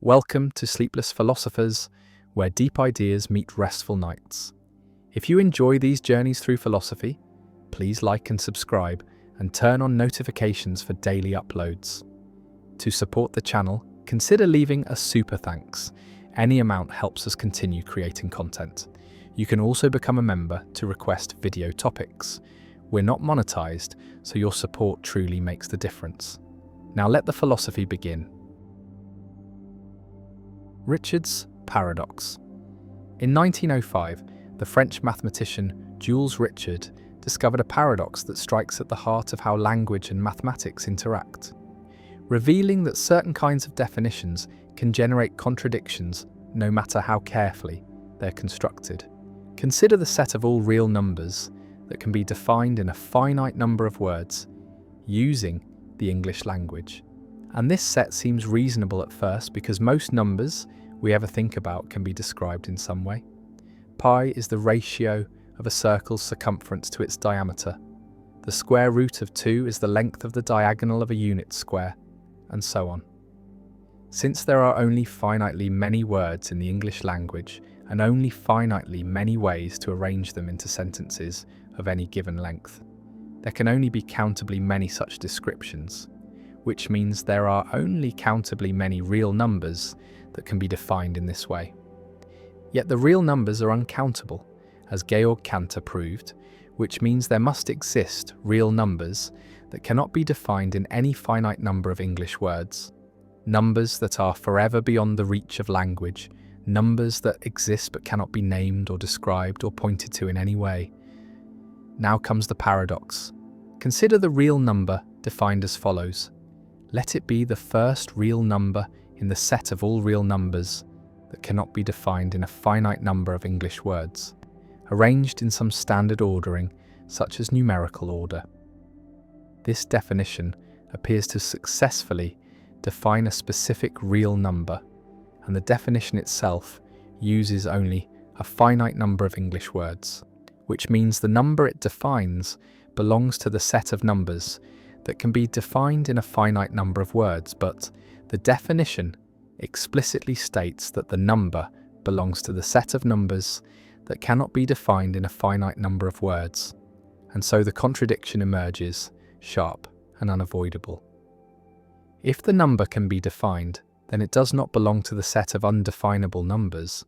Welcome to Sleepless Philosophers, where deep ideas meet restful nights. If you enjoy these journeys through philosophy, please like and subscribe and turn on notifications for daily uploads. To support the channel, consider leaving a super thanks. Any amount helps us continue creating content. You can also become a member to request video topics. We're not monetized, so your support truly makes the difference. Now let the philosophy begin. Richard's paradox. In 1905, the French mathematician Jules Richard discovered a paradox that strikes at the heart of how language and mathematics interact, revealing that certain kinds of definitions can generate contradictions no matter how carefully they're constructed. Consider the set of all real numbers that can be defined in a finite number of words using the English language. And this set seems reasonable at first because most numbers we ever think about can be described in some way. Pi is the ratio of a circle's circumference to its diameter. The square root of 2 is the length of the diagonal of a unit square, and so on. Since there are only finitely many words in the English language and only finitely many ways to arrange them into sentences of any given length, there can only be countably many such descriptions, which means there are only countably many real numbers that can be defined in this way. Yet the real numbers are uncountable, as Georg Cantor proved, which means there must exist real numbers that cannot be defined in any finite number of English words, numbers that are forever beyond the reach of language, numbers that exist but cannot be named or described or pointed to in any way. Now comes the paradox. Consider the real number defined as follows. Let it be the first real number in the set of all real numbers that cannot be defined in a finite number of English words, arranged in some standard ordering, such as numerical order. This definition appears to successfully define a specific real number, and the definition itself uses only a finite number of English words, which means the number it defines belongs to the set of numbers that can be defined in a finite number of words, but the definition explicitly states that the number belongs to the set of numbers that cannot be defined in a finite number of words, and so the contradiction emerges, sharp and unavoidable. If the number can be defined, then it does not belong to the set of undefinable numbers,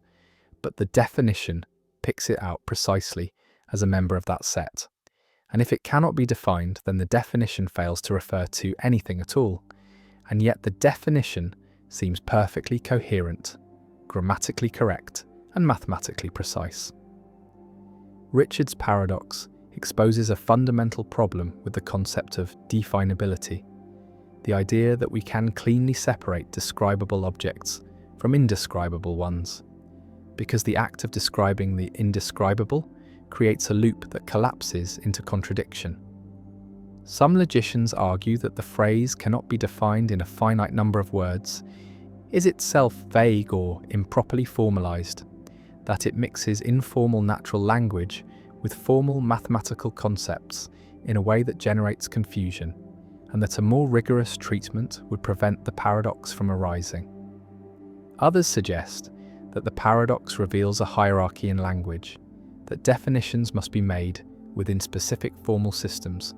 but the definition picks it out precisely as a member of that set. And if it cannot be defined, then the definition fails to refer to anything at all. And yet the definition seems perfectly coherent, grammatically correct, and mathematically precise. Richard's paradox exposes a fundamental problem with the concept of definability, the idea that we can cleanly separate describable objects from indescribable ones, because the act of describing the indescribable creates a loop that collapses into contradiction. Some logicians argue that the phrase cannot be defined in a finite number of words is itself vague or improperly formalized, that it mixes informal natural language with formal mathematical concepts in a way that generates confusion, and that a more rigorous treatment would prevent the paradox from arising. Others suggest that the paradox reveals a hierarchy in language, that definitions must be made within specific formal systems,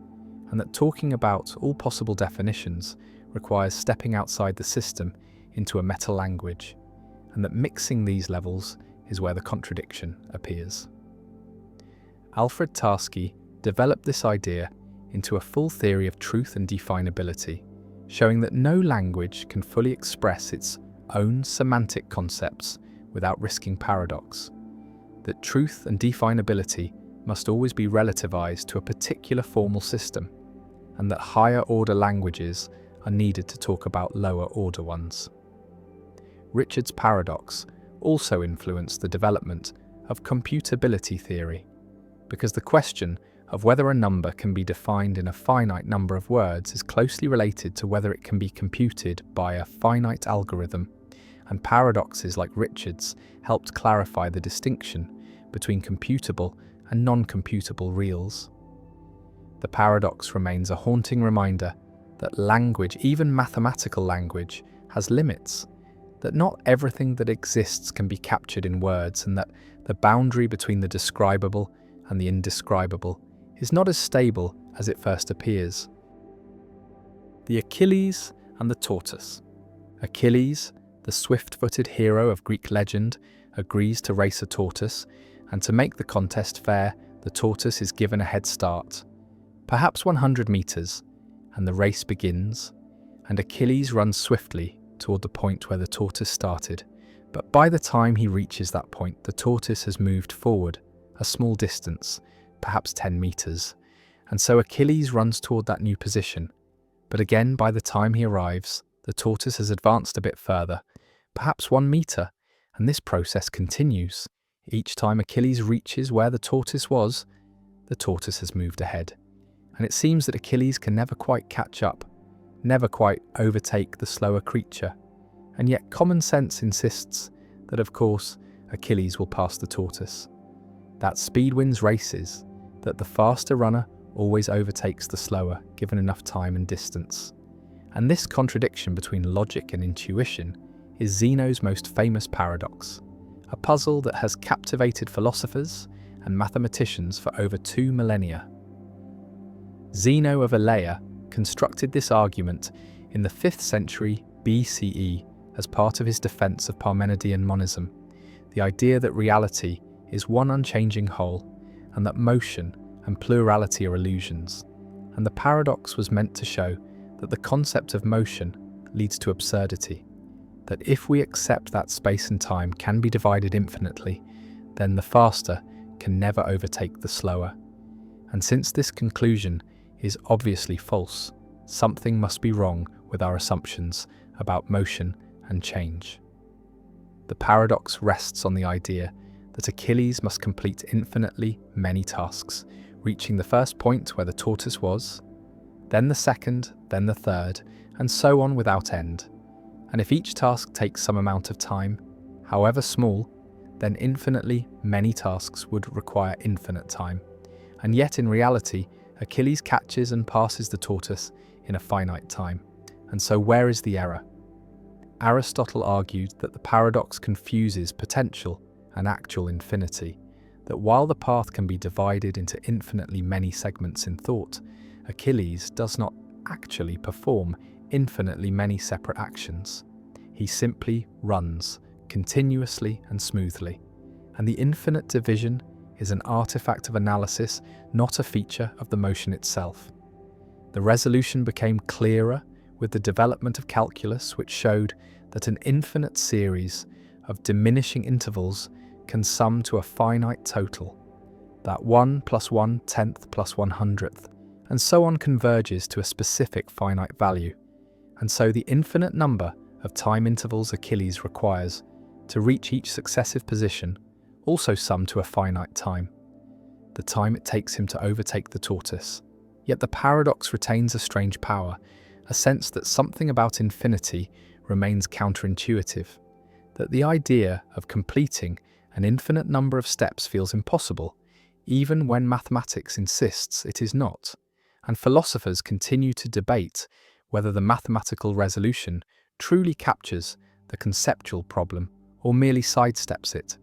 and that talking about all possible definitions requires stepping outside the system into a meta-language, and that mixing these levels is where the contradiction appears. Alfred Tarski developed this idea into a full theory of truth and definability, showing that no language can fully express its own semantic concepts without risking paradox, that truth and definability must always be relativized to a particular formal system, and that higher-order languages are needed to talk about lower-order ones. Richard's paradox also influenced the development of computability theory, because the question of whether a number can be defined in a finite number of words is closely related to whether it can be computed by a finite algorithm, and paradoxes like Richard's helped clarify the distinction between computable and non-computable reals. The paradox remains a haunting reminder that language, even mathematical language, has limits, that not everything that exists can be captured in words, and that the boundary between the describable and the indescribable is not as stable as it first appears. The Achilles and the tortoise. Achilles, the swift-footed hero of Greek legend, agrees to race a tortoise, and to make the contest fair, the tortoise is given a head start, perhaps 100 meters, and the race begins, and Achilles runs swiftly toward the point where the tortoise started. But by the time he reaches that point, the tortoise has moved forward a small distance, perhaps 10 meters, and so Achilles runs toward that new position. But again, by the time he arrives, the tortoise has advanced a bit further, perhaps 1 meter, and this process continues. Each time Achilles reaches where the tortoise was, the tortoise has moved ahead. And it seems that Achilles can never quite catch up, never quite overtake the slower creature. And yet common sense insists that, of course, Achilles will pass the tortoise. That speed wins races, that the faster runner always overtakes the slower, given enough time and distance. And this contradiction between logic and intuition is Zeno's most famous paradox, a puzzle that has captivated philosophers and mathematicians for over 2 millennia. Zeno of Elea constructed this argument in the 5th century BCE as part of his defense of Parmenidean monism, the idea that reality is one unchanging whole and that motion and plurality are illusions. And the paradox was meant to show that the concept of motion leads to absurdity, that if we accept that space and time can be divided infinitely, then the faster can never overtake the slower. And since this conclusion is obviously false, something must be wrong with our assumptions about motion and change. The paradox rests on the idea that Achilles must complete infinitely many tasks, reaching the first point where the tortoise was, then the second, then the third, and so on without end. And if each task takes some amount of time, however small, then infinitely many tasks would require infinite time. And yet in reality, Achilles catches and passes the tortoise in a finite time. And so where is the error? Aristotle argued that the paradox confuses potential and actual infinity, that while the path can be divided into infinitely many segments in thought, Achilles does not actually perform infinitely many separate actions. He simply runs, continuously and smoothly. And the infinite division is an artifact of analysis, not a feature of the motion itself. The resolution became clearer with the development of calculus, which showed that an infinite series of diminishing intervals can sum to a finite total, that 1 + 1/10 + 100th, and so on converges to a specific finite value. And so the infinite number of time intervals Achilles requires to reach each successive position also sum to a finite time, the time it takes him to overtake the tortoise. Yet the paradox retains a strange power, a sense that something about infinity remains counterintuitive, that the idea of completing an infinite number of steps feels impossible, even when mathematics insists it is not, and philosophers continue to debate whether the mathematical resolution truly captures the conceptual problem or merely sidesteps it.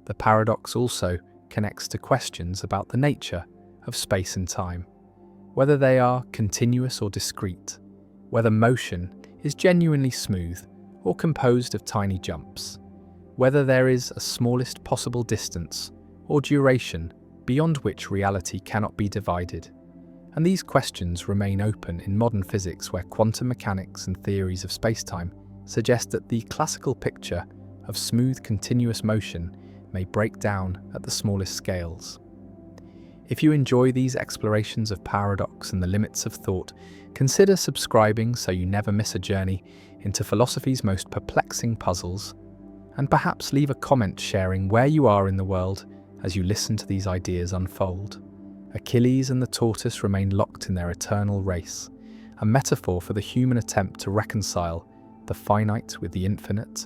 The paradox also connects to questions about the nature of space and time, whether they are continuous or discrete, whether motion is genuinely smooth or composed of tiny jumps, whether there is a smallest possible distance or duration beyond which reality cannot be divided. And these questions remain open in modern physics, where quantum mechanics and theories of spacetime suggest that the classical picture of smooth continuous motion may break down at the smallest scales. If you enjoy these explorations of paradox and the limits of thought, consider subscribing so you never miss a journey into philosophy's most perplexing puzzles, and perhaps leave a comment sharing where you are in the world as you listen to these ideas unfold. Achilles and the tortoise remain locked in their eternal race, a metaphor for the human attempt to reconcile the finite with the infinite,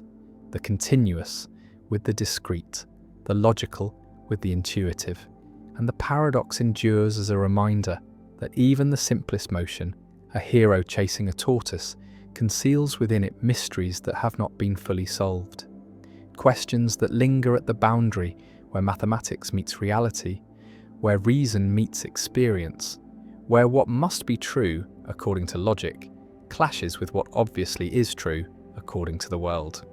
the continuous with the discrete, the logical with the intuitive. And the paradox endures as a reminder that even the simplest motion, a hero chasing a tortoise, conceals within it mysteries that have not been fully solved. Questions that linger at the boundary where mathematics meets reality, where reason meets experience, where what must be true, according to logic, clashes with what obviously is true, according to the world.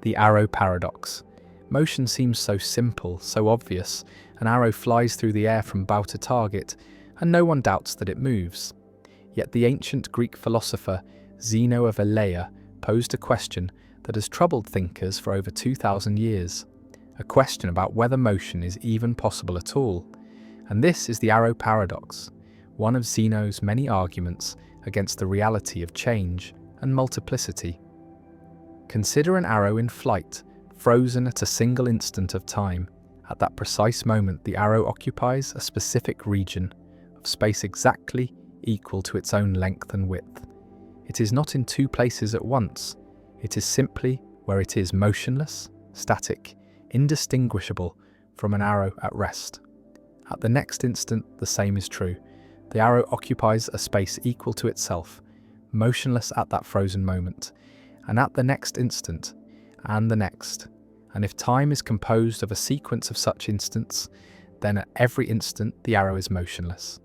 The arrow paradox. Motion seems so simple, so obvious. An arrow flies through the air from bow to target, and no one doubts that it moves. Yet the ancient Greek philosopher Zeno of Elea posed a question that has troubled thinkers for over 2,000 years. A question about whether motion is even possible at all. And this is the arrow paradox, one of Zeno's many arguments against the reality of change and multiplicity. Consider an arrow in flight, frozen at a single instant of time. At that precise moment, the arrow occupies a specific region of space exactly equal to its own length and width. It is not in two places at once. It is simply where it is motionless, static, indistinguishable from an arrow at rest. At the next instant, the same is true. The arrow occupies a space equal to itself, motionless at that frozen moment, and at the next instant, and the next. And if time is composed of a sequence of such instants, then at every instant the arrow is motionless.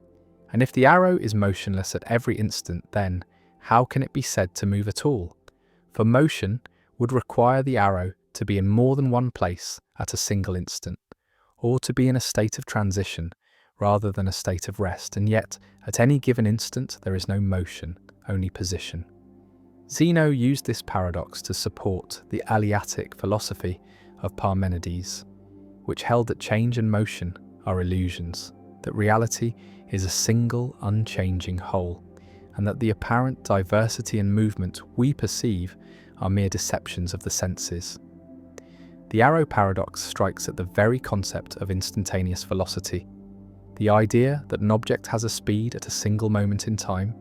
And if the arrow is motionless at every instant, then how can it be said to move at all? For motion would require the arrow to be in more than one place at a single instant, or to be in a state of transition rather than a state of rest, and yet at any given instant there is no motion, only position. Zeno used this paradox to support the Eleatic philosophy of Parmenides, which held that change and motion are illusions, that reality is a single, unchanging whole, and that the apparent diversity and movement we perceive are mere deceptions of the senses. The arrow paradox strikes at the very concept of instantaneous velocity, the idea that an object has a speed at a single moment in time,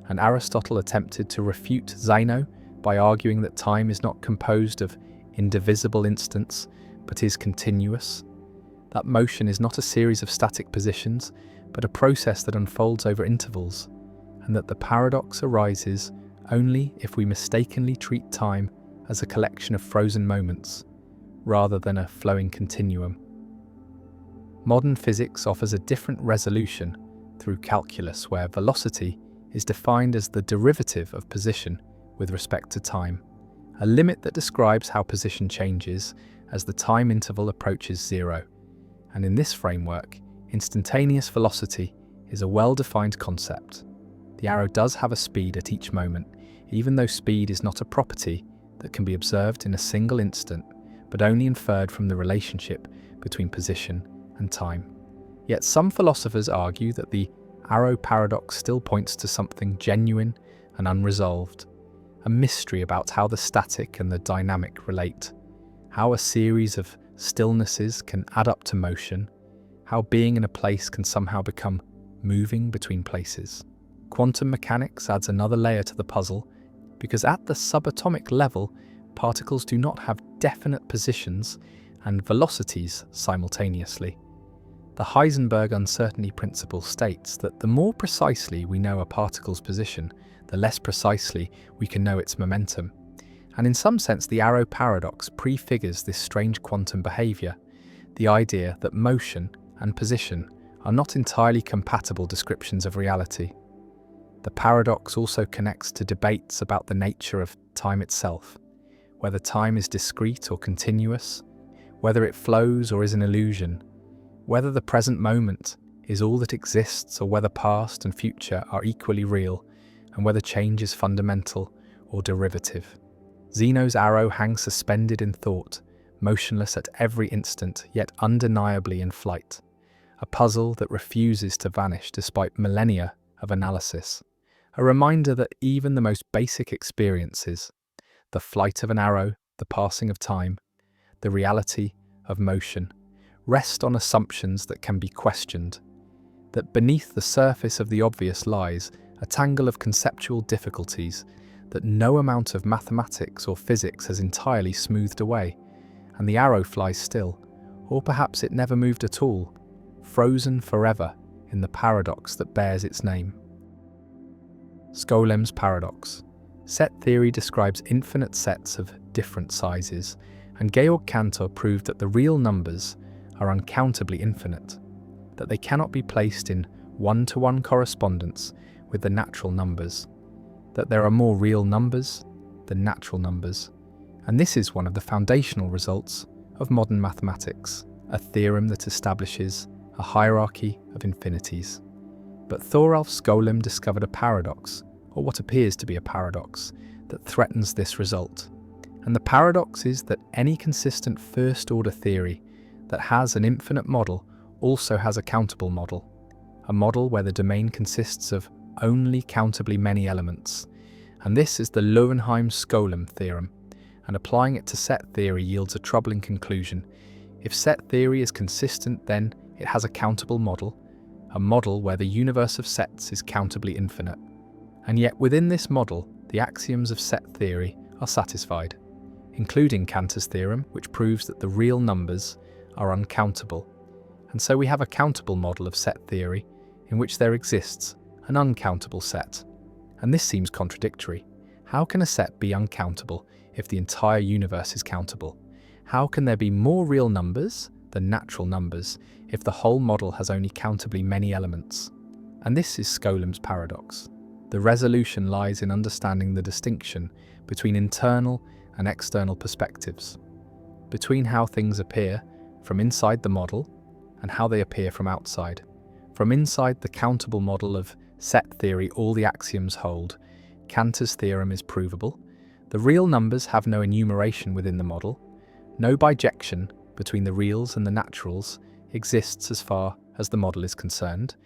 and Aristotle attempted to refute Zeno by arguing that time is not composed of indivisible instants, but is continuous, that motion is not a series of static positions, but a process that unfolds over intervals, and that the paradox arises only if we mistakenly treat time as a collection of frozen moments, rather than a flowing continuum. Modern physics offers a different resolution through calculus, where velocity is defined as the derivative of position with respect to time, a limit that describes how position changes as the time interval approaches zero. And in this framework, instantaneous velocity is a well-defined concept. The arrow does have a speed at each moment, even though speed is not a property that can be observed in a single instant, but only inferred from the relationship between position and time. Yet some philosophers argue that the arrow paradox still points to something genuine and unresolved, a mystery about how the static and the dynamic relate, how a series of stillnesses can add up to motion, how being in a place can somehow become moving between places. Quantum mechanics adds another layer to the puzzle, because at the subatomic level, particles do not have definite positions and velocities simultaneously. The Heisenberg uncertainty principle states that the more precisely we know a particle's position, the less precisely we can know its momentum. And in some sense, the arrow paradox prefigures this strange quantum behavior, the idea that motion and position are not entirely compatible descriptions of reality. The paradox also connects to debates about the nature of time itself, whether time is discrete or continuous, whether it flows or is an illusion, whether the present moment is all that exists or whether past and future are equally real, and whether change is fundamental or derivative. Zeno's arrow hangs suspended in thought, motionless at every instant, yet undeniably in flight, a puzzle that refuses to vanish despite millennia of analysis, a reminder that even the most basic experiences, the flight of an arrow, the passing of time, the reality of motion, rest on assumptions that can be questioned, that beneath the surface of the obvious lies a tangle of conceptual difficulties that no amount of mathematics or physics has entirely smoothed away, and the arrow flies still, or perhaps it never moved at all, frozen forever in the paradox that bears its name. Skolem's paradox. Set theory describes infinite sets of different sizes, and Georg Cantor proved that the real numbers are uncountably infinite, that they cannot be placed in one-to-one correspondence with the natural numbers, that there are more real numbers than natural numbers. And this is one of the foundational results of modern mathematics, a theorem that establishes a hierarchy of infinities. But Thoralf Skolem discovered a paradox, or what appears to be a paradox, that threatens this result. And the paradox is that any consistent first-order theory that has an infinite model also has a countable model, a model where the domain consists of only countably many elements. And this is the Löwenheim-Skolem theorem, and applying it to set theory yields a troubling conclusion. If set theory is consistent, then it has a countable model, a model where the universe of sets is countably infinite. And yet within this model, the axioms of set theory are satisfied, including Cantor's theorem, which proves that the real numbers are uncountable. And so we have a countable model of set theory in which there exists an uncountable set. And this seems contradictory. How can a set be uncountable if the entire universe is countable? How can there be more real numbers than natural numbers if the whole model has only countably many elements? And this is Skolem's paradox. The resolution lies in understanding the distinction between internal and external perspectives, between how things appear from inside the model and how they appear from outside. From inside the countable model of set theory, all the axioms hold. Cantor's theorem is provable. The real numbers have no enumeration within the model. No bijection between the reals and the naturals exists as far as the model is concerned.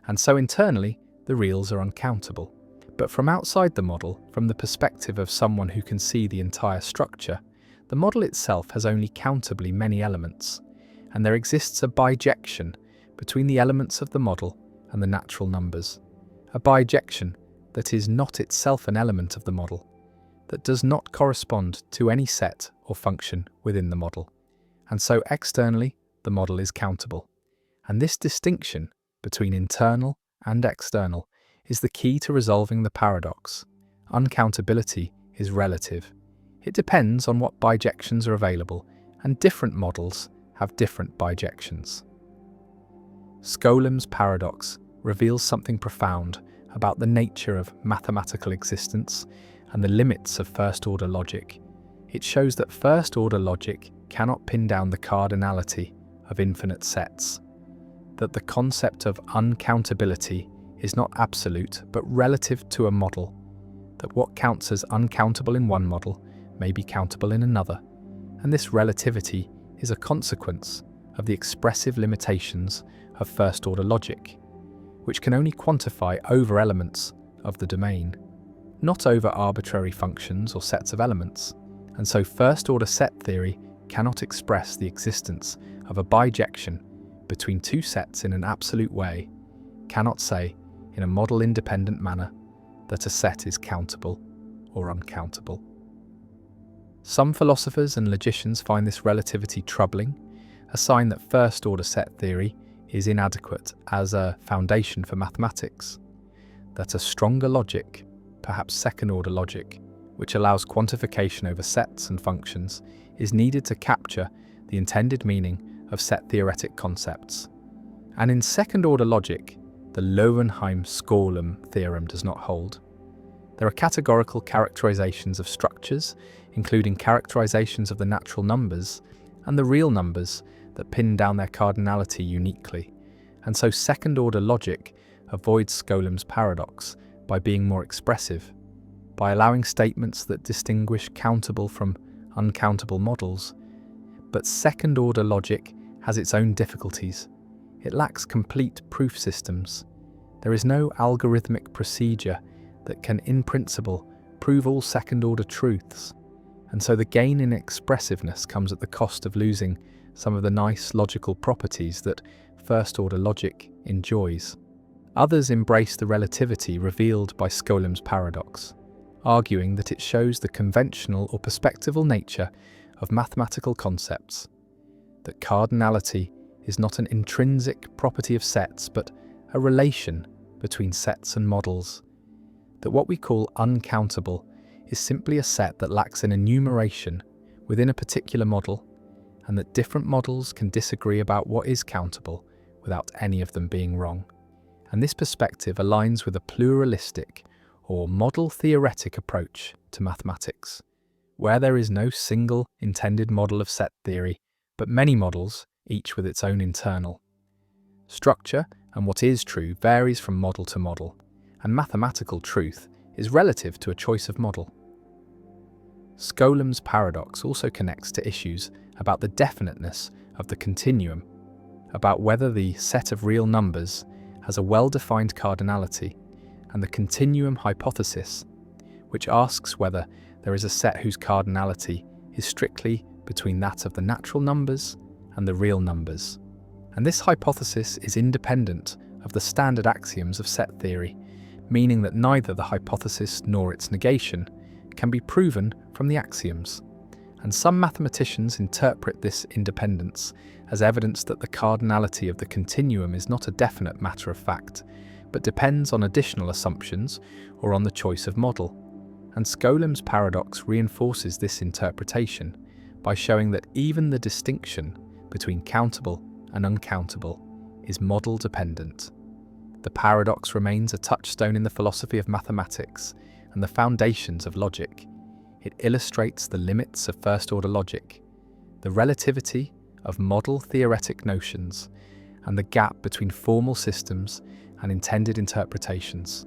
And so internally, the reals are uncountable. But from outside the model, from the perspective of someone who can see the entire structure, the model itself has only countably many elements, and there exists a bijection between the elements of the model and the natural numbers. A bijection that is not itself an element of the model, that does not correspond to any set or function within the model. And so externally, the model is countable. And this distinction between internal and external is the key to resolving the paradox. Uncountability is relative. It depends on what bijections are available, and different models have different bijections. Skolem's paradox reveals something profound about the nature of mathematical existence and the limits of first-order logic. It shows that first-order logic cannot pin down the cardinality of infinite sets, that the concept of uncountability is not absolute but relative to a model, that what counts as uncountable in one model may be countable in another, and this relativity is a consequence of the expressive limitations of first-order logic, which can only quantify over elements of the domain, not over arbitrary functions or sets of elements. And so first-order set theory cannot express the existence of a bijection between two sets in an absolute way, cannot say, in a model-independent manner, that a set is countable or uncountable. Some philosophers and logicians find this relativity troubling, a sign that first-order set theory is inadequate as a foundation for mathematics, that a stronger logic, perhaps second-order logic, which allows quantification over sets and functions, is needed to capture the intended meaning of set-theoretic concepts. And in second-order logic, the Löwenheim-Skolem theorem does not hold. There are categorical characterizations of structures, including characterizations of the natural numbers and the real numbers that pin down their cardinality uniquely. And so second-order logic avoids Skolem's paradox by being more expressive, by allowing statements that distinguish countable from uncountable models. But second-order logic has its own difficulties. It lacks complete proof systems. There is no algorithmic procedure that can, in principle, prove all second-order truths. And so the gain in expressiveness comes at the cost of losing some of the nice logical properties that first-order logic enjoys. Others embrace the relativity revealed by Skolem's paradox, arguing that it shows the conventional or perspectival nature of mathematical concepts, that cardinality is not an intrinsic property of sets, but a relation between sets and models, that what we call uncountable is simply a set that lacks an enumeration within a particular model, and that different models can disagree about what is countable without any of them being wrong. And this perspective aligns with a pluralistic or model-theoretic approach to mathematics, where there is no single intended model of set theory, but many models, each with its own internal structure, and what is true varies from model to model, and mathematical truth is relative to a choice of model. Scolam's paradox also connects to issues about the definiteness of the continuum, about whether the set of real numbers has a well-defined cardinality, and the continuum hypothesis, which asks whether there is a set whose cardinality is strictly between that of the natural numbers and the real numbers. And this hypothesis is independent of the standard axioms of set theory, meaning that neither the hypothesis nor its negation can be proven from the axioms. And some mathematicians interpret this independence as evidence that the cardinality of the continuum is not a definite matter of fact, but depends on additional assumptions or on the choice of model. And Scolam's paradox reinforces this interpretation by showing that even the distinction between countable and uncountable is model dependent. The paradox remains a touchstone in the philosophy of mathematics and the foundations of logic. It illustrates the limits of first-order logic, the relativity of model-theoretic notions, and the gap between formal systems and intended interpretations.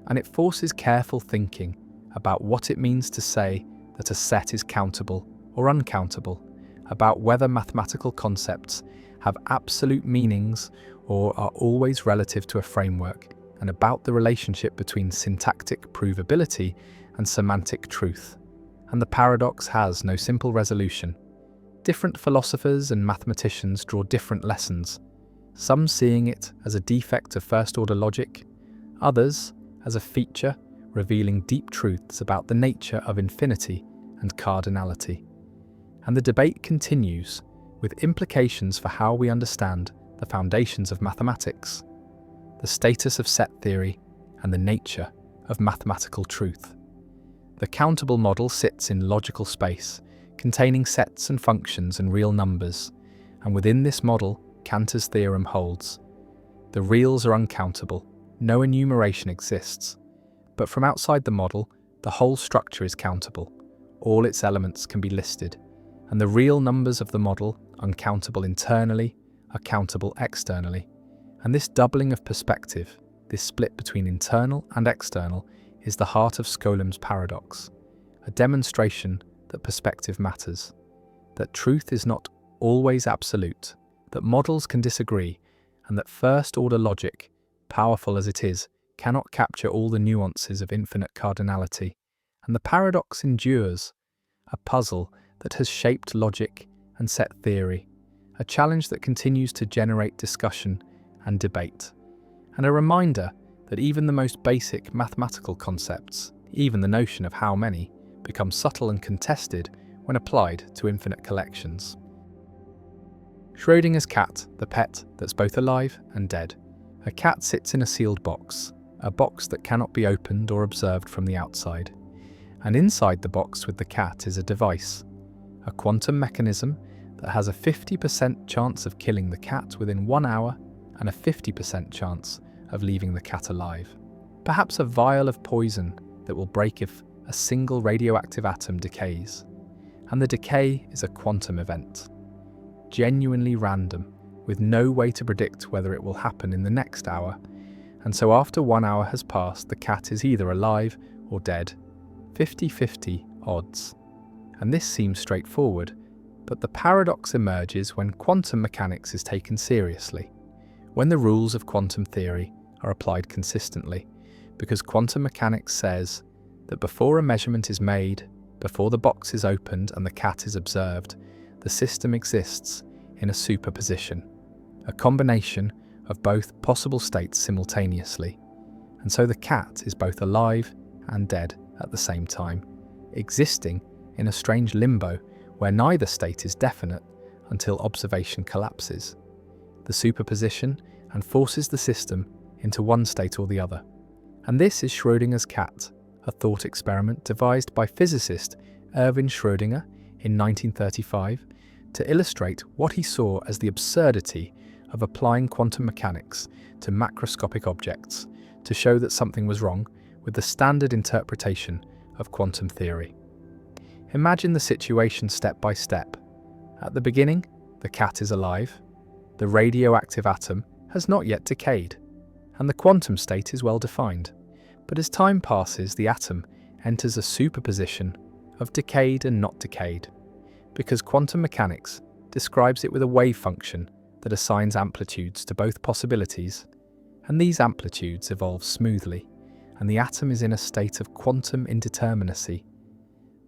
And it forces careful thinking about what it means to say that a set is countable or uncountable, about whether mathematical concepts have absolute meanings or are always relative to a framework, and about the relationship between syntactic provability and semantic truth. And the paradox has no simple resolution. Different philosophers and mathematicians draw different lessons, some seeing it as a defect of first-order logic, others as a feature revealing deep truths about the nature of infinity and cardinality. And the debate continues, with implications for how we understand the foundations of mathematics, the status of set theory, and the nature of mathematical truth. The countable model sits in logical space, containing sets and functions and real numbers, and within this model, Cantor's theorem holds. The reals are uncountable, no enumeration exists, but from outside the model, the whole structure is countable, all its elements can be listed, and the real numbers of the model, uncountable internally, are countable externally. And this doubling of perspective, this split between internal and external, is the heart of Scolam's paradox, a demonstration that perspective matters, that truth is not always absolute, that models can disagree, and that first-order logic, powerful as it is, cannot capture all the nuances of infinite cardinality. And the paradox endures, a puzzle that has shaped logic and set theory, a challenge that continues to generate discussion and debate, and a reminder that even the most basic mathematical concepts, even the notion of how many, become subtle and contested when applied to infinite collections. Schrödinger's cat, the pet that's both alive and dead. A cat sits in a sealed box, a box that cannot be opened or observed from the outside. And inside the box with the cat is a device, a quantum mechanism that has a 50% chance of killing the cat within 1 hour and a 50% chance of leaving the cat alive. Perhaps a vial of poison that will break if a single radioactive atom decays. And the decay is a quantum event, genuinely random, with no way to predict whether it will happen in the next hour. And so after 1 hour has passed, the cat is either alive or dead. 50-50 odds. And this seems straightforward, but the paradox emerges when quantum mechanics is taken seriously, when the rules of quantum theory are applied consistently, because quantum mechanics says that before a measurement is made, before the box is opened and the cat is observed, the system exists in a superposition, a combination of both possible states simultaneously. And so the cat is both alive and dead at the same time, existing in a strange limbo where neither state is definite until observation collapses the superposition and forces the system into one state or the other. And this is Schrödinger's cat, a thought experiment devised by physicist Erwin Schrödinger in 1935 to illustrate what he saw as the absurdity of applying quantum mechanics to macroscopic objects to show that something was wrong with the standard interpretation of quantum theory. Imagine the situation step by step. At the beginning, the cat is alive, the radioactive atom has not yet decayed, and the quantum state is well defined. But as time passes, the atom enters a superposition of decayed and not decayed, because quantum mechanics describes it with a wave function that assigns amplitudes to both possibilities, and these amplitudes evolve smoothly, and the atom is in a state of quantum indeterminacy,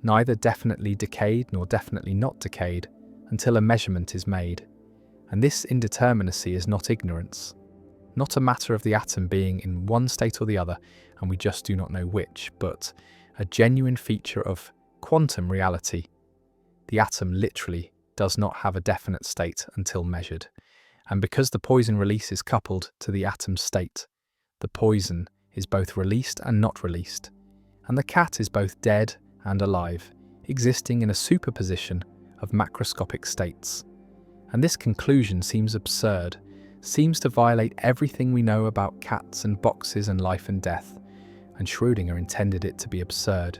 neither definitely decayed nor definitely not decayed until a measurement is made. And this indeterminacy is not ignorance, not a matter of the atom being in one state or the other, and we just do not know which, but a genuine feature of quantum reality. The atom literally does not have a definite state until measured. And because the poison release is coupled to the atom's state, the poison is both released and not released. And the cat is both dead and alive, existing in a superposition of macroscopic states. And this conclusion seems absurd, seems to violate everything we know about cats and boxes and life and death. And Schrödinger intended it to be absurd,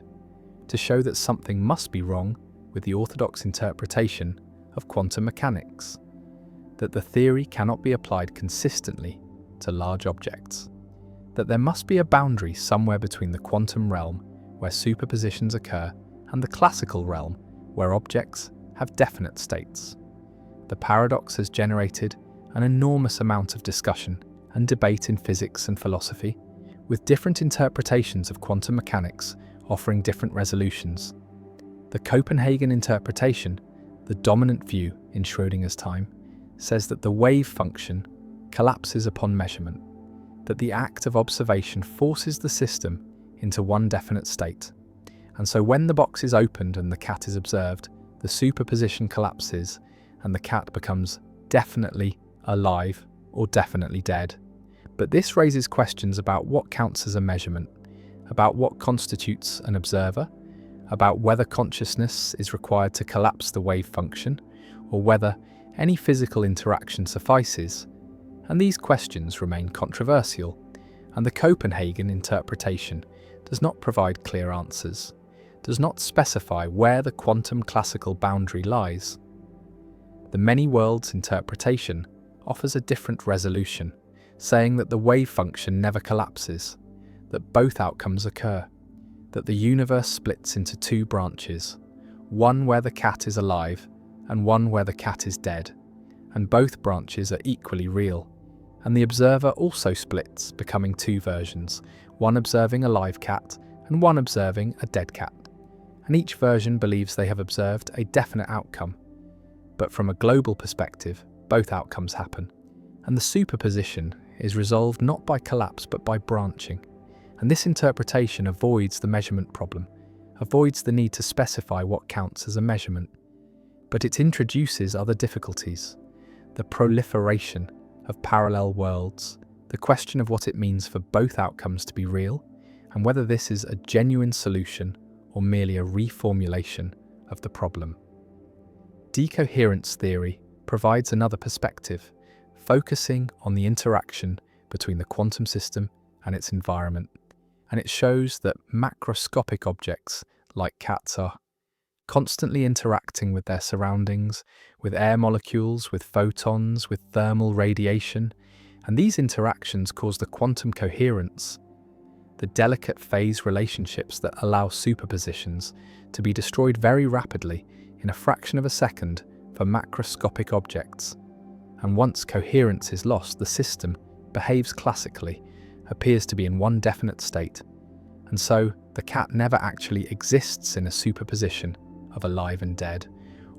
to show that something must be wrong with the orthodox interpretation of quantum mechanics, that the theory cannot be applied consistently to large objects, that there must be a boundary somewhere between the quantum realm, where superpositions occur, and the classical realm, where objects have definite states. The paradox has generated an enormous amount of discussion and debate in physics and philosophy, with different interpretations of quantum mechanics offering different resolutions. The Copenhagen interpretation, the dominant view in Schrödinger's time, says that the wave function collapses upon measurement, that the act of observation forces the system into one definite state. And so when the box is opened and the cat is observed, the superposition collapses and the cat becomes definitely alive or definitely dead. But this raises questions about what counts as a measurement, about what constitutes an observer, about whether consciousness is required to collapse the wave function, or whether any physical interaction suffices. And these questions remain controversial, and the Copenhagen interpretation does not provide clear answers, does not specify where the quantum classical boundary lies. The many worlds interpretation offers a different resolution, saying that the wave function never collapses, that both outcomes occur, that the universe splits into two branches, one where the cat is alive and one where the cat is dead, and both branches are equally real. And the observer also splits, becoming two versions, one observing a live cat and one observing a dead cat. And each version believes they have observed a definite outcome. But from a global perspective, both outcomes happen. And the superposition is resolved not by collapse but by branching. And this interpretation avoids the measurement problem, avoids the need to specify what counts as a measurement. But it introduces other difficulties: the proliferation of parallel worlds, the question of what it means for both outcomes to be real, and whether this is a genuine solution or merely a reformulation of the problem. Decoherence theory provides another perspective, focusing on the interaction between the quantum system and its environment, and it shows that macroscopic objects, like cats, are constantly interacting with their surroundings, with air molecules, with photons, with thermal radiation, and these interactions cause the quantum coherence, the delicate phase relationships that allow superpositions to be destroyed very rapidly in a fraction of a second for macroscopic objects. And once coherence is lost, the system behaves classically, appears to be in one definite state, and so the cat never actually exists in a superposition of alive and dead,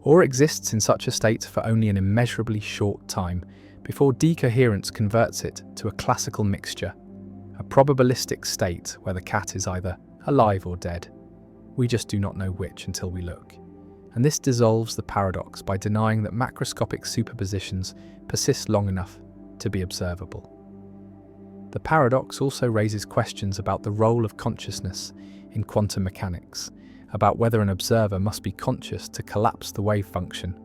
or exists in such a state for only an immeasurably short time before decoherence converts it to a classical mixture, a probabilistic state where the cat is either alive or dead. We just do not know which until we look. And this dissolves the paradox by denying that macroscopic superpositions persist long enough to be observable. The paradox also raises questions about the role of consciousness in quantum mechanics, about whether an observer must be conscious to collapse the wave function,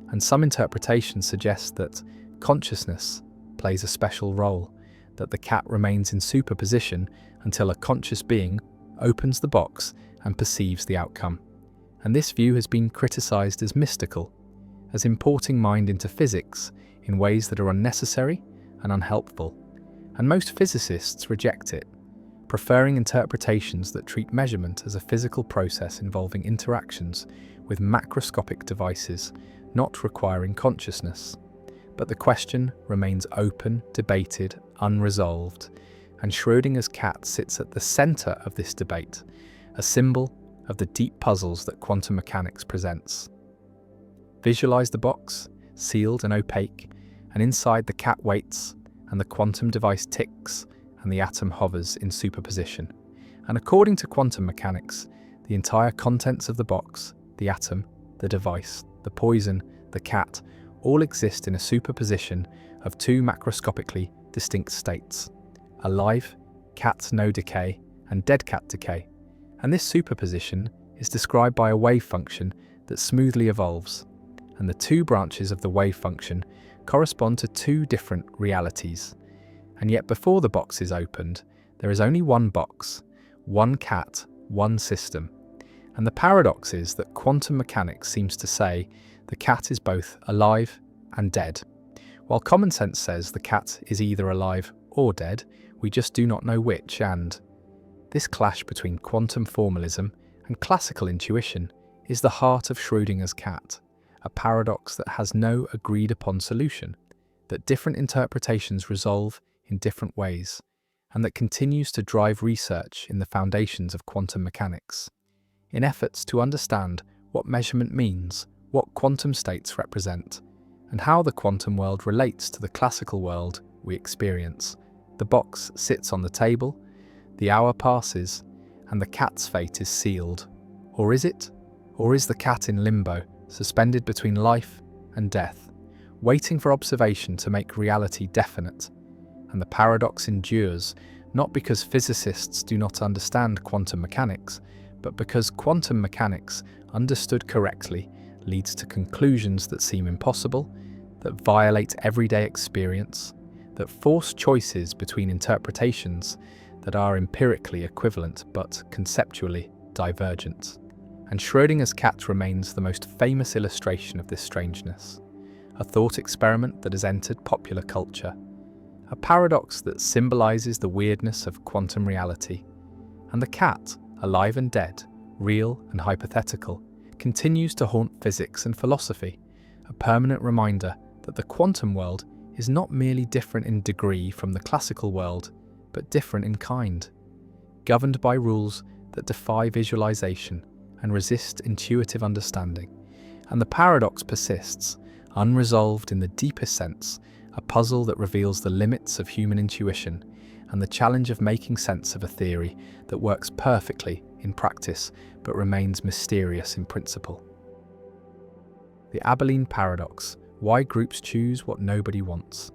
and some interpretations suggest that consciousness plays a special role, that the cat remains in superposition until a conscious being opens the box and perceives the outcome. And this view has been criticized as mystical, as importing mind into physics in ways that are unnecessary and unhelpful. And most physicists reject it, preferring interpretations that treat measurement as a physical process involving interactions with macroscopic devices, not requiring consciousness. But the question remains open, debated, unresolved, and Schrödinger's cat sits at the center of this debate, a symbol of the deep puzzles that quantum mechanics presents. Visualize the box, sealed and opaque, and inside the cat waits, and the quantum device ticks, and the atom hovers in superposition. And according to quantum mechanics, the entire contents of the box, the atom, the device, the poison, the cat, all exist in a superposition of two macroscopically distinct states: alive, cat no decay, and dead cat decay. And this superposition is described by a wave function that smoothly evolves. And the two branches of the wave function correspond to two different realities. And yet before the box is opened, there is only one box, one cat, one system. And the paradox is that quantum mechanics seems to say the cat is both alive and dead. While common sense says the cat is either alive or dead, we just do not know which. And this clash between quantum formalism and classical intuition is the heart of Schrödinger's cat, a paradox that has no agreed-upon solution, that different interpretations resolve in different ways, and that continues to drive research in the foundations of quantum mechanics. In efforts to understand what measurement means, what quantum states represent, and how the quantum world relates to the classical world we experience, the box sits on the table, the hour passes, and the cat's fate is sealed. Or is it? Or is the cat in limbo, suspended between life and death, waiting for observation to make reality definite? And the paradox endures, not because physicists do not understand quantum mechanics, but because quantum mechanics, understood correctly, leads to conclusions that seem impossible, that violate everyday experience, that force choices between interpretations that are empirically equivalent but conceptually divergent. And Schrödinger's cat remains the most famous illustration of this strangeness, a thought experiment that has entered popular culture, a paradox that symbolizes the weirdness of quantum reality. And the cat, alive and dead, real and hypothetical, continues to haunt physics and philosophy, a permanent reminder that the quantum world is not merely different in degree from the classical world, but different in kind, governed by rules that defy visualization and resist intuitive understanding. And the paradox persists, unresolved in the deepest sense, a puzzle that reveals the limits of human intuition and the challenge of making sense of a theory that works perfectly in practice but remains mysterious in principle. The Abilene Paradox: why groups choose what nobody wants.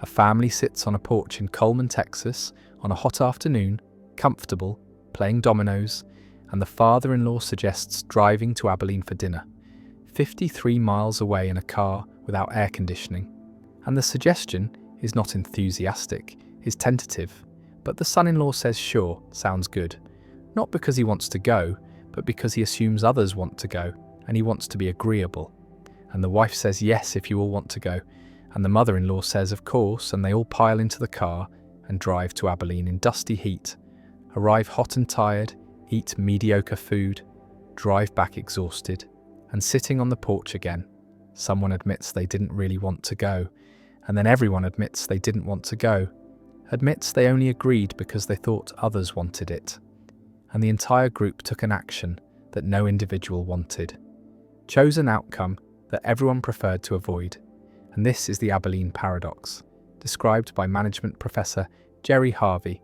A family sits on a porch in Coleman, Texas, on a hot afternoon, comfortable, playing dominoes, and the father-in-law suggests driving to Abilene for dinner, 53 miles away in a car without air conditioning. And the suggestion is not enthusiastic, is tentative, but the son-in-law says sure, sounds good. Not because he wants to go, but because he assumes others want to go, and he wants to be agreeable. And the wife says yes if you all want to go, and the mother-in-law says of course, and they all pile into the car and drive to Abilene in dusty heat, arrive hot and tired, eat mediocre food, drive back exhausted, and sitting on the porch again, someone admits they didn't really want to go, and then everyone admits they didn't want to go, admits they only agreed because they thought others wanted it, and the entire group took an action that no individual wanted, chose an outcome that everyone preferred to avoid. And this is the Abilene Paradox, described by management professor Jerry Harvey,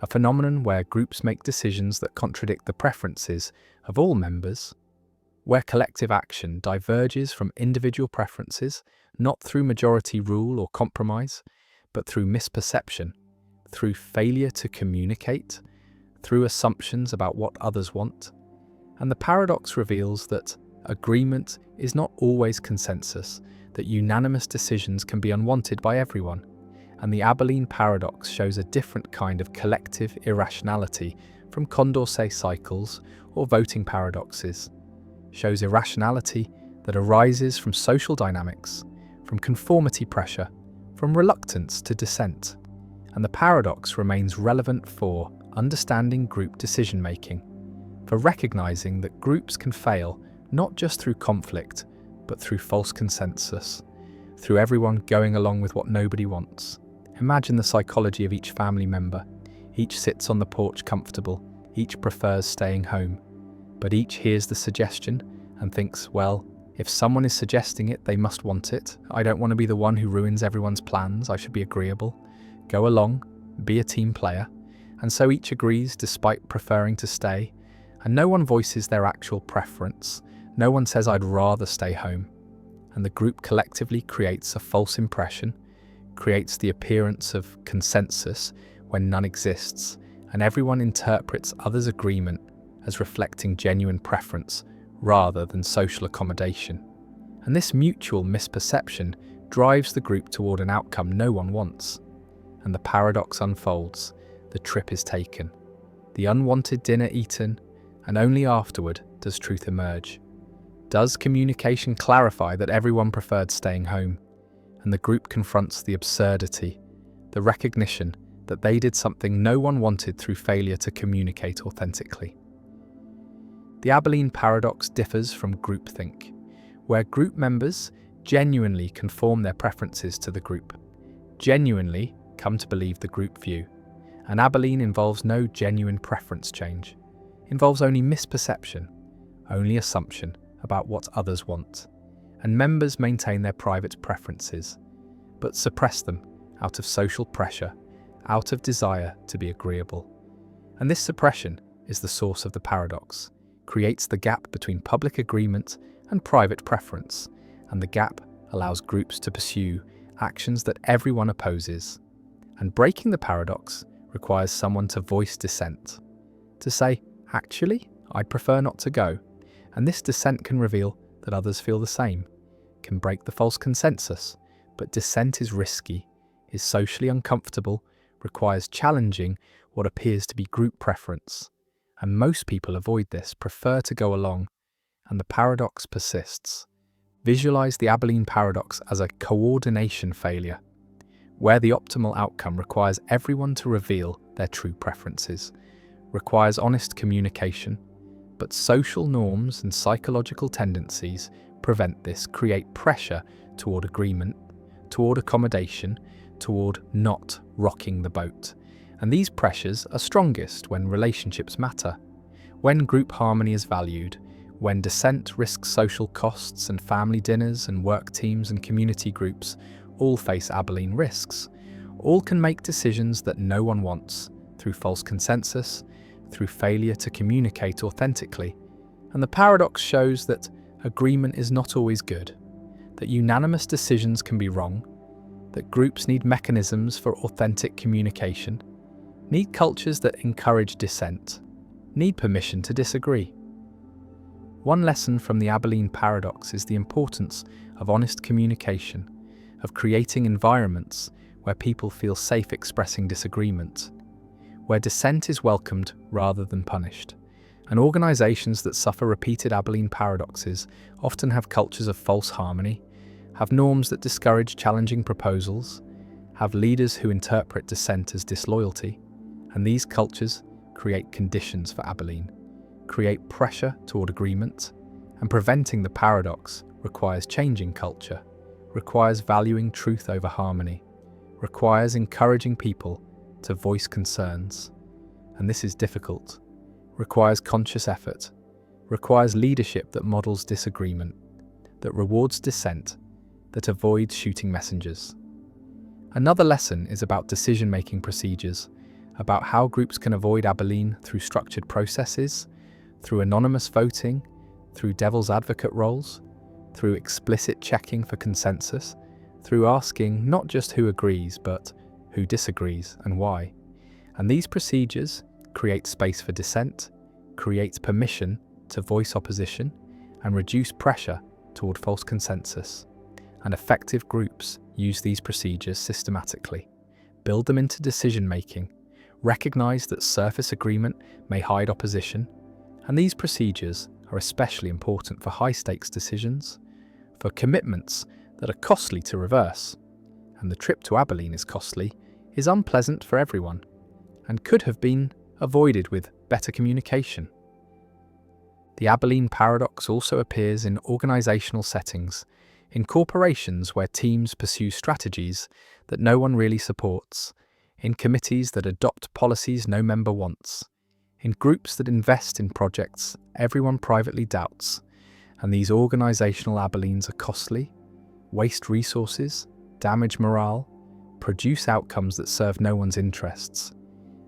a phenomenon where groups make decisions that contradict the preferences of all members, where collective action diverges from individual preferences, not through majority rule or compromise, but through misperception, through failure to communicate, through assumptions about what others want. And the paradox reveals that agreement is not always consensus, that unanimous decisions can be unwanted by everyone. And the Abilene paradox shows a different kind of collective irrationality from Condorcet cycles or voting paradoxes. Shows irrationality that arises from social dynamics, from conformity pressure, from reluctance to dissent. And the paradox remains relevant for understanding group decision-making, for recognizing that groups can fail not just through conflict, but through false consensus, through everyone going along with what nobody wants. Imagine the psychology of each family member. Each sits on the porch comfortable, each prefers staying home, but each hears the suggestion and thinks, well, if someone is suggesting it, they must want it. I don't want to be the one who ruins everyone's plans. I should be agreeable. Go along, be a team player. And so each agrees despite preferring to stay, and no one voices their actual preference. No one says, I'd rather stay home. And the group collectively creates a false impression, creates the appearance of consensus when none exists, and everyone interprets others' agreement as reflecting genuine preference rather than social accommodation. And this mutual misperception drives the group toward an outcome no one wants. And the paradox unfolds. The trip is taken, the unwanted dinner eaten, and only afterward does truth emerge. Does communication clarify that everyone preferred staying home? And the group confronts the absurdity, the recognition that they did something no one wanted through failure to communicate authentically. The Abilene paradox differs from groupthink, where group members genuinely conform their preferences to the group, genuinely come to believe the group view. And Abilene involves no genuine preference change, involves only misperception, only assumption about what others want. And members maintain their private preferences, but suppress them out of social pressure, out of desire to be agreeable. And this suppression is the source of the paradox, creates the gap between public agreement and private preference, and the gap allows groups to pursue actions that everyone opposes. And breaking the paradox requires someone to voice dissent, to say, actually, I'd prefer not to go. And this dissent can reveal that others feel the same, can break the false consensus, but dissent is risky, is socially uncomfortable, requires challenging what appears to be group preference. And most people avoid this, prefer to go along, and the paradox persists. Visualize the Abilene paradox as a coordination failure, where the optimal outcome requires everyone to reveal their true preferences, requires honest communication, but social norms and psychological tendencies prevent this, create pressure toward agreement, toward accommodation, toward not rocking the boat. And these pressures are strongest when relationships matter, when group harmony is valued, when dissent risks social costs and family dinners and work teams and community groups all face Abilene risks. All can make decisions that no one wants, through false consensus, through failure to communicate authentically. And the paradox shows that agreement is not always good, that unanimous decisions can be wrong, that groups need mechanisms for authentic communication, need cultures that encourage dissent, need permission to disagree. One lesson from the Abilene paradox is the importance of honest communication, of creating environments where people feel safe expressing disagreement, where dissent is welcomed rather than punished. And organizations that suffer repeated Abilene paradoxes often have cultures of false harmony, have norms that discourage challenging proposals, have leaders who interpret dissent as disloyalty, and these cultures create conditions for Abilene, create pressure toward agreement, and preventing the paradox requires changing culture, requires valuing truth over harmony, requires encouraging people to voice concerns. And this is difficult, requires conscious effort, requires leadership that models disagreement, that rewards dissent, that avoids shooting messengers. Another lesson is about decision-making procedures, about how groups can avoid Abilene through structured processes, through anonymous voting, through devil's advocate roles, through explicit checking for consensus, through asking not just who agrees, but who disagrees and why. And these procedures create space for dissent, create permission to voice opposition, and reduce pressure toward false consensus. And effective groups use these procedures systematically, build them into decision-making, recognize that surface agreement may hide opposition, and these procedures are especially important for high-stakes decisions, for commitments that are costly to reverse. And the trip to Abilene is costly, is unpleasant for everyone, and could have been avoided with better communication. The Abilene paradox also appears in organizational settings, in corporations where teams pursue strategies that no one really supports, in committees that adopt policies no member wants, in groups that invest in projects everyone privately doubts. And these organizational Abilenes are costly, waste resources, damage morale, produce outcomes that serve no one's interests.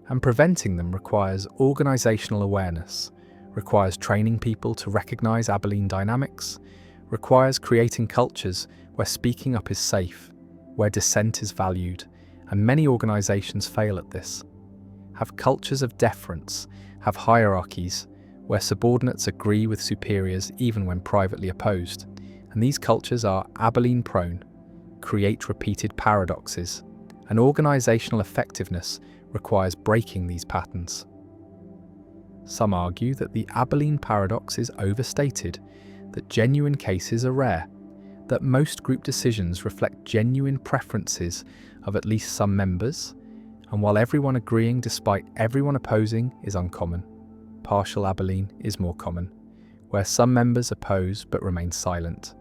And preventing them requires organizational awareness, requires training people to recognize Abilene dynamics, requires creating cultures where speaking up is safe, where dissent is valued, and many organizations fail at this. Have cultures of deference, have hierarchies, where subordinates agree with superiors even when privately opposed. And these cultures are Abilene-prone, create repeated paradoxes, and organizational effectiveness requires breaking these patterns. Some argue that the Abilene paradox is overstated, that genuine cases are rare, that most group decisions reflect genuine preferences of at least some members, and while everyone agreeing despite everyone opposing is uncommon, partial Abilene is more common, where some members oppose but remain silent,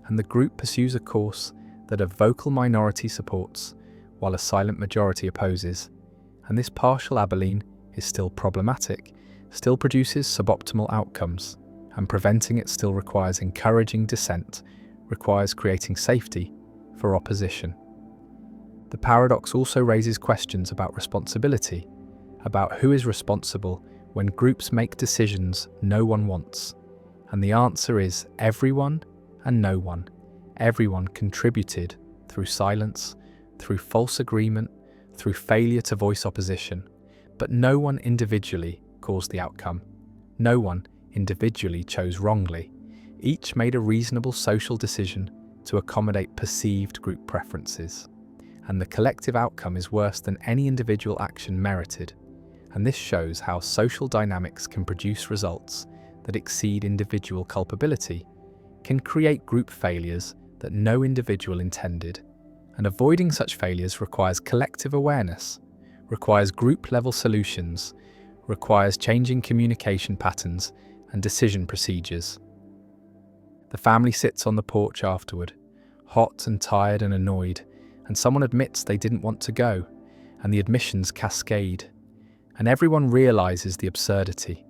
and the group pursues a course that a vocal minority supports while a silent majority opposes. And this partial Abilene is still problematic, still produces suboptimal outcomes, and preventing it still requires encouraging dissent, requires creating safety for opposition. The paradox also raises questions about responsibility, about who is responsible when groups make decisions no one wants. And the answer is everyone and no one. Everyone contributed through silence, through false agreement, through failure to voice opposition, but no one individually caused the outcome. No one individually chose wrongly. Each made a reasonable social decision to accommodate perceived group preferences. And the collective outcome is worse than any individual action merited. And this shows how social dynamics can produce results that exceed individual culpability, can create group failures that no individual intended. And avoiding such failures requires collective awareness, requires group-level solutions, requires changing communication patterns and decision procedures. The family sits on the porch afterward, hot and tired and annoyed, and someone admits they didn't want to go, and the admissions cascade. And everyone realizes the absurdity,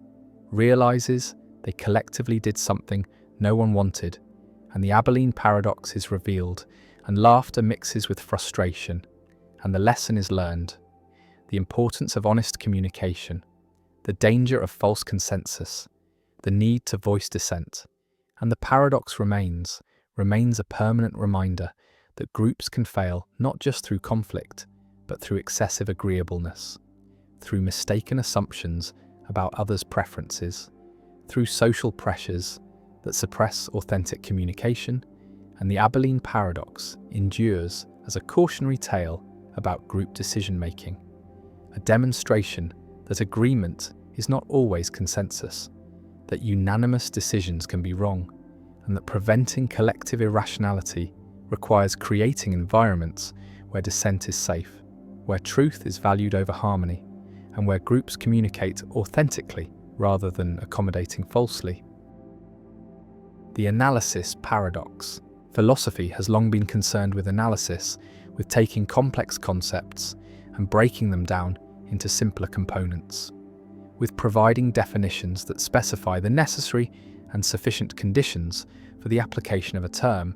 realizes they collectively did something no one wanted, and the Abilene paradox is revealed, and laughter mixes with frustration, and the lesson is learned. The importance of honest communication, the danger of false consensus, the need to voice dissent, and the paradox remains a permanent reminder that groups can fail not just through conflict, but through excessive agreeableness, through mistaken assumptions about others' preferences, through social pressures that suppress authentic communication, and the Abilene paradox endures as a cautionary tale about group decision-making, a demonstration that agreement is not always consensus, that unanimous decisions can be wrong, and that preventing collective irrationality requires creating environments where dissent is safe, where truth is valued over harmony, and where groups communicate authentically rather than accommodating falsely. The analysis paradox. Philosophy has long been concerned with analysis, with taking complex concepts and breaking them down into simpler components, with providing definitions that specify the necessary and sufficient conditions for the application of a term.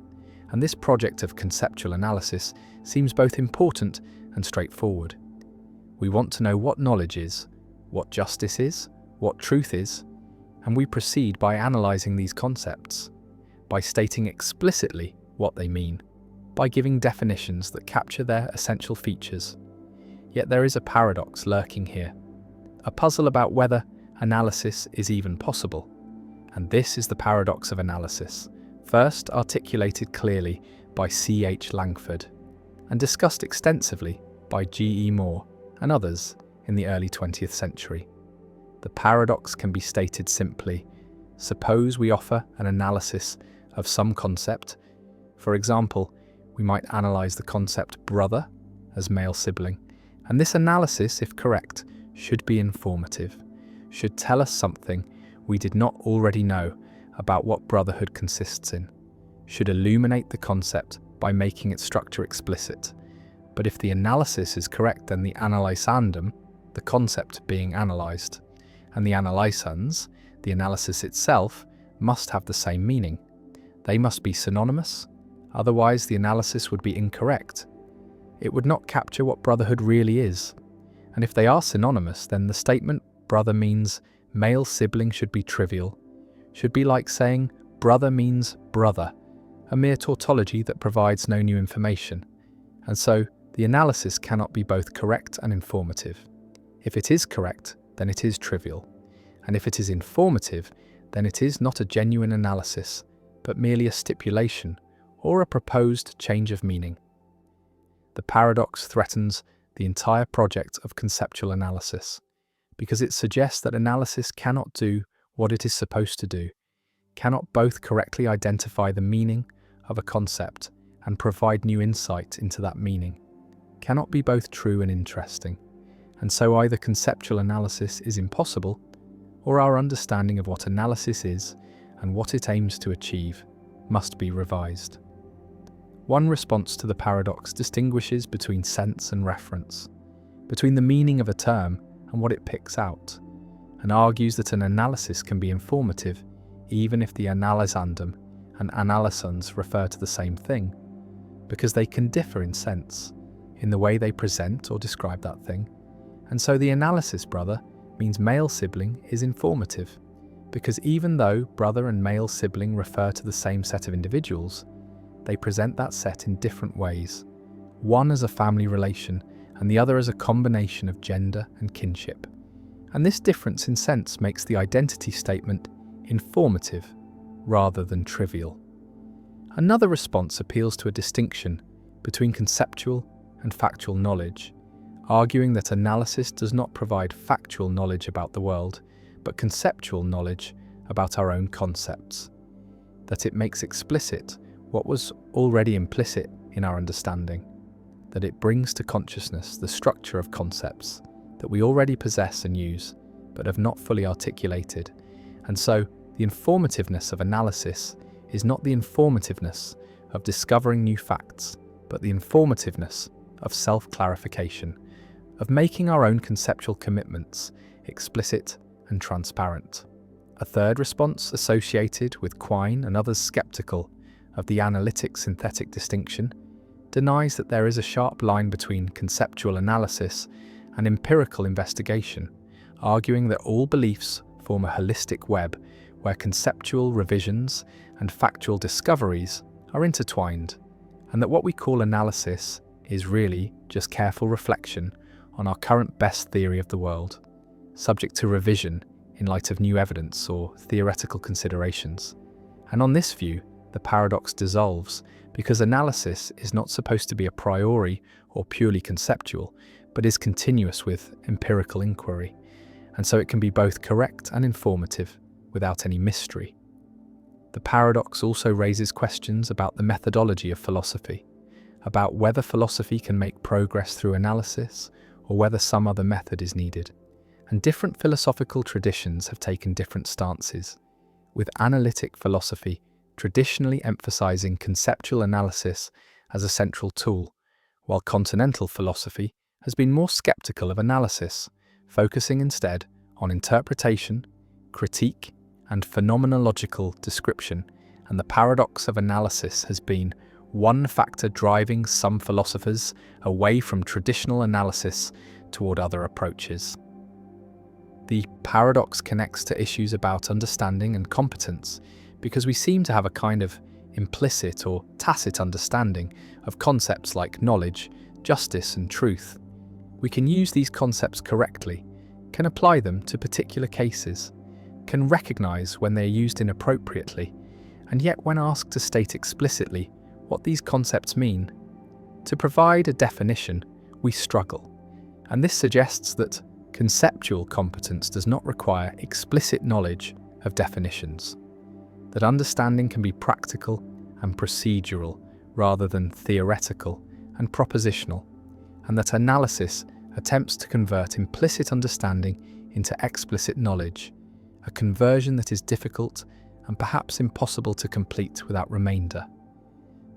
And this project of conceptual analysis seems both important and straightforward. We want to know what knowledge is, what justice is, what truth is, and we proceed by analysing these concepts, by stating explicitly what they mean, by giving definitions that capture their essential features. Yet there is a paradox lurking here, a puzzle about whether analysis is even possible. And this is the paradox of analysis, first articulated clearly by C.H. Langford and discussed extensively by G.E. Moore and others in the early 20th century. The paradox can be stated simply: suppose we offer an analysis of some concept. For example, we might analyze the concept brother as male sibling, and this analysis, if correct, should be informative, should tell us something we did not already know about what brotherhood consists in, should illuminate the concept by making its structure explicit. But if the analysis is correct, then the analysandum, the concept being analysed, and the analysans, the analysis itself, must have the same meaning. They must be synonymous, otherwise the analysis would be incorrect. It would not capture what brotherhood really is. And if they are synonymous, then the statement brother means male sibling should be trivial, should be like saying brother means brother, a mere tautology that provides no new information. And so the analysis cannot be both correct and informative. If it is correct, then it is trivial. And if it is informative, then it is not a genuine analysis, but merely a stipulation or a proposed change of meaning. The paradox threatens the entire project of conceptual analysis, because it suggests that analysis cannot do what it is supposed to do, cannot both correctly identify the meaning of a concept and provide new insight into that meaning, cannot be both true and interesting. And so either conceptual analysis is impossible, or our understanding of what analysis is and what it aims to achieve must be revised. One response to the paradox distinguishes between sense and reference, between the meaning of a term and what it picks out, and argues that an analysis can be informative even if the analysandum and analysans refer to the same thing, because they can differ in sense, in the way they present or describe that thing. And so the analysis brother means male sibling is informative, because even though brother and male sibling refer to the same set of individuals, they present that set in different ways, one as a family relation and the other as a combination of gender and kinship. And this difference in sense makes the identity statement informative rather than trivial. Another response appeals to a distinction between conceptual and factual knowledge, arguing that analysis does not provide factual knowledge about the world, but conceptual knowledge about our own concepts, that it makes explicit what was already implicit in our understanding, that it brings to consciousness the structure of concepts that we already possess and use, but have not fully articulated. And so, the informativeness of analysis is not the informativeness of discovering new facts, but the informativeness of self-clarification, of making our own conceptual commitments explicit and transparent. A third response, associated with Quine and others skeptical of the analytic-synthetic distinction, denies that there is a sharp line between conceptual analysis and empirical investigation, arguing that all beliefs form a holistic web where conceptual revisions and factual discoveries are intertwined, and that what we call analysis is really just careful reflection on our current best theory of the world, subject to revision in light of new evidence or theoretical considerations. And on this view, the paradox dissolves, because analysis is not supposed to be a priori or purely conceptual, but is continuous with empirical inquiry, and so it can be both correct and informative without any mystery. The paradox also raises questions about the methodology of philosophy, about whether philosophy can make progress through analysis or whether some other method is needed. And different philosophical traditions have taken different stances, with analytic philosophy traditionally emphasizing conceptual analysis as a central tool, while continental philosophy has been more skeptical of analysis, focusing instead on interpretation, critique, and phenomenological description. And the paradox of analysis has been one factor driving some philosophers away from traditional analysis toward other approaches. The paradox connects to issues about understanding and competence, because we seem to have a kind of implicit or tacit understanding of concepts like knowledge, justice, and truth. We can use these concepts correctly, can apply them to particular cases, can recognize when they are used inappropriately, and yet when asked to state explicitly what these concepts mean, to provide a definition, we struggle. And this suggests that conceptual competence does not require explicit knowledge of definitions, that understanding can be practical and procedural rather than theoretical and propositional, and that analysis attempts to convert implicit understanding into explicit knowledge, a conversion that is difficult and perhaps impossible to complete without remainder.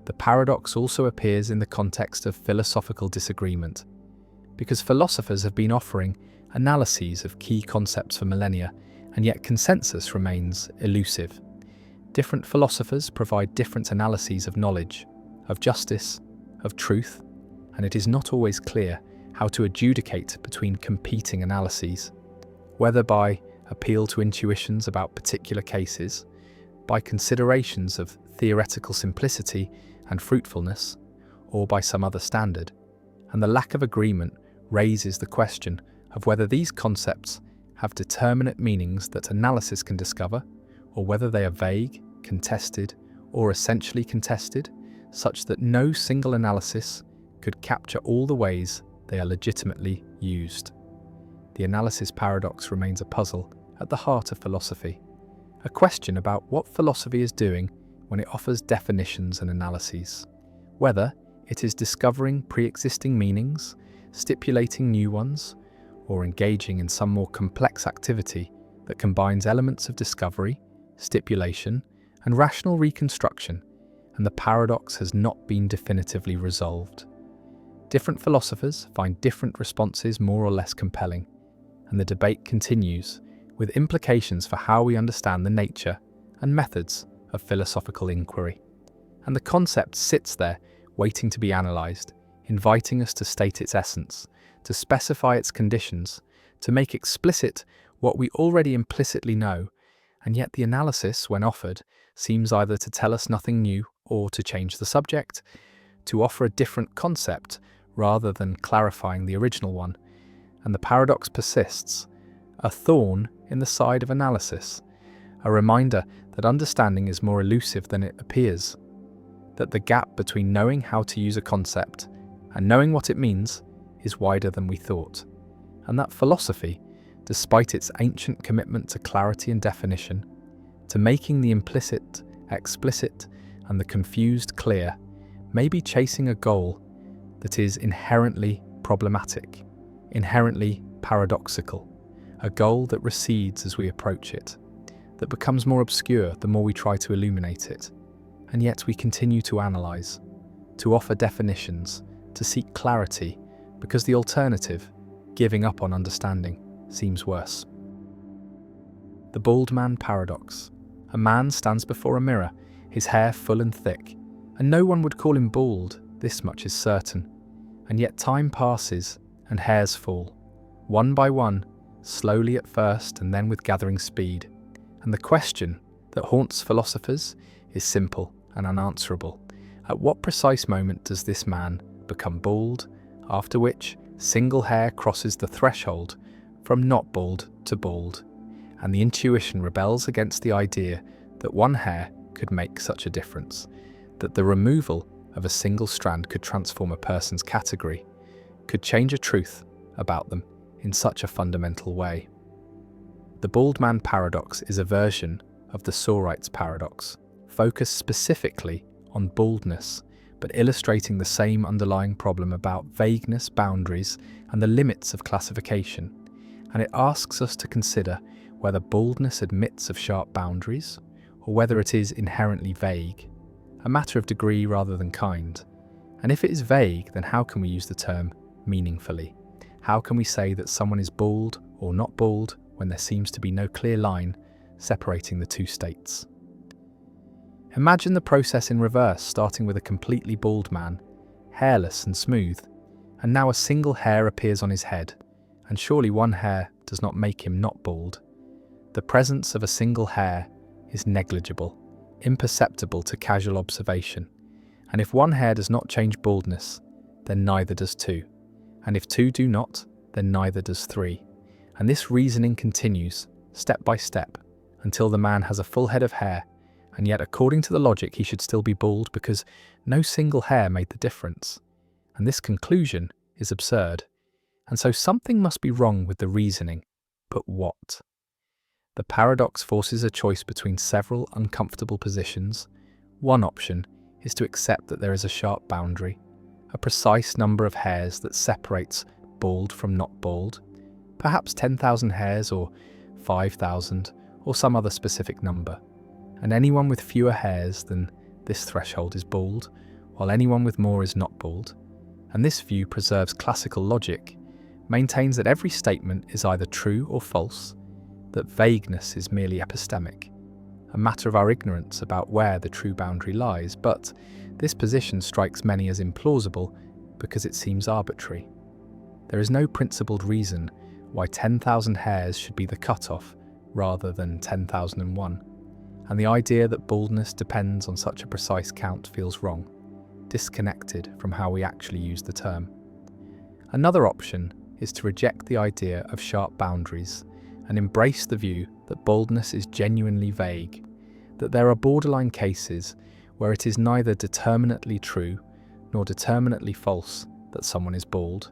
The paradox also appears in the context of philosophical disagreement, because philosophers have been offering analyses of key concepts for millennia, and yet consensus remains elusive. Different philosophers provide different analyses of knowledge, of justice, of truth, and it is not always clear how to adjudicate between competing analyses, whether by appeal to intuitions about particular cases, by considerations of theoretical simplicity and fruitfulness, or by some other standard. And the lack of agreement raises the question of whether these concepts have determinate meanings that analysis can discover, or whether they are vague, contested, or essentially contested, such that no single analysis could capture all the ways they are legitimately used. The analysis paradox remains a puzzle at the heart of philosophy, a question about what philosophy is doing when it offers definitions and analyses, whether it is discovering pre-existing meanings, stipulating new ones, or engaging in some more complex activity that combines elements of discovery, stipulation, and rational reconstruction, and the paradox has not been definitively resolved. Different philosophers find different responses more or less compelling, and the debate continues, with implications for how we understand the nature and methods of philosophical inquiry. And the concept sits there, waiting to be analysed, inviting us to state its essence, to specify its conditions, to make explicit what we already implicitly know, and yet the analysis, when offered, seems either to tell us nothing new or to change the subject, to offer a different concept rather than clarifying the original one. And the paradox persists, a thorn in the side of analysis, a reminder that understanding is more elusive than it appears, that the gap between knowing how to use a concept and knowing what it means is wider than we thought, and that philosophy, despite its ancient commitment to clarity and definition, to making the implicit explicit and the confused clear, may be chasing a goal that is inherently problematic, inherently paradoxical, a goal that recedes as we approach it, that becomes more obscure the more we try to illuminate it, and yet we continue to analyse, to offer definitions, to seek clarity, because the alternative, giving up on understanding, seems worse. The bald man paradox. A man stands before a mirror, his hair full and thick, and no one would call him bald, this much is certain. And yet time passes and hairs fall, one by one, slowly at first and then with gathering speed. And the question that haunts philosophers is simple and unanswerable. At what precise moment does this man become bald, after which single hair crosses the threshold from not bald to bald, and the intuition rebels against the idea that one hair could make such a difference, that the removal of a single strand could transform a person's category, could change a truth about them in such a fundamental way. The bald man paradox is a version of the Sorite's paradox, focused specifically on baldness, but illustrating the same underlying problem about vagueness, boundaries, and the limits of classification. And it asks us to consider whether baldness admits of sharp boundaries, or whether it is inherently vague, a matter of degree rather than kind. And if it is vague, then how can we use the term meaningfully? How can we say that someone is bald or not bald when there seems to be no clear line separating the two states? Imagine the process in reverse, starting with a completely bald man, hairless and smooth, and now a single hair appears on his head, and surely one hair does not make him not bald. The presence of a single hair is negligible, imperceptible to casual observation, and if one hair does not change baldness, then neither does two. and if 2 do not, then neither does 3. And this reasoning continues, step by step, until the man has a full head of hair, and yet according to the logic he should still be bald because no single hair made the difference. And this conclusion is absurd. And so something must be wrong with the reasoning. But what? The paradox forces a choice between several uncomfortable positions. One option is to accept that there is a sharp boundary, a precise number of hairs that separates bald from not bald, perhaps 10,000 hairs or 5,000 or some other specific number. And anyone with fewer hairs than this threshold is bald, while anyone with more is not bald. And this view preserves classical logic, maintains that every statement is either true or false, that vagueness is merely epistemic, a matter of our ignorance about where the true boundary lies, but this position strikes many as implausible because it seems arbitrary. There is no principled reason why 10,000 hairs should be the cutoff rather than 10,001, and the idea that baldness depends on such a precise count feels wrong, disconnected from how we actually use the term. Another option is to reject the idea of sharp boundaries and embrace the view that baldness is genuinely vague, that there are borderline cases where it is neither determinately true nor determinately false that someone is bald,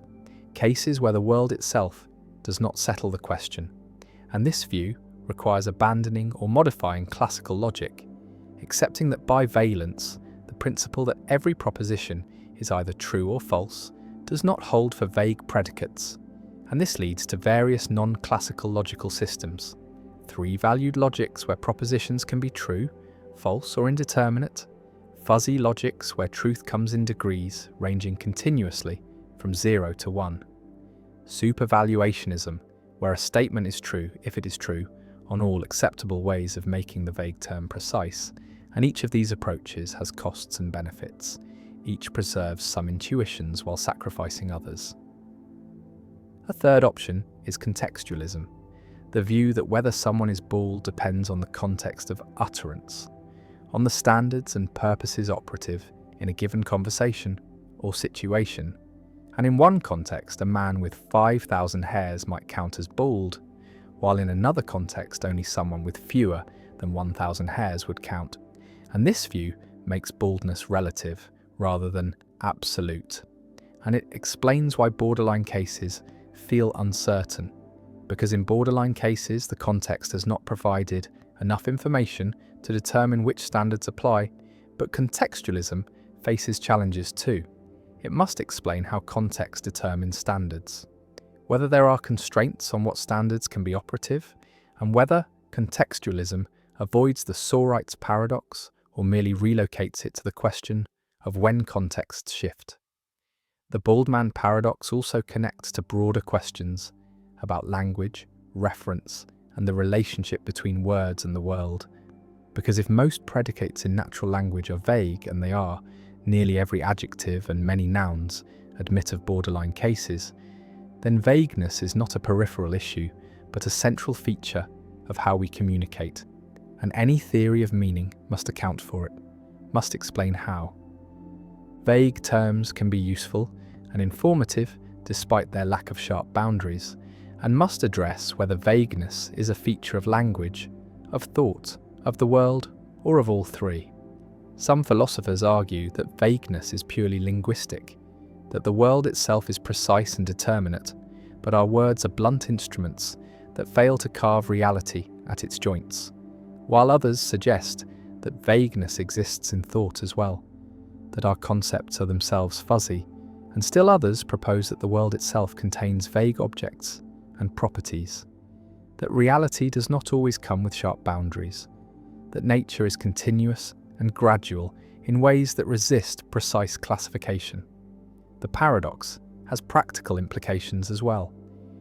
cases where the world itself does not settle the question, and this view requires abandoning or modifying classical logic, accepting that by valence, the principle that every proposition is either true or false does not hold for vague predicates, and this leads to various non-classical logical systems, three-valued logics where propositions can be true, false or indeterminate, fuzzy logics where truth comes in degrees ranging continuously from 0 to 1, supervaluationism where a statement is true if it is true on all acceptable ways of making the vague term precise, and each of these approaches has costs and benefits. Each preserves some intuitions while sacrificing others. A third option is contextualism, the view that whether someone is bald depends on the context of utterance, on the standards and purposes operative in a given conversation or situation. And in one context, a man with 5,000 hairs might count as bald, while in another context only someone with fewer than 1,000 hairs would count. And this view makes baldness relative rather than absolute. And it explains why borderline cases feel uncertain, because in borderline cases the context has not provided enough information to determine which standards apply, but contextualism faces challenges too. It must explain how context determines standards, whether there are constraints on what standards can be operative, and whether contextualism avoids the Sorites paradox or merely relocates it to the question of when contexts shift. The bald man paradox also connects to broader questions about language, reference, and the relationship between words and the world. Because if most predicates in natural language are vague, and they are, nearly every adjective and many nouns admit of borderline cases, then vagueness is not a peripheral issue, but a central feature of how we communicate. And any theory of meaning must account for it, must explain how. Vague terms can be useful and informative despite their lack of sharp boundaries, and must address whether vagueness is a feature of language, of thought, of the world, or of all three. Some philosophers argue that vagueness is purely linguistic, that the world itself is precise and determinate, but our words are blunt instruments that fail to carve reality at its joints, while others suggest that vagueness exists in thought as well, that our concepts are themselves fuzzy, and still others propose that the world itself contains vague objects and properties, that reality does not always come with sharp boundaries, that nature is continuous and gradual in ways that resist precise classification. The paradox has practical implications as well.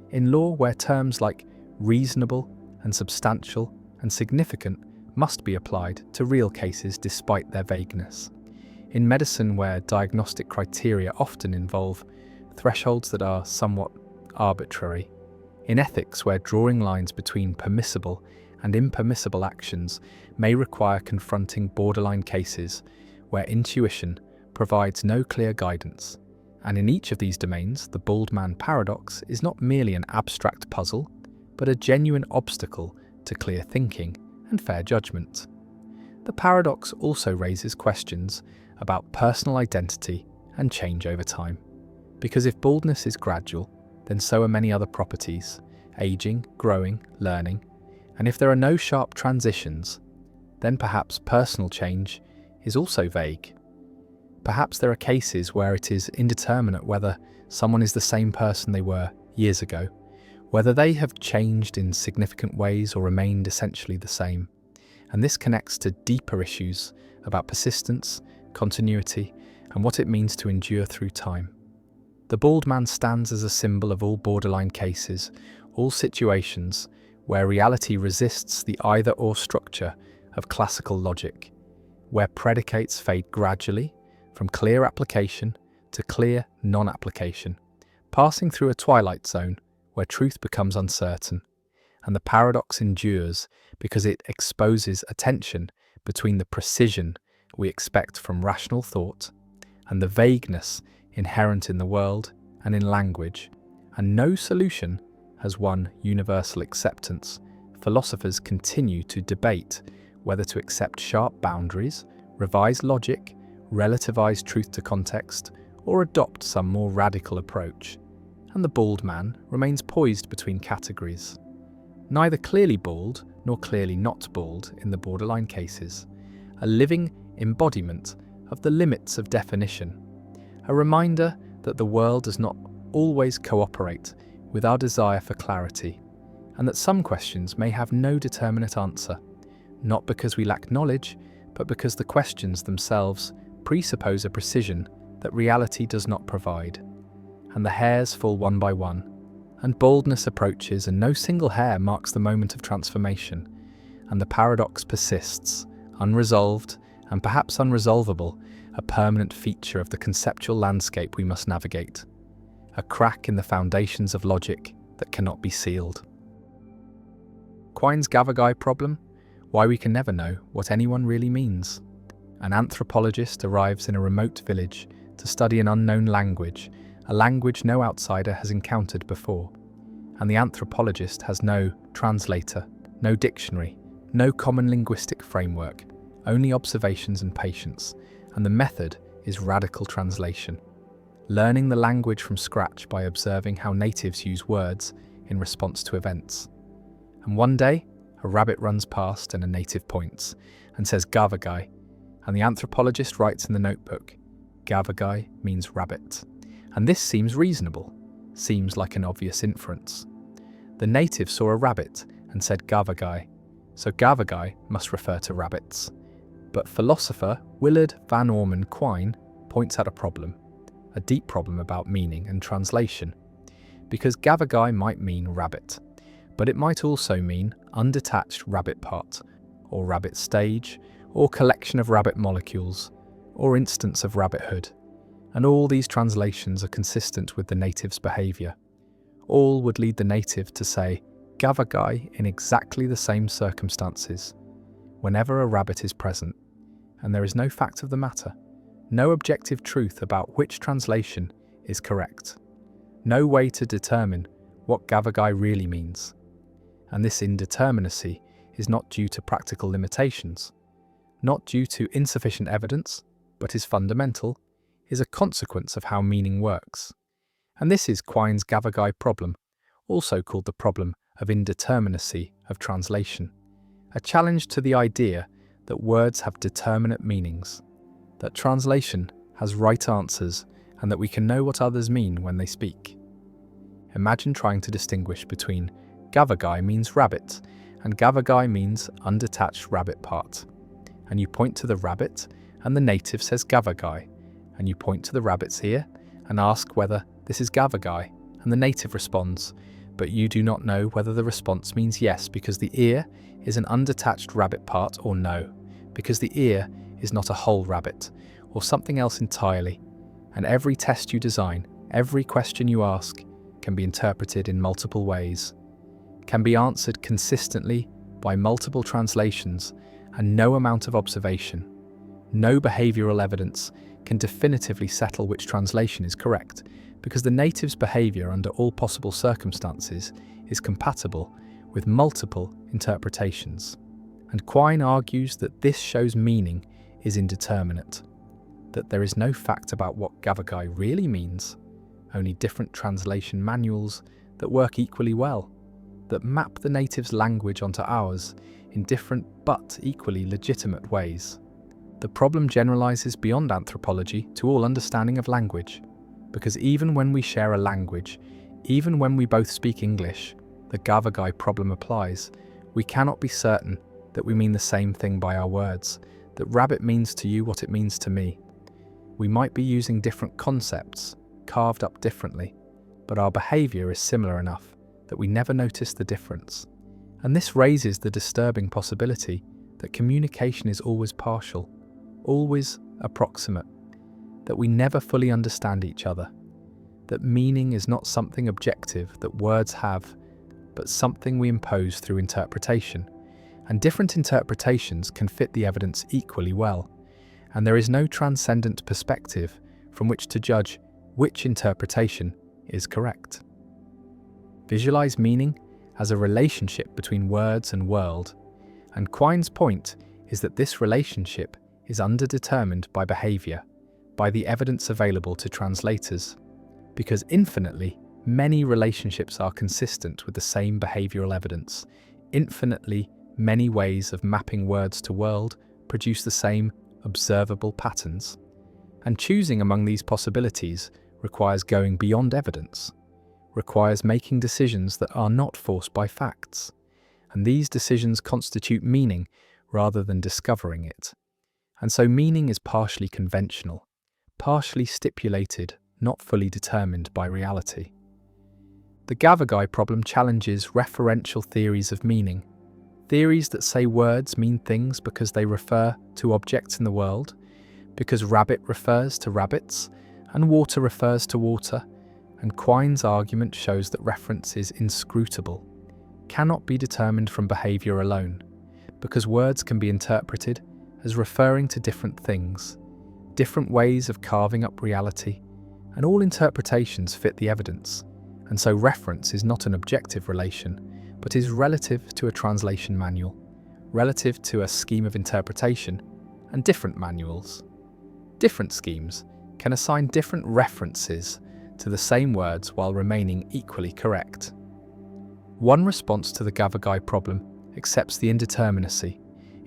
In law, where terms like reasonable and substantial and significant must be applied to real cases despite their vagueness. In medicine, where diagnostic criteria often involve thresholds that are somewhat arbitrary. In ethics, where drawing lines between permissible and impermissible actions may require confronting borderline cases where intuition provides no clear guidance. And in each of these domains, the bald man paradox is not merely an abstract puzzle, but a genuine obstacle to clear thinking and fair judgment. The paradox also raises questions about personal identity and change over time. Because if baldness is gradual, then so are many other properties: aging, growing, learning. And if there are no sharp transitions, then perhaps personal change is also vague. Perhaps there are cases where it is indeterminate whether someone is the same person they were years ago, whether they have changed in significant ways or remained essentially the same. And this connects to deeper issues about persistence, continuity, and what it means to endure through time. The bald man stands as a symbol of all borderline cases, all situations where reality resists the either-or structure of classical logic, where predicates fade gradually from clear application to clear non-application, passing through a twilight zone where truth becomes uncertain. And the paradox endures because it exposes a tension between the precision we expect from rational thought and the vagueness inherent in the world and in language. And no solution has won universal acceptance. Philosophers continue to debate whether to accept sharp boundaries, revise logic, relativize truth to context, or adopt some more radical approach. And the bald man remains poised between categories. Neither clearly bald nor clearly not bald in the borderline cases, a living embodiment of the limits of definition, a reminder that the world does not always cooperate with our desire for clarity, and that some questions may have no determinate answer, not because we lack knowledge, but because the questions themselves presuppose a precision that reality does not provide. And the hairs fall one by one, and baldness approaches, and no single hair marks the moment of transformation, and the paradox persists, unresolved and perhaps unresolvable, a permanent feature of the conceptual landscape we must navigate, a crack in the foundations of logic that cannot be sealed. Quine's Gavagai problem? Why we can never know what anyone really means. An anthropologist arrives in a remote village to study an unknown language, a language no outsider has encountered before. And the anthropologist has no translator, no dictionary, no common linguistic framework, only observations and patience, and the method is radical translation. Learning the language from scratch by observing how natives use words in response to events. And one day, a rabbit runs past and a native points and says Gavagai, and the anthropologist writes in the notebook, Gavagai means rabbit. And this seems reasonable, seems like an obvious inference. The native saw a rabbit and said Gavagai, so Gavagai must refer to rabbits. But philosopher Willard Van Orman Quine points out a problem, a deep problem about meaning and translation. Because Gavagai might mean rabbit, but it might also mean undetached rabbit part, or rabbit stage, or collection of rabbit molecules, or instance of rabbithood. And all these translations are consistent with the native's behaviour. All would lead the native to say Gavagai in exactly the same circumstances, whenever a rabbit is present, and there is no fact of the matter, no objective truth about which translation is correct, no way to determine what Gavagai really means. And this indeterminacy is not due to practical limitations, not due to insufficient evidence, but is fundamental, is a consequence of how meaning works. And this is Quine's Gavagai problem, also called the problem of indeterminacy of translation, a challenge to the idea that words have determinate meanings, that translation has right answers, and that we can know what others mean when they speak. Imagine trying to distinguish between Gavagai means rabbit and Gavagai means undetached rabbit part. And you point to the rabbit and the native says Gavagai, and you point to the rabbit's ear and ask whether this is Gavagai, and the native responds, but you do not know whether the response means yes because the ear is an undetached rabbit part, or no, because the ear is not a whole rabbit, or something else entirely. And every test you design, every question you ask, can be interpreted in multiple ways, can be answered consistently by multiple translations, and no amount of observation, no behavioural evidence can definitively settle which translation is correct, because the native's behaviour under all possible circumstances is compatible with multiple interpretations. And Quine argues that this shows meaning is indeterminate, that there is no fact about what Gavagai really means, only different translation manuals that work equally well, that map the native's language onto ours in different but equally legitimate ways. The problem generalizes beyond anthropology to all understanding of language, because even when we share a language, even when we both speak English, the Gavagai problem applies. We cannot be certain that we mean the same thing by our words, that rabbit means to you what it means to me. We might be using different concepts, carved up differently, but our behaviour is similar enough that we never notice the difference. And this raises the disturbing possibility that communication is always partial, always approximate, that we never fully understand each other, that meaning is not something objective that words have, but something we impose through interpretation, and different interpretations can fit the evidence equally well, and there is no transcendent perspective from which to judge which interpretation is correct. Visualize meaning as a relationship between words and world, and Quine's point is that this relationship is underdetermined by behaviour, by the evidence available to translators, because infinitely many relationships are consistent with the same behavioural evidence. Infinitely many ways of mapping words to world produce the same observable patterns. And choosing among these possibilities requires going beyond evidence, requires making decisions that are not forced by facts. And these decisions constitute meaning rather than discovering it. And so meaning is partially conventional, partially stipulated, not fully determined by reality. The Gavagai problem challenges referential theories of meaning, theories that say words mean things because they refer to objects in the world, because rabbit refers to rabbits, and water refers to water, and Quine's argument shows that reference is inscrutable, cannot be determined from behaviour alone, because words can be interpreted as referring to different things, different ways of carving up reality, and all interpretations fit the evidence. And so reference is not an objective relation, but is relative to a translation manual, relative to a scheme of interpretation, and different manuals. Different schemes can assign different references to the same words while remaining equally correct. One response to the Gavagai problem accepts the indeterminacy,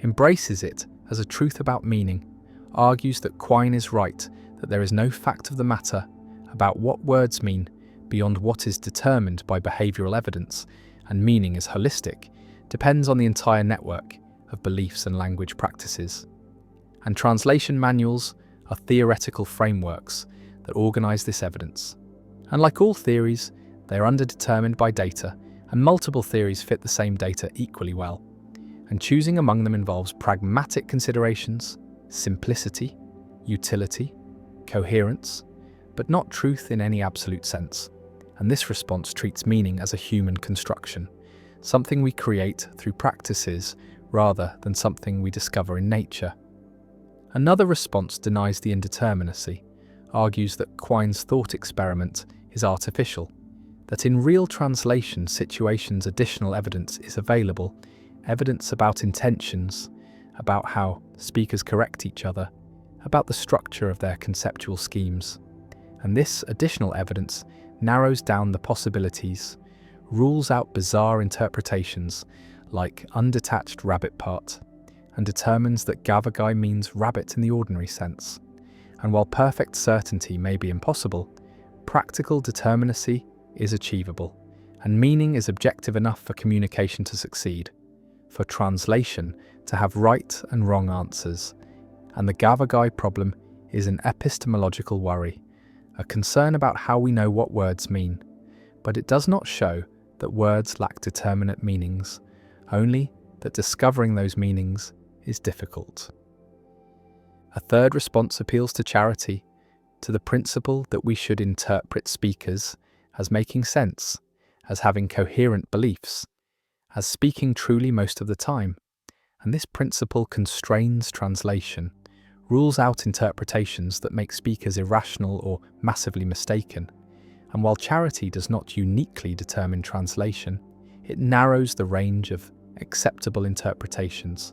embraces it as a truth about meaning, argues that Quine is right, that there is no fact of the matter about what words mean beyond what is determined by behavioural evidence, and meaning is holistic, depends on the entire network of beliefs and language practices. And translation manuals are theoretical frameworks that organise this evidence. And like all theories, they are underdetermined by data, and multiple theories fit the same data equally well. And choosing among them involves pragmatic considerations, simplicity, utility, coherence, but not truth in any absolute sense. And this response treats meaning as a human construction, something we create through practices rather than something we discover in nature. Another response denies the indeterminacy, argues that Quine's thought experiment is artificial, that in real translation situations additional evidence is available, evidence about intentions, about how speakers correct each other, about the structure of their conceptual schemes. And this additional evidence narrows down the possibilities, rules out bizarre interpretations like undetached rabbit part, and determines that Gavagai means rabbit in the ordinary sense. And while perfect certainty may be impossible, practical determinacy is achievable, and meaning is objective enough for communication to succeed, for translation to have right and wrong answers. And the Gavagai problem is an epistemological worry, a concern about how we know what words mean, but it does not show that words lack determinate meanings, only that discovering those meanings is difficult. A third response appeals to charity, to the principle that we should interpret speakers as making sense, as having coherent beliefs, as speaking truly most of the time, and this principle constrains translation, rules out interpretations that make speakers irrational or massively mistaken, and while charity does not uniquely determine translation, it narrows the range of acceptable interpretations,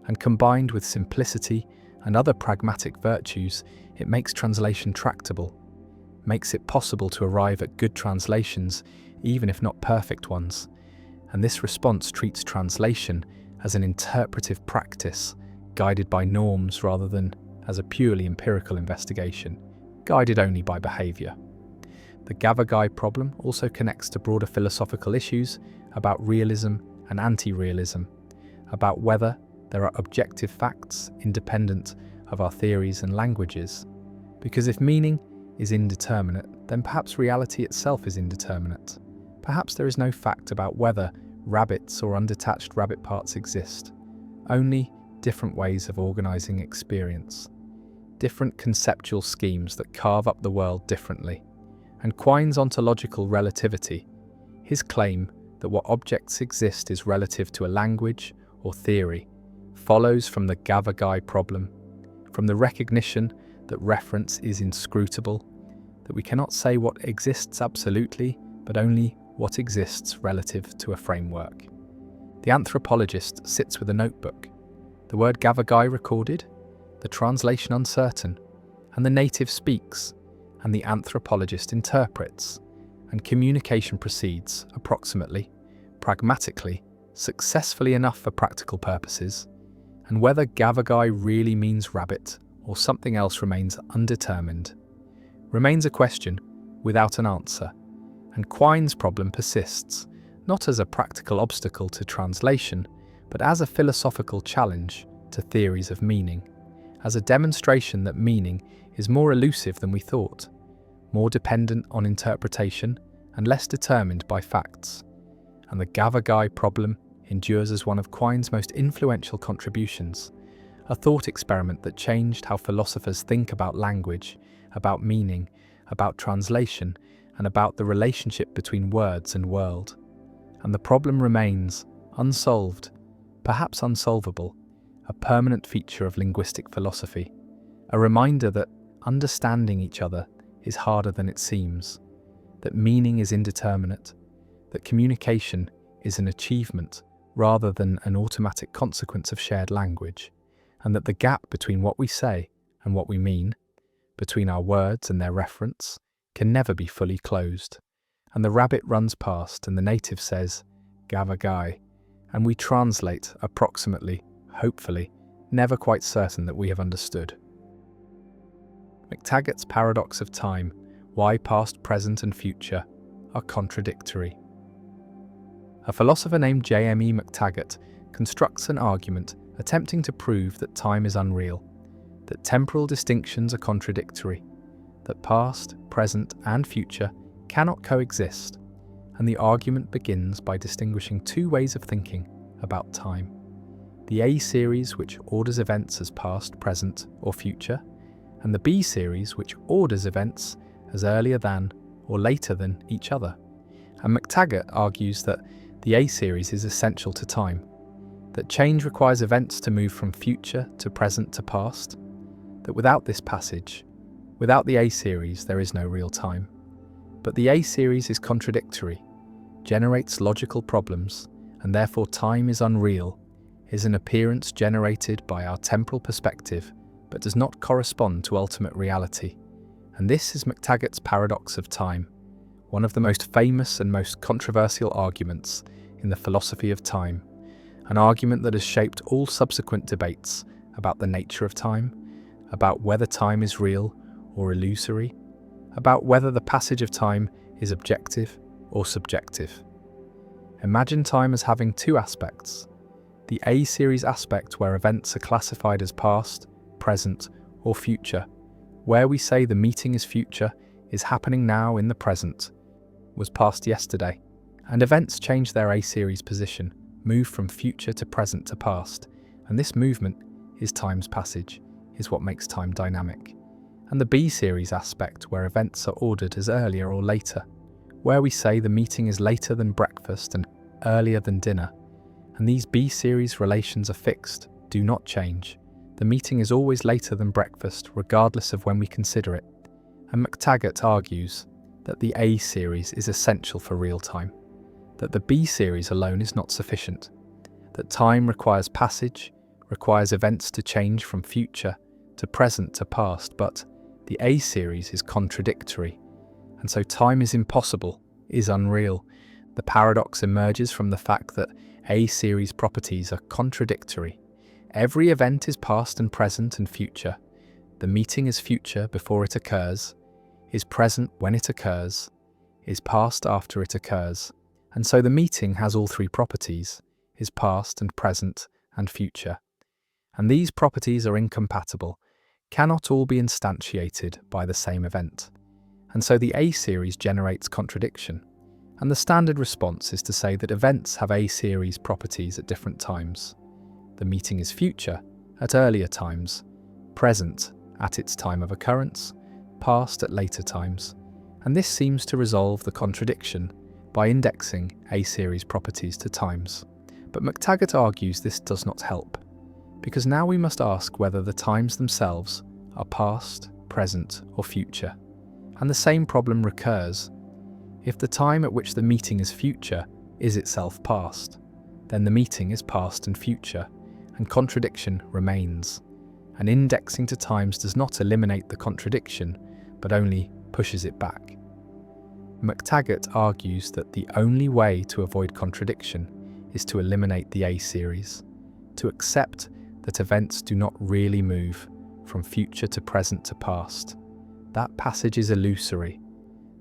and combined with simplicity and other pragmatic virtues, it makes translation tractable, makes it possible to arrive at good translations, even if not perfect ones. And this response treats translation as an interpretive practice, guided by norms rather than as a purely empirical investigation, guided only by behaviour. The Gavagai problem also connects to broader philosophical issues about realism and anti-realism, about whether there are objective facts independent of our theories and languages. Because if meaning is indeterminate, then perhaps reality itself is indeterminate. Perhaps there is no fact about whether rabbits or undetached rabbit parts exist, only different ways of organising experience, different conceptual schemes that carve up the world differently. And Quine's ontological relativity, his claim that what objects exist is relative to a language or theory, follows from the Gavagai problem, from the recognition that reference is inscrutable, that we cannot say what exists absolutely, but only what exists relative to a framework. The anthropologist sits with a notebook, the word Gavagai recorded, the translation uncertain, and the native speaks, and the anthropologist interprets, and communication proceeds approximately, pragmatically, successfully enough for practical purposes, and whether Gavagai really means rabbit or something else remains undetermined, remains a question without an answer, and Quine's problem persists, not as a practical obstacle to translation, but as a philosophical challenge to theories of meaning, as a demonstration that meaning is more elusive than we thought, more dependent on interpretation and less determined by facts. And the Gavagai problem endures as one of Quine's most influential contributions, a thought experiment that changed how philosophers think about language, about meaning, about translation, and about the relationship between words and world. And the problem remains unsolved, perhaps unsolvable, a permanent feature of linguistic philosophy, a reminder that understanding each other is harder than it seems, that meaning is indeterminate, that communication is an achievement rather than an automatic consequence of shared language, and that the gap between what we say and what we mean, between our words and their reference, can never be fully closed. And the rabbit runs past and the native says, Gavagai, and we translate approximately, hopefully, never quite certain that we have understood. McTaggart's paradox of time, why past, present and future are contradictory. A philosopher named J.M.E. McTaggart constructs an argument attempting to prove that time is unreal, that temporal distinctions are contradictory, that past, present and future cannot coexist, and the argument begins by distinguishing two ways of thinking about time. The A series, which orders events as past, present or future, and the B series, which orders events as earlier than or later than each other. And McTaggart argues that the A series is essential to time, that change requires events to move from future to present to past, that without this passage, without the A series, there is no real time. But the A series is contradictory, generates logical problems, and therefore time is unreal, is an appearance generated by our temporal perspective, but does not correspond to ultimate reality. And this is McTaggart's paradox of time, one of the most famous and most controversial arguments in the philosophy of time, an argument that has shaped all subsequent debates about the nature of time, about whether time is real or illusory, about whether the passage of time is objective or subjective. Imagine time as having two aspects: the A series aspect where events are classified as past, present or future, where we say the meeting is future, is happening now in the present, was past yesterday, and events change their A series position, move from future to present to past, and this movement is time's passage, is what makes time dynamic. And the B series aspect where events are ordered as earlier or later, where we say the meeting is later than breakfast and earlier than dinner, and these B series relations are fixed, do not change. The meeting is always later than breakfast, regardless of when we consider it. And McTaggart argues that the A series is essential for real time, that the B series alone is not sufficient, that time requires passage, requires events to change from future to present to past, but the A series is contradictory, and so time is impossible, is unreal. The paradox emerges from the fact that A series properties are contradictory. Every event is past and present and future. The meeting is future before it occurs, is present when it occurs, is past after it occurs. And so the meeting has all three properties, is past and present and future. And these properties are incompatible, cannot all be instantiated by the same event. And so the A series generates contradiction. And the standard response is to say that events have A series properties at different times. The meeting is future at earlier times, present at its time of occurrence, past at later times. And this seems to resolve the contradiction by indexing A series properties to times. But McTaggart argues this does not help, because now we must ask whether the times themselves are past, present, or future. And the same problem recurs. If the time at which the meeting is future is itself past, then the meeting is past and future, and contradiction remains. And indexing to times does not eliminate the contradiction, but only pushes it back. McTaggart argues that the only way to avoid contradiction is to eliminate the A series, to accept that events do not really move from future to present to past. That passage is illusory,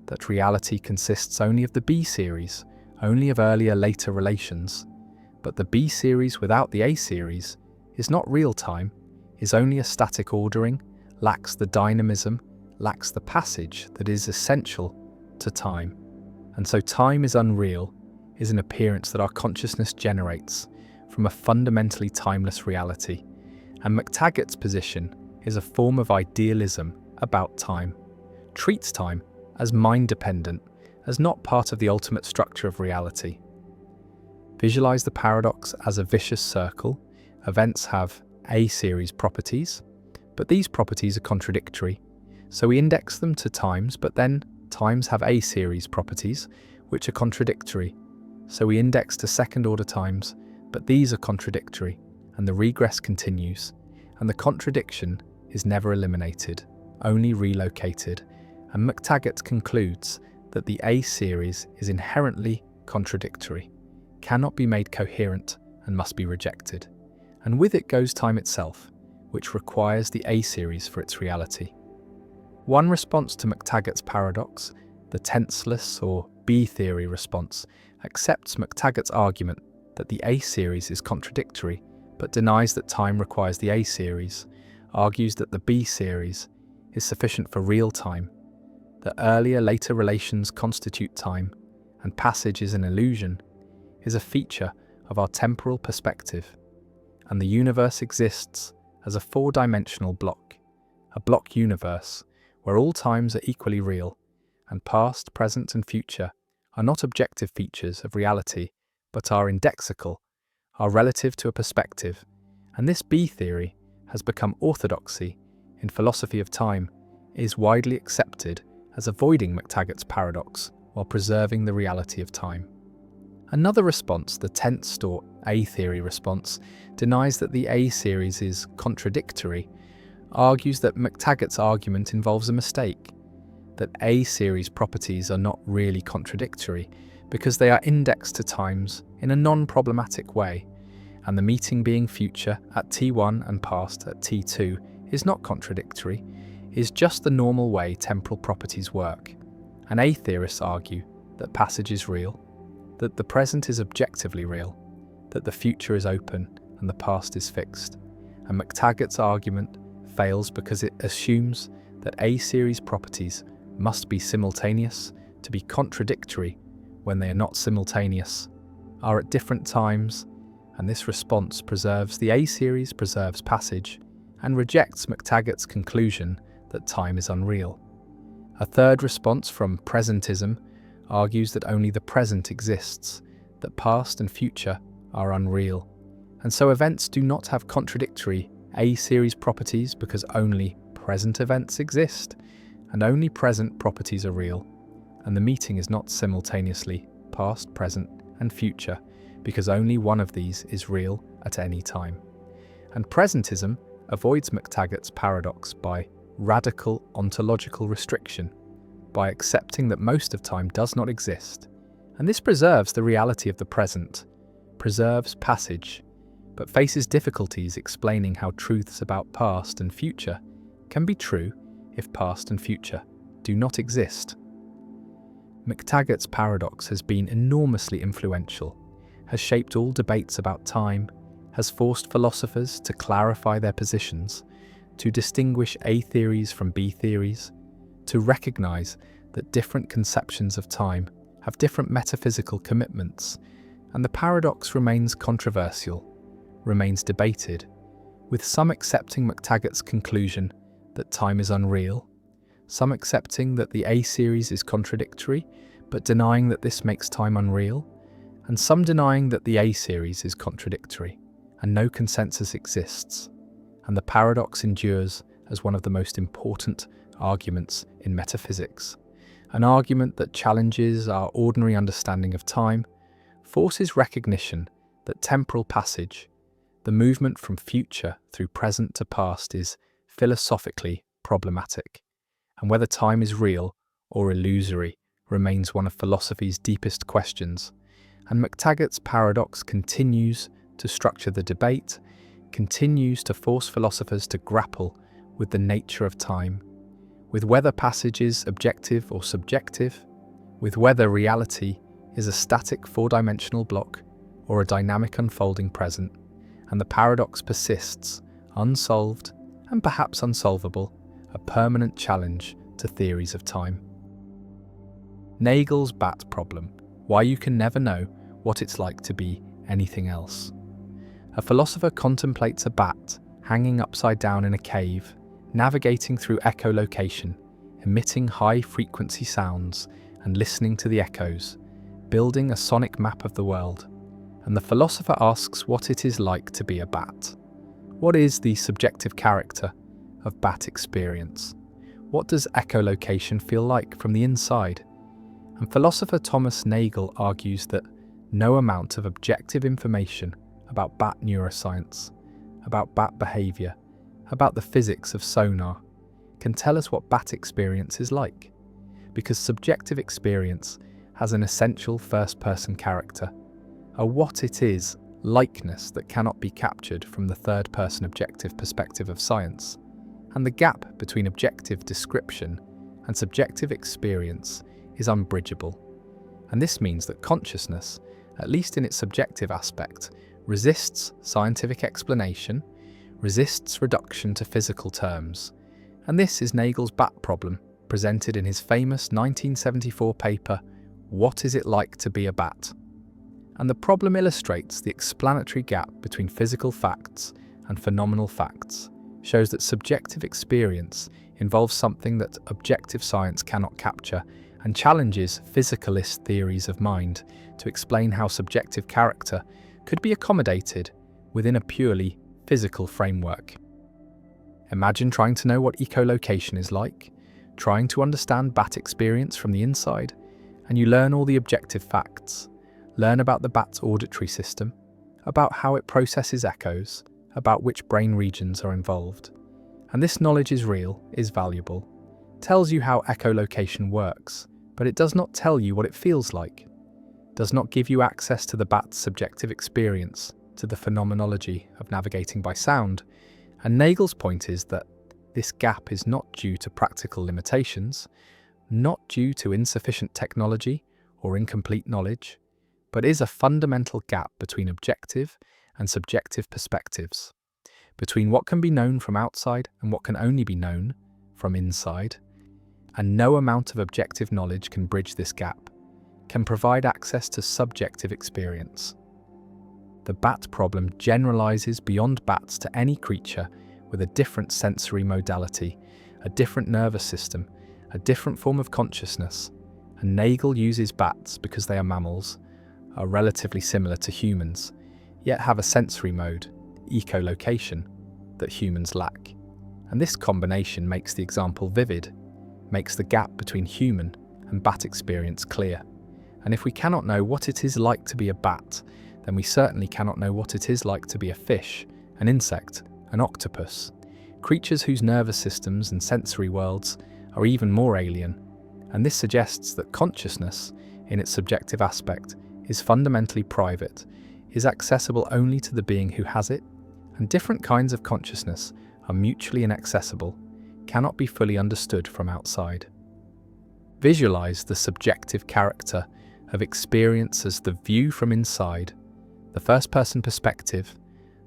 that reality consists only of the B series, only of earlier-later relations. But the B series without the A series is not real time, is only a static ordering, lacks the dynamism, lacks the passage that is essential to time. And so time is unreal, is an appearance that our consciousness generates from a fundamentally timeless reality. And McTaggart's position is a form of idealism about time, treats time as mind-dependent, as not part of the ultimate structure of reality. Visualize the paradox as a vicious circle. Events have A-series properties, but these properties are contradictory. So we index them to times, but then times have A-series properties, which are contradictory. So we index to second-order times, but these are contradictory, and the regress continues, and the contradiction is never eliminated, only relocated. And McTaggart concludes that the A series is inherently contradictory, cannot be made coherent, and must be rejected. And with it goes time itself, which requires the A series for its reality. One response to McTaggart's paradox, the tenseless or B theory response, accepts McTaggart's argument that the A series is contradictory, but denies that time requires the A series, argues that the B series is sufficient for real time, that earlier-later relations constitute time, and passage is an illusion, is a feature of our temporal perspective, and the universe exists as a four-dimensional block, a block universe where all times are equally real, and past, present, and future are not objective features of reality, but are indexical, are relative to a perspective. And this B theory has become orthodoxy in philosophy of time, is widely accepted as avoiding McTaggart's paradox while preserving the reality of time. Another response, the tensed or A theory response, denies that the A series is contradictory, argues that McTaggart's argument involves a mistake, that A series properties are not really contradictory because they are indexed to times in a non-problematic way, and the meeting being future at T1 and past at T2 is not contradictory, is just the normal way temporal properties work. And A theorists argue that passage is real, that the present is objectively real, that the future is open and the past is fixed. And McTaggart's argument fails because it assumes that A-series properties must be simultaneous to be contradictory when they are not simultaneous, are at different times, and this response preserves the A-series, preserves passage, and rejects McTaggart's conclusion that time is unreal. A third response from presentism argues that only the present exists, that past and future are unreal, and so events do not have contradictory A-series properties because only present events exist, and only present properties are real, and the meeting is not simultaneously past, present, and future because only one of these is real at any time. And presentism avoids McTaggart's paradox by radical ontological restriction, by accepting that most of time does not exist, and this preserves the reality of the present, preserves passage, but faces difficulties explaining how truths about past and future can be true if past and future do not exist. McTaggart's paradox has been enormously influential, has shaped all debates about time, has forced philosophers to clarify their positions, to distinguish A theories from B theories, to recognize that different conceptions of time have different metaphysical commitments, and the paradox remains controversial, remains debated, with some accepting McTaggart's conclusion that time is unreal, some accepting that the A series is contradictory, but denying that this makes time unreal, and some denying that the A series is contradictory, and no consensus exists, and the paradox endures as one of the most important arguments in metaphysics, an argument that challenges our ordinary understanding of time, forces recognition that temporal passage, the movement from future through present to past, is philosophically problematic, and whether time is real or illusory remains one of philosophy's deepest questions. And McTaggart's paradox continues to structure the debate, continues to force philosophers to grapple with the nature of time, with whether passage is objective or subjective, with whether reality is a static four-dimensional block or a dynamic unfolding present, and the paradox persists, unsolved and perhaps unsolvable, a permanent challenge to theories of time. Nagel's bat problem, why you can never know what it's like to be anything else. A philosopher contemplates a bat hanging upside down in a cave, navigating through echolocation, emitting high-frequency sounds and listening to the echoes, building a sonic map of the world. And the philosopher asks what it is like to be a bat. What is the subjective character of bat experience? What does echolocation feel like from the inside? And philosopher Thomas Nagel argues that no amount of objective information about bat neuroscience, about bat behavior, about the physics of sonar, can tell us what bat experience is like, because subjective experience has an essential first-person character, a what it is likeness that cannot be captured from the third-person objective perspective of science, and the gap between objective description and subjective experience is unbridgeable. And this means that consciousness, at least in its subjective aspect, resists scientific explanation, resists reduction to physical terms. And this is Nagel's bat problem, presented in his famous 1974 paper, What Is It Like to Be a Bat? And the problem illustrates the explanatory gap between physical facts and phenomenal facts, shows that subjective experience involves something that objective science cannot capture, and challenges physicalist theories of mind to explain how subjective character could be accommodated within a purely physical framework. Imagine trying to know what echolocation is like, trying to understand bat experience from the inside, and you learn all the objective facts, learn about the bat's auditory system, about how it processes echoes, about which brain regions are involved. And this knowledge is real, is valuable, tells you how echolocation works, but it does not tell you what it feels like, does not give you access to the bat's subjective experience, to the phenomenology of navigating by sound. And Nagel's point is that this gap is not due to practical limitations, not due to insufficient technology or incomplete knowledge, but is a fundamental gap between objective and subjective perspectives, between what can be known from outside and what can only be known from inside. And no amount of objective knowledge can bridge this gap, can provide access to subjective experience. The bat problem generalizes beyond bats to any creature with a different sensory modality, a different nervous system, a different form of consciousness. And Nagel uses bats because they are mammals, are relatively similar to humans, yet have a sensory mode, echolocation, that humans lack. And this combination makes the example vivid, makes the gap between human and bat experience clear. And if we cannot know what it is like to be a bat, then we certainly cannot know what it is like to be a fish, an insect, an octopus, creatures whose nervous systems and sensory worlds are even more alien. And this suggests that consciousness, in its subjective aspect, is fundamentally private, is accessible only to the being who has it, and different kinds of consciousness are mutually inaccessible, cannot be fully understood from outside. Visualize the subjective character of experience as the view from inside, the first-person perspective,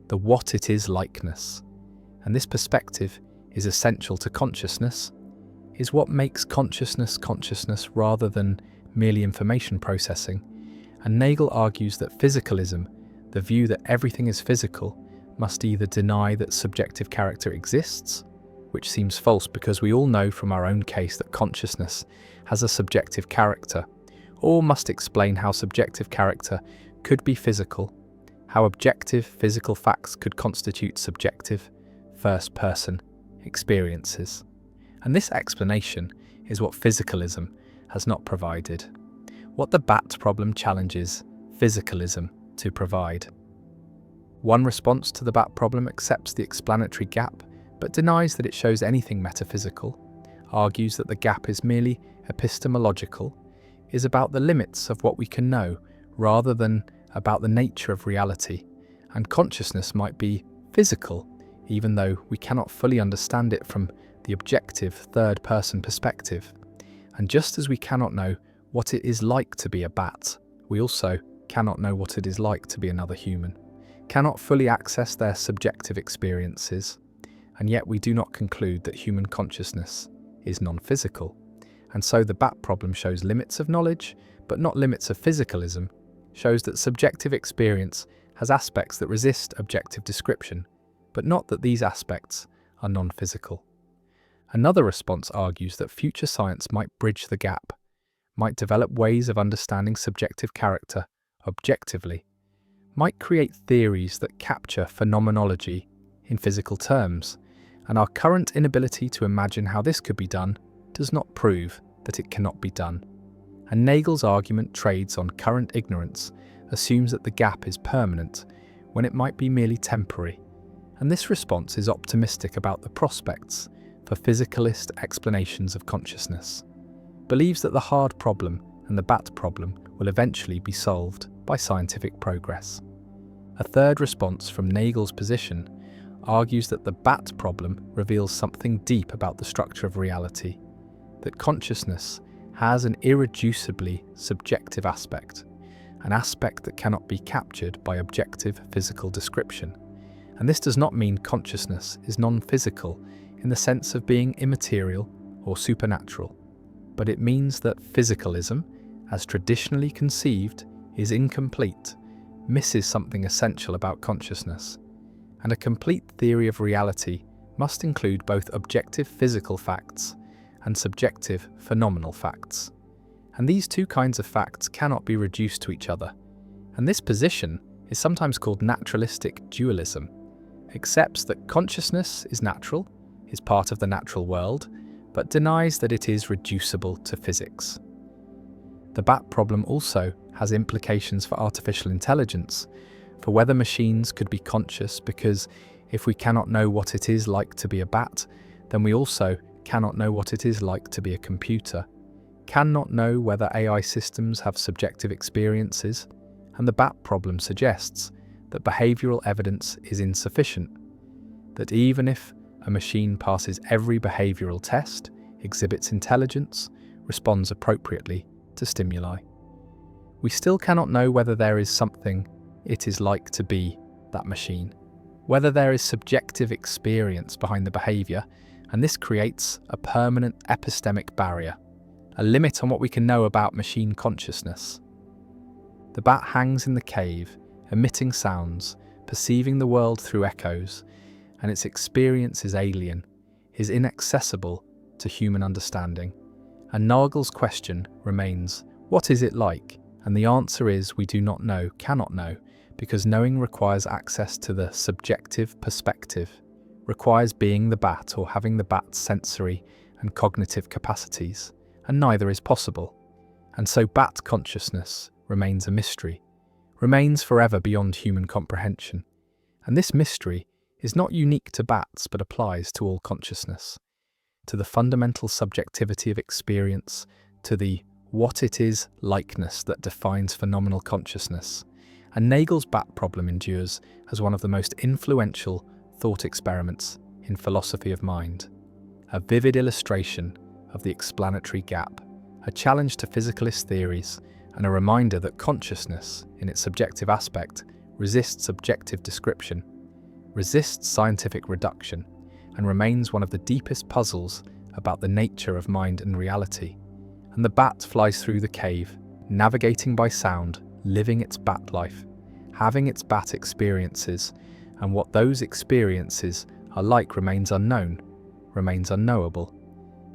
the what it is likeness. And this perspective is essential to consciousness, is what makes consciousness consciousness rather than merely information processing. And Nagel argues that physicalism, the view that everything is physical, must either deny that subjective character exists, which seems false because we all know from our own case that consciousness has a subjective character, or must explain how subjective character could be physical, how objective physical facts could constitute subjective, first-person experiences. And this explanation is what physicalism has not provided, what the bat problem challenges physicalism to provide. One response to the bat problem accepts the explanatory gap, but denies that it shows anything metaphysical, argues that the gap is merely epistemological, is about the limits of what we can know rather than about the nature of reality, and consciousness might be physical, even though we cannot fully understand it from the objective third-person perspective. And just as we cannot know what it is like to be a bat, we also cannot know what it is like to be another human, cannot fully access their subjective experiences, and yet we do not conclude that human consciousness is non-physical. And so the bat problem shows limits of knowledge, but not limits of physicalism, shows that subjective experience has aspects that resist objective description, but not that these aspects are non-physical. Another response argues that future science might bridge the gap, might develop ways of understanding subjective character objectively, might create theories that capture phenomenology in physical terms, and our current inability to imagine how this could be done does not prove that it cannot be done. And Nagel's argument trades on current ignorance, assumes that the gap is permanent when it might be merely temporary, and this response is optimistic about the prospects for physicalist explanations of consciousness, believes that the hard problem and the bat problem will eventually be solved by scientific progress. A third response from Nagel's position argues that the bat problem reveals something deep about the structure of reality, that consciousness has an irreducibly subjective aspect, an aspect that cannot be captured by objective physical description. And this does not mean consciousness is non-physical in the sense of being immaterial or supernatural, but it means that physicalism, as traditionally conceived, is incomplete, misses something essential about consciousness, and a complete theory of reality must include both objective physical facts and subjective phenomenal facts. And these two kinds of facts cannot be reduced to each other. And this position is sometimes called naturalistic dualism, accepts that consciousness is natural, is part of the natural world, but denies that it is reducible to physics. The bat problem also has implications for artificial intelligence, for whether machines could be conscious, because if we cannot know what it is like to be a bat, then we also cannot know what it is like to be a computer, cannot know whether AI systems have subjective experiences, and the bat problem suggests that behavioral evidence is insufficient, that even if a machine passes every behavioral test, exhibits intelligence, responds appropriately to stimuli, we still cannot know whether there is something it is like to be that machine, whether there is subjective experience behind the behavior, and this creates a permanent epistemic barrier, a limit on what we can know about machine consciousness. The bat hangs in the cave, emitting sounds, perceiving the world through echoes, and its experience is alien, is inaccessible to human understanding. And Nagel's question remains, what is it like? And the answer is we do not know, cannot know, because knowing requires access to the subjective perspective, requires being the bat or having the bat's sensory and cognitive capacities, and neither is possible. And so bat consciousness remains a mystery, remains forever beyond human comprehension. And this mystery is not unique to bats but applies to all consciousness, to the fundamental subjectivity of experience, to the what it is likeness that defines phenomenal consciousness. And Nagel's bat problem endures as one of the most influential thought experiments in philosophy of mind, a vivid illustration of the explanatory gap, a challenge to physicalist theories, and a reminder that consciousness, in its subjective aspect, resists objective description, resists scientific reduction, and remains one of the deepest puzzles about the nature of mind and reality. And the bat flies through the cave, navigating by sound, living its bat life, having its bat experiences, and what those experiences are like remains unknown, remains unknowable.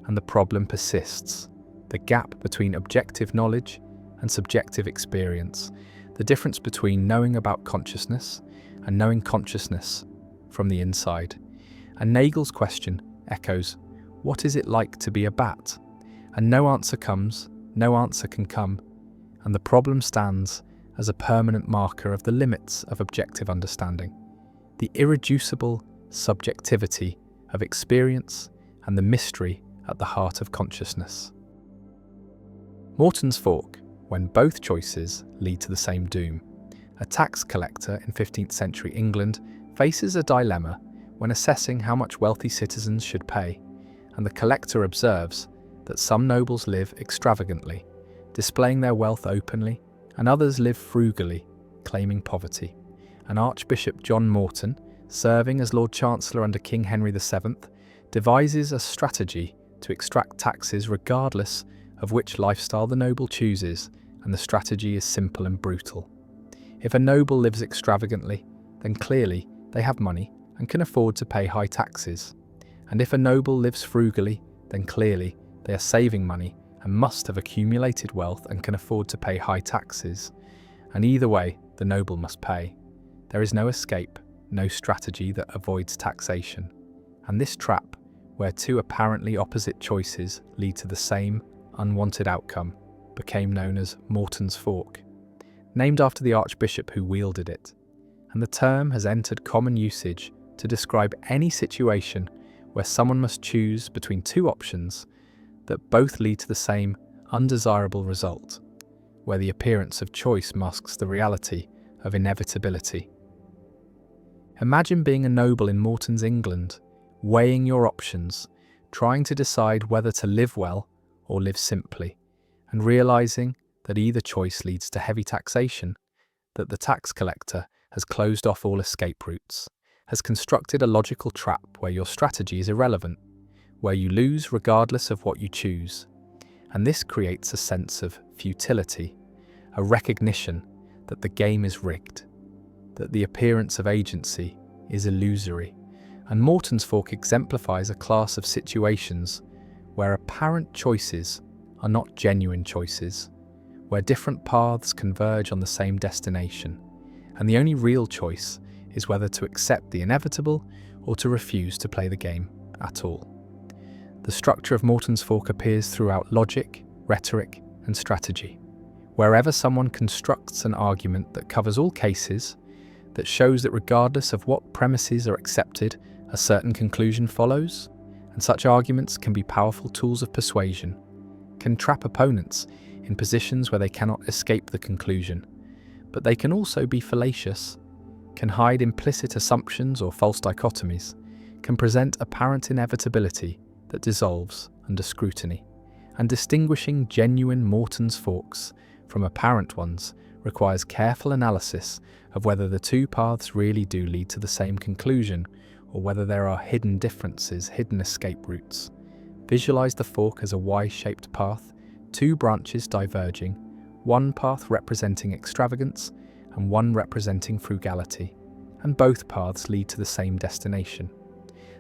And the problem persists, the gap between objective knowledge and subjective experience, the difference between knowing about consciousness and knowing consciousness from the inside. And Nagel's question echoes, what is it like to be a bat? And no answer comes, no answer can come, and the problem stands as a permanent marker of the limits of objective understanding, the irreducible subjectivity of experience and the mystery at the heart of consciousness. Morton's fork, when both choices lead to the same doom. A tax collector in 15th century England faces a dilemma when assessing how much wealthy citizens should pay, and the collector observes that some nobles live extravagantly, displaying their wealth openly, and others live frugally, claiming poverty. And Archbishop John Morton, serving as Lord Chancellor under King Henry VII, devises a strategy to extract taxes regardless of which lifestyle the noble chooses, and the strategy is simple and brutal. If a noble lives extravagantly, then clearly they have money and can afford to pay high taxes. And if a noble lives frugally, then clearly they are saving money and must have accumulated wealth and can afford to pay high taxes. And either way, the noble must pay. There is no escape, no strategy that avoids taxation. And this trap, where two apparently opposite choices lead to the same unwanted outcome, became known as Morton's fork, named after the archbishop who wielded it. And the term has entered common usage to describe any situation where someone must choose between two options that both lead to the same undesirable result, where the appearance of choice masks the reality of inevitability. Imagine being a noble in Morton's England, weighing your options, trying to decide whether to live well or live simply, and realizing that either choice leads to heavy taxation, that the tax collector has closed off all escape routes, has constructed a logical trap where your strategy is irrelevant, where you lose regardless of what you choose. And this creates a sense of futility, a recognition that the game is rigged, that the appearance of agency is illusory. And Morton's fork exemplifies a class of situations where apparent choices are not genuine choices, where different paths converge on the same destination, and the only real choice is whether to accept the inevitable or to refuse to play the game at all. The structure of Morton's fork appears throughout logic, rhetoric, and strategy. Wherever someone constructs an argument that covers all cases, that shows that regardless of what premises are accepted, a certain conclusion follows, and such arguments can be powerful tools of persuasion, can trap opponents in positions where they cannot escape the conclusion, but they can also be fallacious, can hide implicit assumptions or false dichotomies, can present apparent inevitability that dissolves under scrutiny. And distinguishing genuine Morton's forks from apparent ones requires careful analysis of whether the two paths really do lead to the same conclusion, or whether there are hidden differences, hidden escape routes. Visualize the fork as a Y-shaped path, two branches diverging, one path representing extravagance and one representing frugality, and both paths lead to the same destination.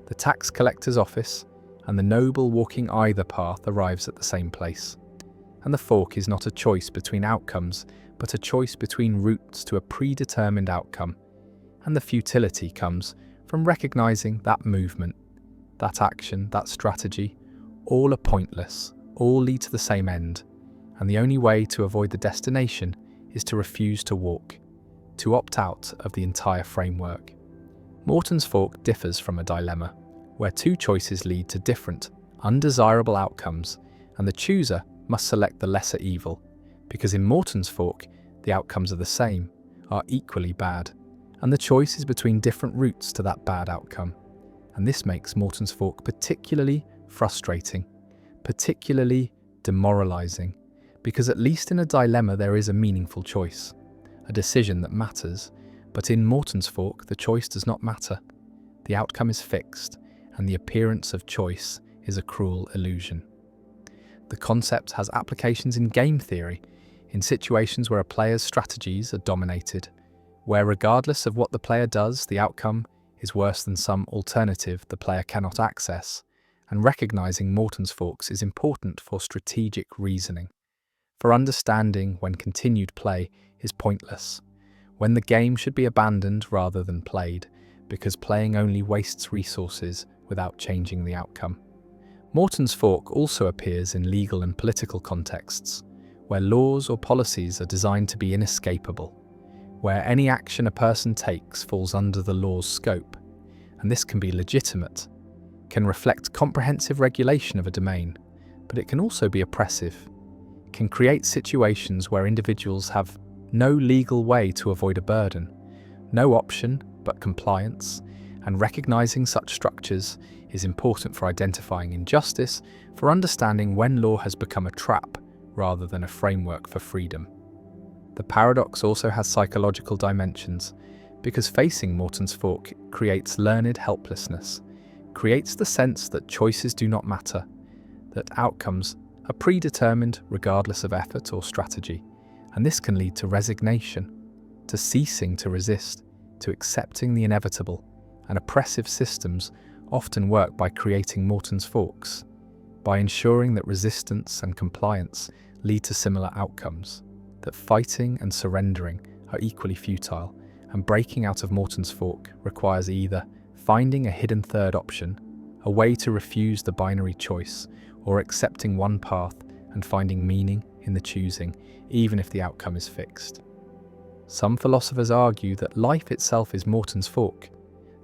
The tax collector's office and the noble walking either path arrives at the same place. And the fork is not a choice between outcomes, but a choice between routes to a predetermined outcome. And the futility comes from recognizing that movement, that action, that strategy, all are pointless, all lead to the same end, and the only way to avoid the destination is to refuse to walk, to opt out of the entire framework. Morton's fork differs from a dilemma, where two choices lead to different, undesirable outcomes, and the chooser must select the lesser evil, because in Morton's fork, the outcomes are the same, are equally bad, and the choice is between different routes to that bad outcome. And this makes Morton's fork particularly frustrating, particularly demoralizing, because at least in a dilemma there is a meaningful choice, a decision that matters, but in Morton's fork the choice does not matter. The outcome is fixed, and the appearance of choice is a cruel illusion. The concept has applications in game theory, in situations where a player's strategies are dominated, where regardless of what the player does, the outcome is worse than some alternative the player cannot access, and recognizing Morton's forks is important for strategic reasoning, for understanding when continued play is pointless, when the game should be abandoned rather than played, because playing only wastes resources without changing the outcome. Morton's fork also appears in legal and political contexts, where laws or policies are designed to be inescapable, where any action a person takes falls under the law's scope, and this can be legitimate, can reflect comprehensive regulation of a domain, but it can also be oppressive, can create situations where individuals have no legal way to avoid a burden, no option but compliance, and recognizing such structures is important for identifying injustice, for understanding when law has become a trap rather than a framework for freedom. The paradox also has psychological dimensions, because facing Morton's fork creates learned helplessness, creates the sense that choices do not matter, that outcomes are predetermined regardless of effort or strategy, and this can lead to resignation, to ceasing to resist, to accepting the inevitable, and oppressive systems often work by creating Morton's forks, by ensuring that resistance and compliance lead to similar outcomes, that fighting and surrendering are equally futile, and breaking out of Morton's fork requires either finding a hidden third option, a way to refuse the binary choice, or accepting one path and finding meaning in the choosing, even if the outcome is fixed. Some philosophers argue that life itself is Morton's fork,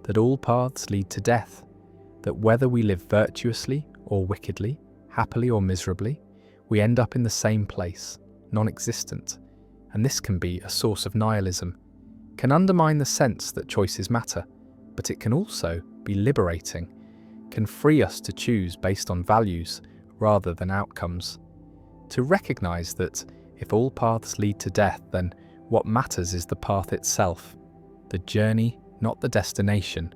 that all paths lead to death, that whether we live virtuously or wickedly, happily or miserably, we end up in the same place, non-existent, and this can be a source of nihilism, can undermine the sense that choices matter, but it can also be liberating, can free us to choose based on values rather than outcomes, to recognize that if all paths lead to death, then what matters is the path itself, the journey, not the destination,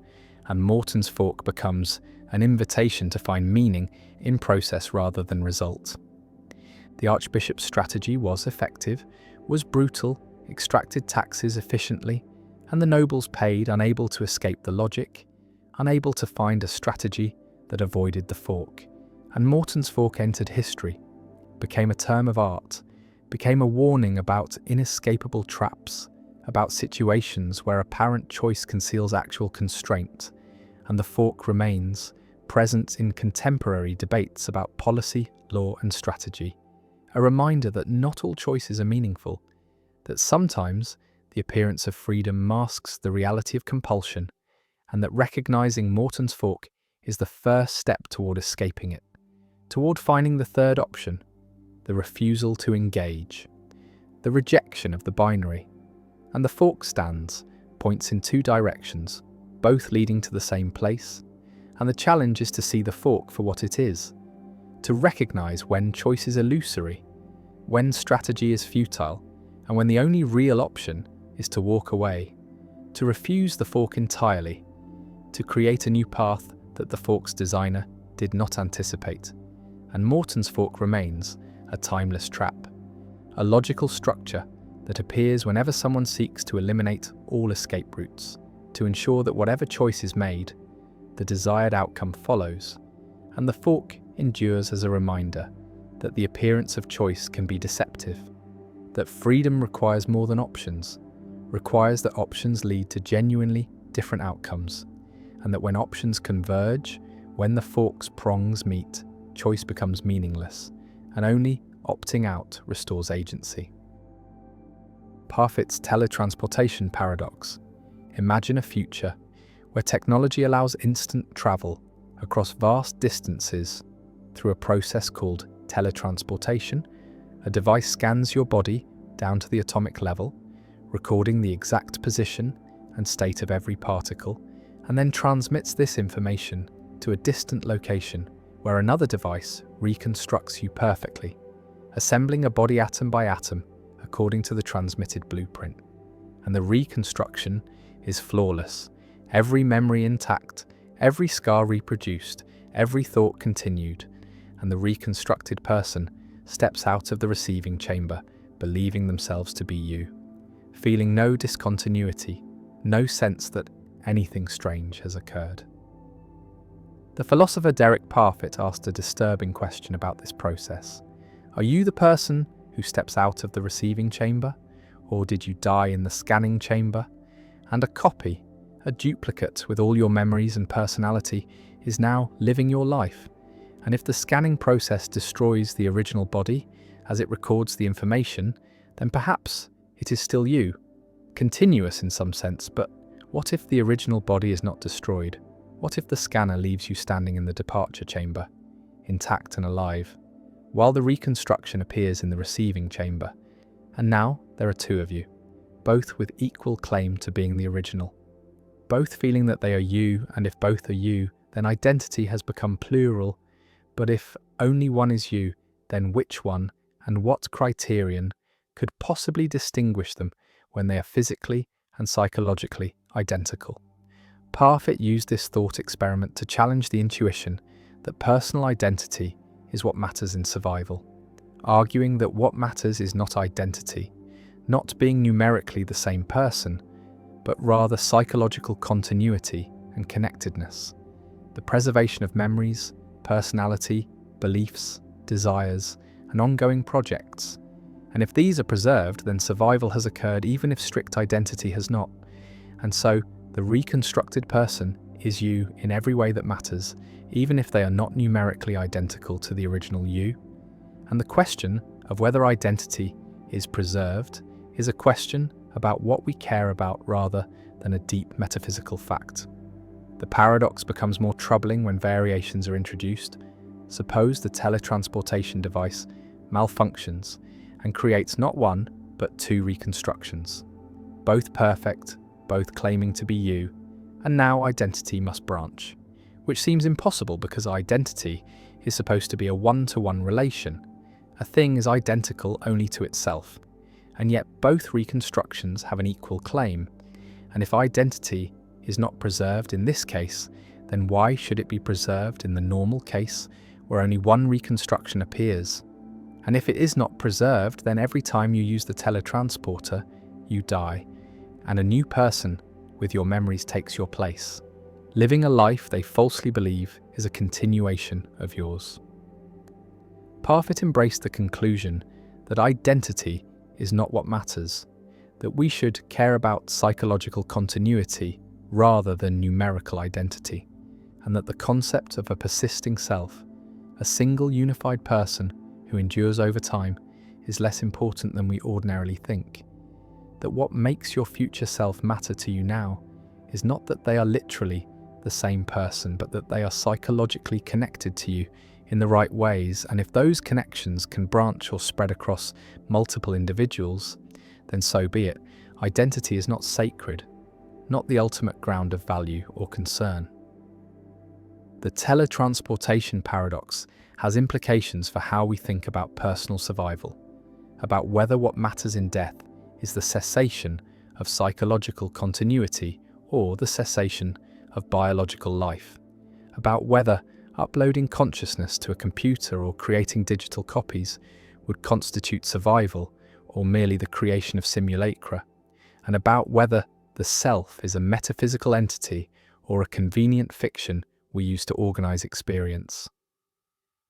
and Morton's fork becomes an invitation to find meaning in process rather than result. The Archbishop's strategy was effective, was brutal, extracted taxes efficiently, and the nobles paid, unable to escape the logic, unable to find a strategy that avoided the fork. And Morton's fork entered history, became a term of art, became a warning about inescapable traps, about situations where apparent choice conceals actual constraint, and the fork remains present in contemporary debates about policy, law, and strategy, a reminder that not all choices are meaningful, that sometimes the appearance of freedom masks the reality of compulsion, and that recognizing Morton's fork is the first step toward escaping it, toward finding the third option, the refusal to engage, the rejection of the binary. And the fork stands, points in two directions, both leading to the same place, and the challenge is to see the fork for what it is, to recognize when choice is illusory, when strategy is futile, and when the only real option is to walk away, to refuse the fork entirely, to create a new path that the fork's designer did not anticipate. And Morton's fork remains a timeless trap, a logical structure that appears whenever someone seeks to eliminate all escape routes, to ensure that whatever choice is made, the desired outcome follows, and the fork endures as a reminder that the appearance of choice can be deceptive, that freedom requires more than options, requires that options lead to genuinely different outcomes, and that when options converge, when the fork's prongs meet, choice becomes meaningless, and only opting out restores agency. Parfit's teletransportation paradox. Imagine a future where technology allows instant travel across vast distances through a process called teletransportation. A device scans your body down to the atomic level, recording the exact position and state of every particle, and then transmits this information to a distant location where another device reconstructs you perfectly, assembling a body atom by atom according to the transmitted blueprint. And the reconstruction is flawless, every memory intact, every scar reproduced, every thought continued, and the reconstructed person steps out of the receiving chamber, believing themselves to be you, feeling no discontinuity, no sense that anything strange has occurred. The philosopher Derek Parfit asked a disturbing question about this process. Are you the person who steps out of the receiving chamber, or did you die in the scanning chamber? And a copy, a duplicate with all your memories and personality, is now living your life. And if the scanning process destroys the original body as it records the information, then perhaps it is still you, continuous in some sense. But what if the original body is not destroyed? What if the scanner leaves you standing in the departure chamber, intact and alive, while the reconstruction appears in the receiving chamber? And now there are two of you, both with equal claim to being the original, both feeling that they are you, and if both are you, then identity has become plural. But if only one is you, then which one and what criterion could possibly distinguish them when they are physically and psychologically identical? Parfit used this thought experiment to challenge the intuition that personal identity is what matters in survival, arguing that what matters is not identity, not being numerically the same person, but rather psychological continuity and connectedness, the preservation of memories, personality, beliefs, desires, and ongoing projects. And if these are preserved, then survival has occurred even if strict identity has not. And so, the reconstructed person is you in every way that matters, even if they are not numerically identical to the original you. And the question of whether identity is preserved is a question about what we care about rather than a deep metaphysical fact. The paradox becomes more troubling when variations are introduced. Suppose the teletransportation device malfunctions and creates not one, but two reconstructions, both perfect, both claiming to be you, and now identity must branch, which seems impossible because identity is supposed to be a one-to-one relation. A thing is identical only to itself, and yet both reconstructions have an equal claim. And if identity is not preserved in this case, then why should it be preserved in the normal case where only one reconstruction appears? And if it is not preserved, then every time you use the teletransporter, you die, and a new person with your memories takes your place, living a life they falsely believe is a continuation of yours. Parfit embraced the conclusion that identity is not what matters, that we should care about psychological continuity rather than numerical identity, and that the concept of a persisting self, a single unified person who endures over time, is less important than we ordinarily think. That what makes your future self matter to you now is not that they are literally the same person, but that they are psychologically connected to you in the right ways. And if those connections can branch or spread across multiple individuals, then so be it. Identity is not sacred, not the ultimate ground of value or concern. The teletransportation paradox has implications for how we think about personal survival, about whether what matters in death is the cessation of psychological continuity or the cessation of biological life, about whether uploading consciousness to a computer or creating digital copies would constitute survival or merely the creation of simulacra, and about whether the self is a metaphysical entity or a convenient fiction we use to organize experience.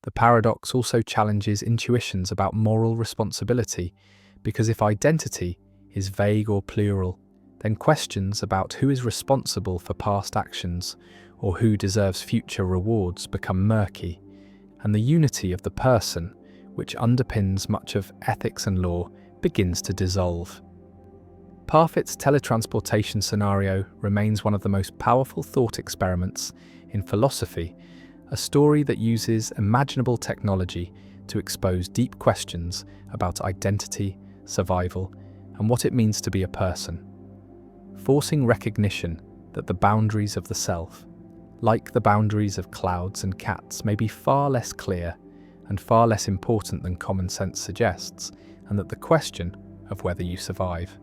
The paradox also challenges intuitions about moral responsibility, because if identity is vague or plural, then questions about who is responsible for past actions or who deserves future rewards become murky, and the unity of the person, which underpins much of ethics and law, begins to dissolve. Parfit's teletransportation scenario remains one of the most powerful thought experiments in philosophy, a story that uses imaginable technology to expose deep questions about identity, survival, and what it means to be a person, forcing recognition that the boundaries of the self, like the boundaries of clouds and cats, may be far less clear and far less important than common sense suggests, and that the question of whether you survive.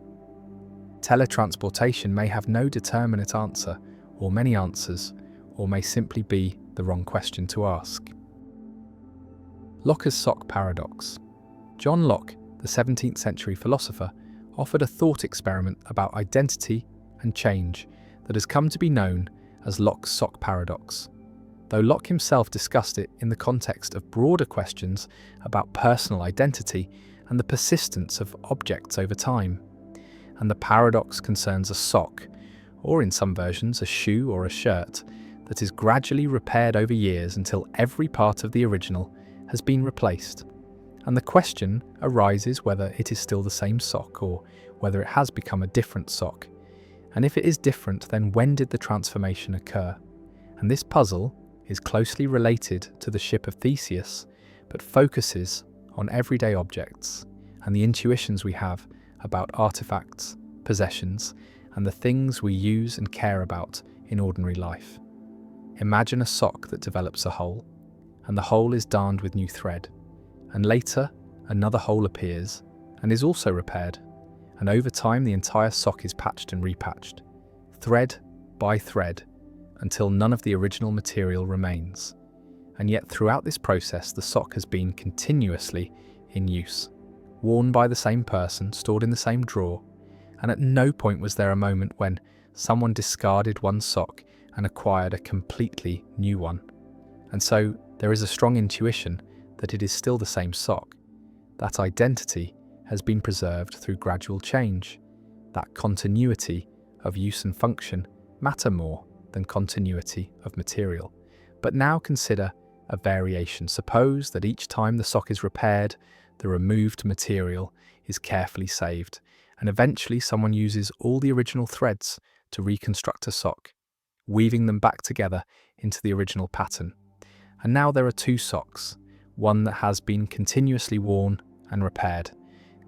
Teletransportation may have no determinate answer, or many answers, or may simply be the wrong question to ask. Locke's sock paradox. John Locke, the 17th century philosopher, offered a thought experiment about identity and change that has come to be known as Locke's sock paradox, though Locke himself discussed it in the context of broader questions about personal identity and the persistence of objects over time. And the paradox concerns a sock, or in some versions a shoe or a shirt, that is gradually repaired over years until every part of the original has been replaced. And the question arises whether it is still the same sock or whether it has become a different sock. And if it is different, then when did the transformation occur? And this puzzle is closely related to the ship of Theseus, but focuses on everyday objects and the intuitions we have about artifacts, possessions, and the things we use and care about in ordinary life. Imagine a sock that develops a hole, and the hole is darned with new thread, and later another hole appears and is also repaired, and over time the entire sock is patched and repatched, thread by thread, until none of the original material remains. And yet throughout this process the sock has been continuously in use, worn by the same person, stored in the same drawer, and at no point was there a moment when someone discarded one sock and acquired a completely new one. And so there is a strong intuition that it is still the same sock. That identity has been preserved through gradual change. That continuity of use and function matter more than continuity of material. But now consider a variation. Suppose that each time the sock is repaired, the removed material is carefully saved, and eventually someone uses all the original threads to reconstruct a sock, weaving them back together into the original pattern. And now there are two socks, one that has been continuously worn and repaired,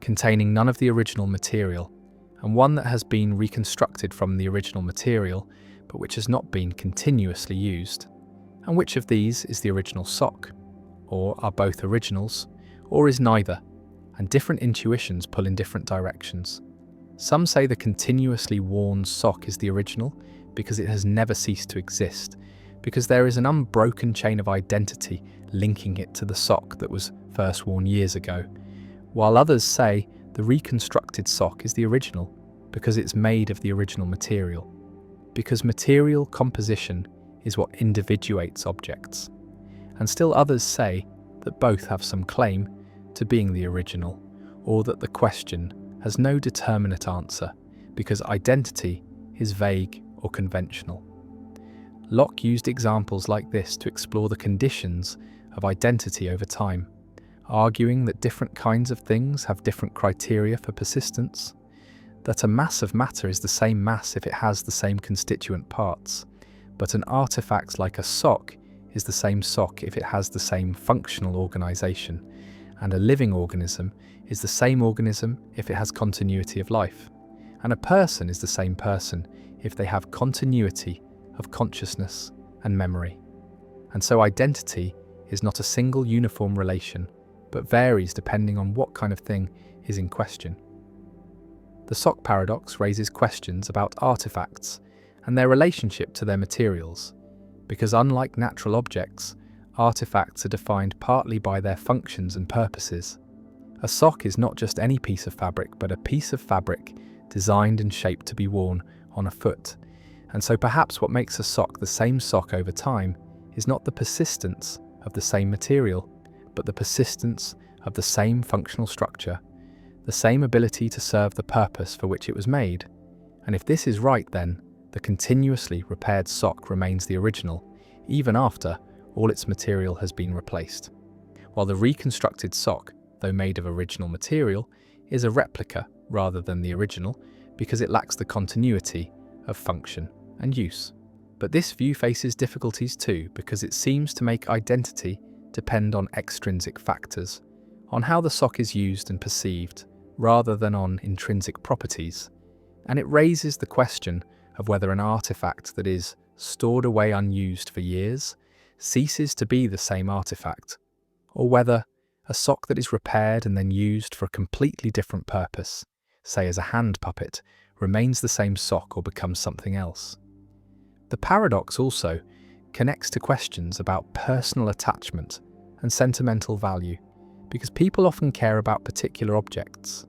containing none of the original material, and one that has been reconstructed from the original material, but which has not been continuously used. And which of these is the original sock? Or are both originals? Or is neither? And different intuitions pull in different directions. Some say the continuously worn sock is the original because it has never ceased to exist, because there is an unbroken chain of identity linking it to the sock that was first worn years ago, while others say the reconstructed sock is the original because it's made of the original material, because material composition is what individuates objects. And still others say that both have some claim to being the original, or that the question has no determinate answer because identity is vague or conventional. Locke used examples like this to explore the conditions of identity over time, arguing that different kinds of things have different criteria for persistence, that a mass of matter is the same mass if it has the same constituent parts, but an artifact like a sock is the same sock if it has the same functional organization, and a living organism is the same organism if it has continuity of life, and a person is the same person if they have continuity of consciousness and memory. And so identity is not a single uniform relation, but varies depending on what kind of thing is in question. The sock paradox raises questions about artifacts and their relationship to their materials, because unlike natural objects, artifacts are defined partly by their functions and purposes. A sock is not just any piece of fabric, but a piece of fabric designed and shaped to be worn on a foot. And so perhaps what makes a sock the same sock over time is not the persistence of the same material, but the persistence of the same functional structure, the same ability to serve the purpose for which it was made. And if this is right, then the continuously repaired sock remains the original, even after all its material has been replaced, while the reconstructed sock, though made of original material, is a replica rather than the original because it lacks the continuity of function and use. But this view faces difficulties too because it seems to make identity depend on extrinsic factors, on how the sock is used and perceived, rather than on intrinsic properties. And it raises the question of whether an artifact that is stored away unused for years ceases to be the same artifact, or whether a sock that is repaired and then used for a completely different purpose, say as a hand puppet, remains the same sock or becomes something else. The paradox also connects to questions about personal attachment and sentimental value, because people often care about particular objects,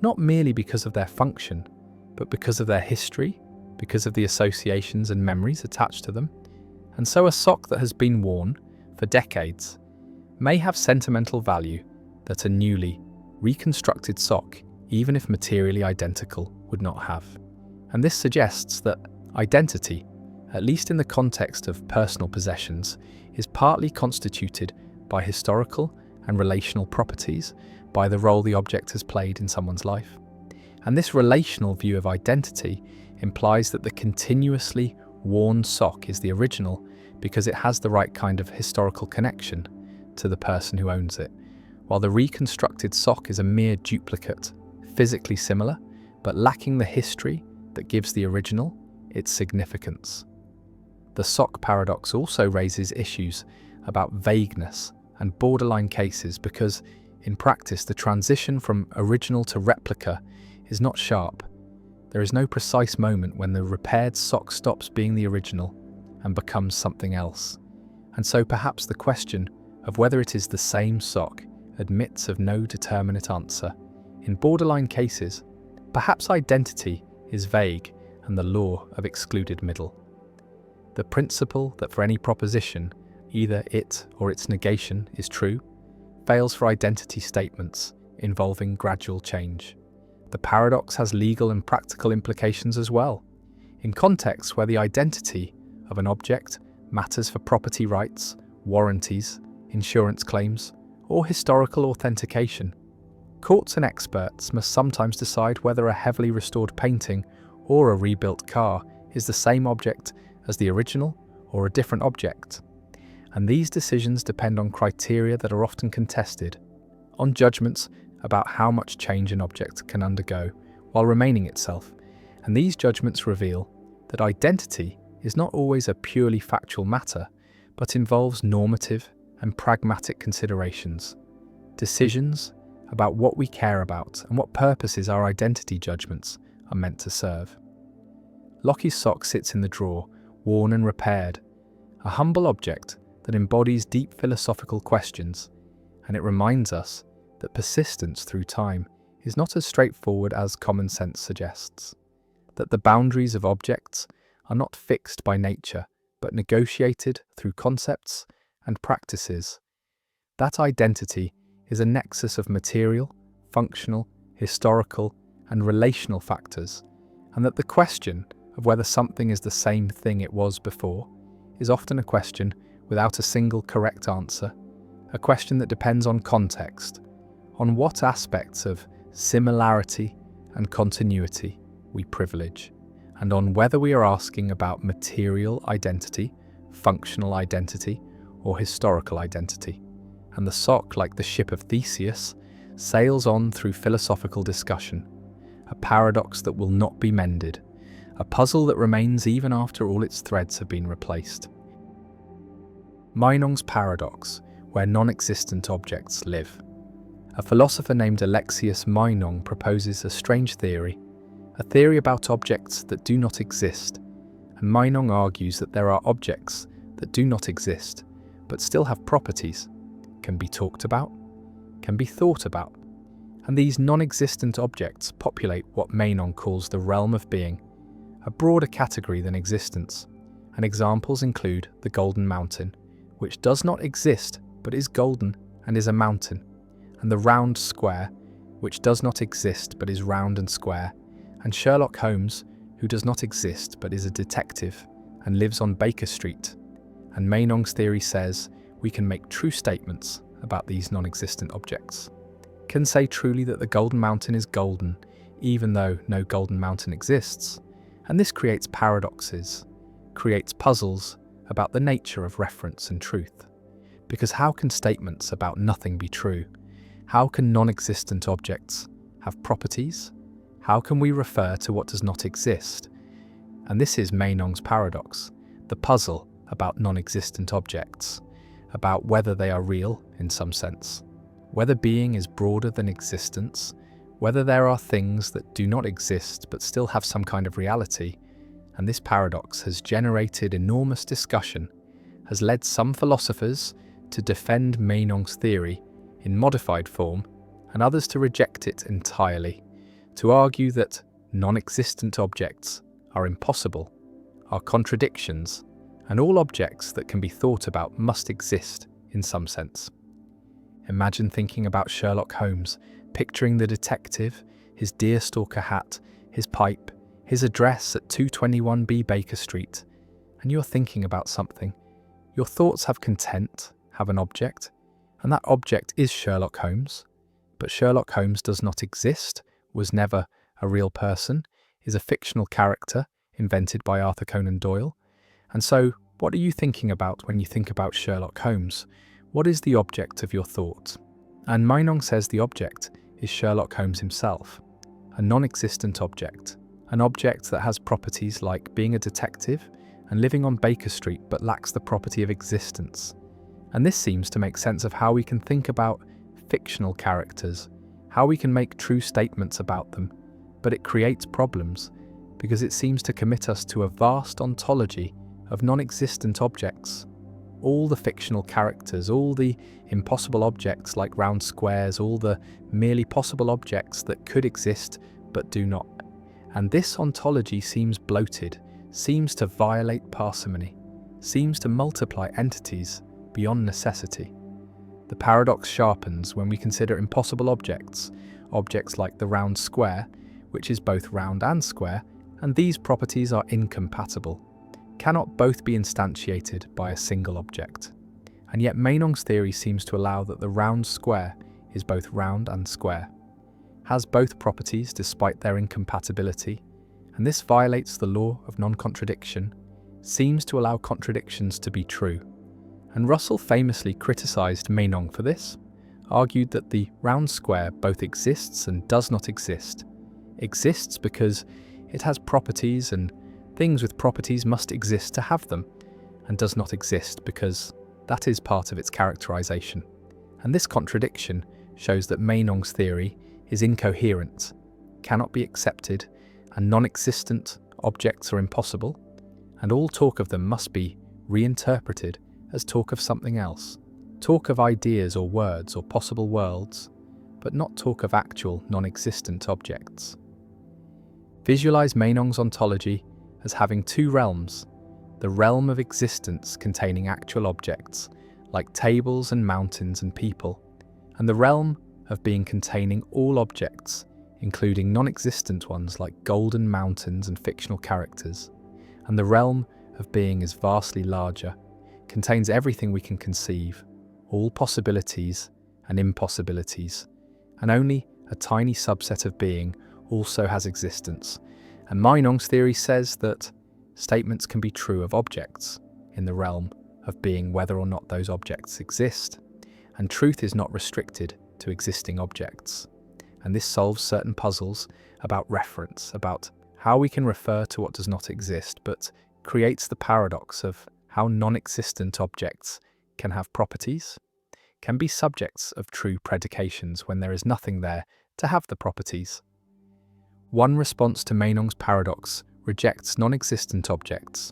not merely because of their function, but because of their history, because of the associations and memories attached to them. And so a sock that has been worn for decades may have sentimental value that a newly reconstructed sock, even if materially identical, would not have. And this suggests that identity, at least in the context of personal possessions, is partly constituted by historical and relational properties, by the role the object has played in someone's life. And this relational view of identity implies that the continuously worn sock is the original because it has the right kind of historical connection to the person who owns it, while the reconstructed sock is a mere duplicate, physically similar, but lacking the history that gives the original its significance. The sock paradox also raises issues about vagueness and borderline cases because, in practice, the transition from original to replica is not sharp. There is no precise moment when the repaired sock stops being the original and becomes something else. And so perhaps the question of whether it is the same sock admits of no determinate answer. In borderline cases, perhaps identity is vague and the law of excluded middle. The principle that for any proposition, either it or its negation is true, fails for identity statements involving gradual change. The paradox has legal and practical implications as well. In contexts where the identity of an object matters for property rights, warranties, insurance claims, or historical authentication, courts and experts must sometimes decide whether a heavily restored painting or a rebuilt car is the same object as the original or a different object. And these decisions depend on criteria that are often contested, on judgments about how much change an object can undergo while remaining itself. And these judgments reveal that identity is not always a purely factual matter, but involves normative and pragmatic considerations, decisions about what we care about and what purposes our identity judgments are meant to serve. Lockie's sock sits in the drawer, worn and repaired, a humble object that embodies deep philosophical questions, and it reminds us that persistence through time is not as straightforward as common sense suggests, that the boundaries of objects are not fixed by nature, but negotiated through concepts and practices, that identity is a nexus of material, functional, historical, and relational factors, and that the question of whether something is the same thing it was before is often a question without a single correct answer, a question that depends on context, on what aspects of similarity and continuity we privilege, and on whether we are asking about material identity, functional identity, or historical identity. And the sock, like the ship of Theseus, sails on through philosophical discussion, a paradox that will not be mended, a puzzle that remains even after all its threads have been replaced. Meinong's paradox, where non-existent objects live. A philosopher named Alexius Meinong proposes a strange theory, a theory about objects that do not exist, and Meinong argues that there are objects that do not exist, but still have properties, can be talked about, can be thought about, and these non-existent objects populate what Meinong calls the realm of being, a broader category than existence, and examples include the Golden Mountain, which does not exist but is golden and is a mountain, and the round square, which does not exist but is round and square, and Sherlock Holmes, who does not exist but is a detective and lives on Baker Street. And Mening's theory says we can make true statements about these non-existent objects. Can say truly that the Golden Mountain is golden, even though no Golden Mountain exists. And this creates paradoxes, creates puzzles about the nature of reference and truth. Because how can statements about nothing be true? How can non-existent objects have properties? How can we refer to what does not exist? And this is Mening's paradox, the puzzle about non-existent objects, about whether they are real in some sense, whether being is broader than existence, whether there are things that do not exist but still have some kind of reality. And this paradox has generated enormous discussion, has led some philosophers to defend Mening's theory in modified form and others to reject it entirely, to argue that non-existent objects are impossible, are contradictions, and all objects that can be thought about must exist in some sense. Imagine thinking about Sherlock Holmes, picturing the detective, his deerstalker hat, his pipe, his address at 221B Baker Street, and you're thinking about something. Your thoughts have content, have an object, and that object is Sherlock Holmes. But Sherlock Holmes does not exist, was never a real person, is a fictional character invented by Arthur Conan Doyle. And so, what are you thinking about when you think about Sherlock Holmes? What is the object of your thought? And Mening says the object is Sherlock Holmes himself, a non-existent object, an object that has properties like being a detective and living on Baker Street but lacks the property of existence. And this seems to make sense of how we can think about fictional characters, how we can make true statements about them, but it creates problems because it seems to commit us to a vast ontology of non-existent objects. All the fictional characters, all the impossible objects like round squares, all the merely possible objects that could exist but do not. And this ontology seems bloated, seems to violate parsimony, seems to multiply entities beyond necessity. The paradox sharpens when we consider impossible objects, objects like the round square, which is both round and square, and these properties are incompatible, cannot both be instantiated by a single object. And yet Mening's theory seems to allow that the round square is both round and square, has both properties despite their incompatibility, and this violates the law of non-contradiction, seems to allow contradictions to be true. And Russell famously criticised Mening for this, argued that the round square both exists and does not exist. Exists because it has properties and things with properties must exist to have them, and does not exist because that is part of its characterization. And this contradiction shows that Mening's theory is incoherent, cannot be accepted, and non-existent objects are impossible, and all talk of them must be reinterpreted as talk of something else, talk of ideas or words or possible worlds, but not talk of actual non-existent objects. Visualize Mening's ontology as having two realms, the realm of existence containing actual objects, like tables and mountains and people, and the realm of being containing all objects, including non-existent ones like golden mountains and fictional characters, and the realm of being is vastly larger, contains everything we can conceive, all possibilities and impossibilities, and only a tiny subset of being also has existence. And Mening's theory says that statements can be true of objects in the realm of being whether or not those objects exist, and truth is not restricted to existing objects. And this solves certain puzzles about reference, about how we can refer to what does not exist, but creates the paradox of how non-existent objects can have properties, can be subjects of true predications when there is nothing there to have the properties. One response to Mening's paradox rejects non-existent objects,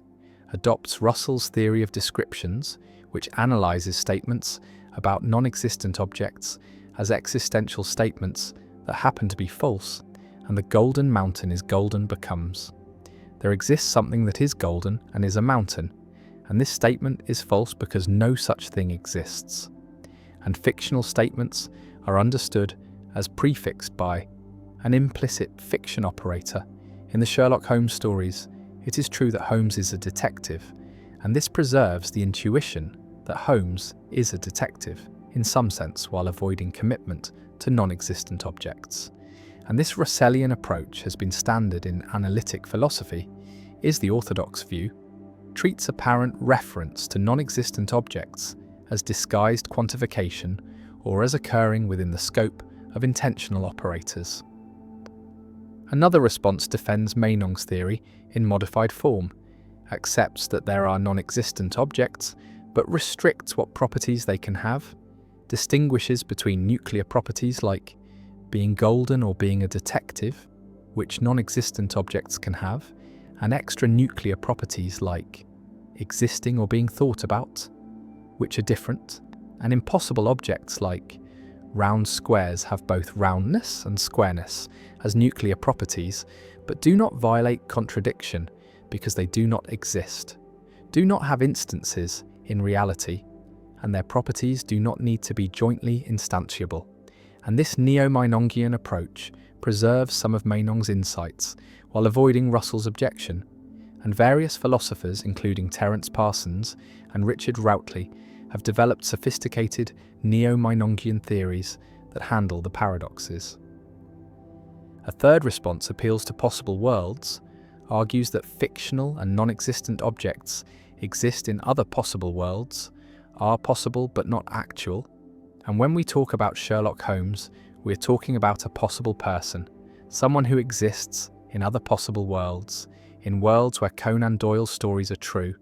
adopts Russell's theory of descriptions, which analyzes statements about non-existent objects as existential statements that happen to be false, and the golden mountain is golden becomes. There exists something that is golden and is a mountain, and this statement is false because no such thing exists. And fictional statements are understood as prefixed by an implicit fiction operator, In the Sherlock Holmes stories, it is true that Holmes is a detective, and this preserves the intuition that Holmes is a detective, in some sense, while avoiding commitment to non-existent objects. And this Russellian approach has been standard in analytic philosophy, is the orthodox view, treats apparent reference to non-existent objects as disguised quantification or as occurring within the scope of intentional operators. Another response defends Meinong's theory in modified form, accepts that there are non-existent objects, but restricts what properties they can have, distinguishes between nuclear properties like being golden or being a detective, which non-existent objects can have, and extra-nuclear properties like existing or being thought about, which are different, and impossible objects like round squares have both roundness and squareness as nuclear properties, but do not violate contradiction because they do not exist, do not have instances in reality, and their properties do not need to be jointly instantiable. And this neo-Meinongian approach preserves some of Meinong's insights while avoiding Russell's objection, and various philosophers, including Terence Parsons and Richard Routley, have developed sophisticated neo-Meinongian theories that handle the paradoxes. A third response appeals to possible worlds, argues that fictional and non-existent objects exist in other possible worlds, are possible but not actual, and when we talk about Sherlock Holmes, we're talking about a possible person, someone who exists in other possible worlds, in worlds where Conan Doyle's stories are true,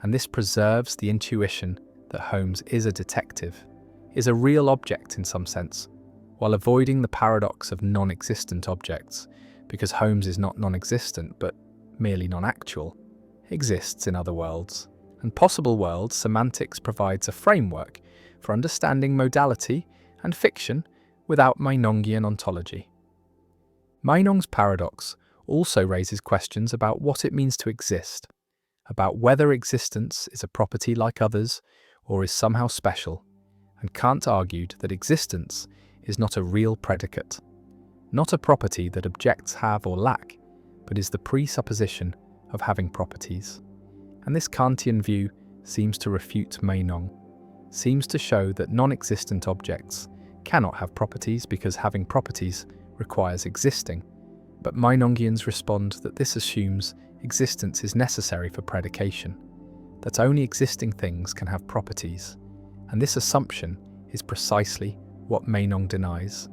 and this preserves the intuition that Holmes is a detective, is a real object in some sense, while avoiding the paradox of non-existent objects, because Holmes is not non-existent but merely non-actual, exists in other worlds. And possible worlds semantics provides a framework for understanding modality and fiction without Meinongian ontology. Meinong's paradox also raises questions about what it means to exist, about whether existence is a property like others or is somehow special, and Kant argued that existence is not a real predicate, not a property that objects have or lack, but is the presupposition of having properties. And this Kantian view seems to refute Meinong, seems to show that non-existent objects cannot have properties because having properties requires existing. But Meinongians respond that this assumes existence is necessary for predication, that only existing things can have properties, and this assumption is precisely what Meinong denies.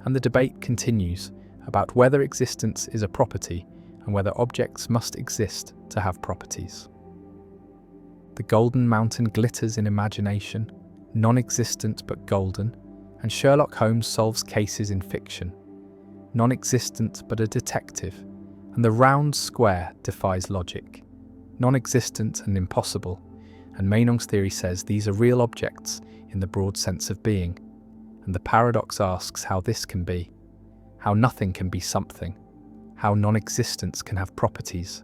And the debate continues about whether existence is a property and whether objects must exist to have properties. The golden mountain glitters in imagination, non-existent but golden, and Sherlock Holmes solves cases in fiction, non-existent but a detective, and the round square defies logic, non-existent and impossible, and Meinong's theory says these are real objects in the broad sense of being, and the paradox asks how this can be, how nothing can be something, how non-existence can have properties,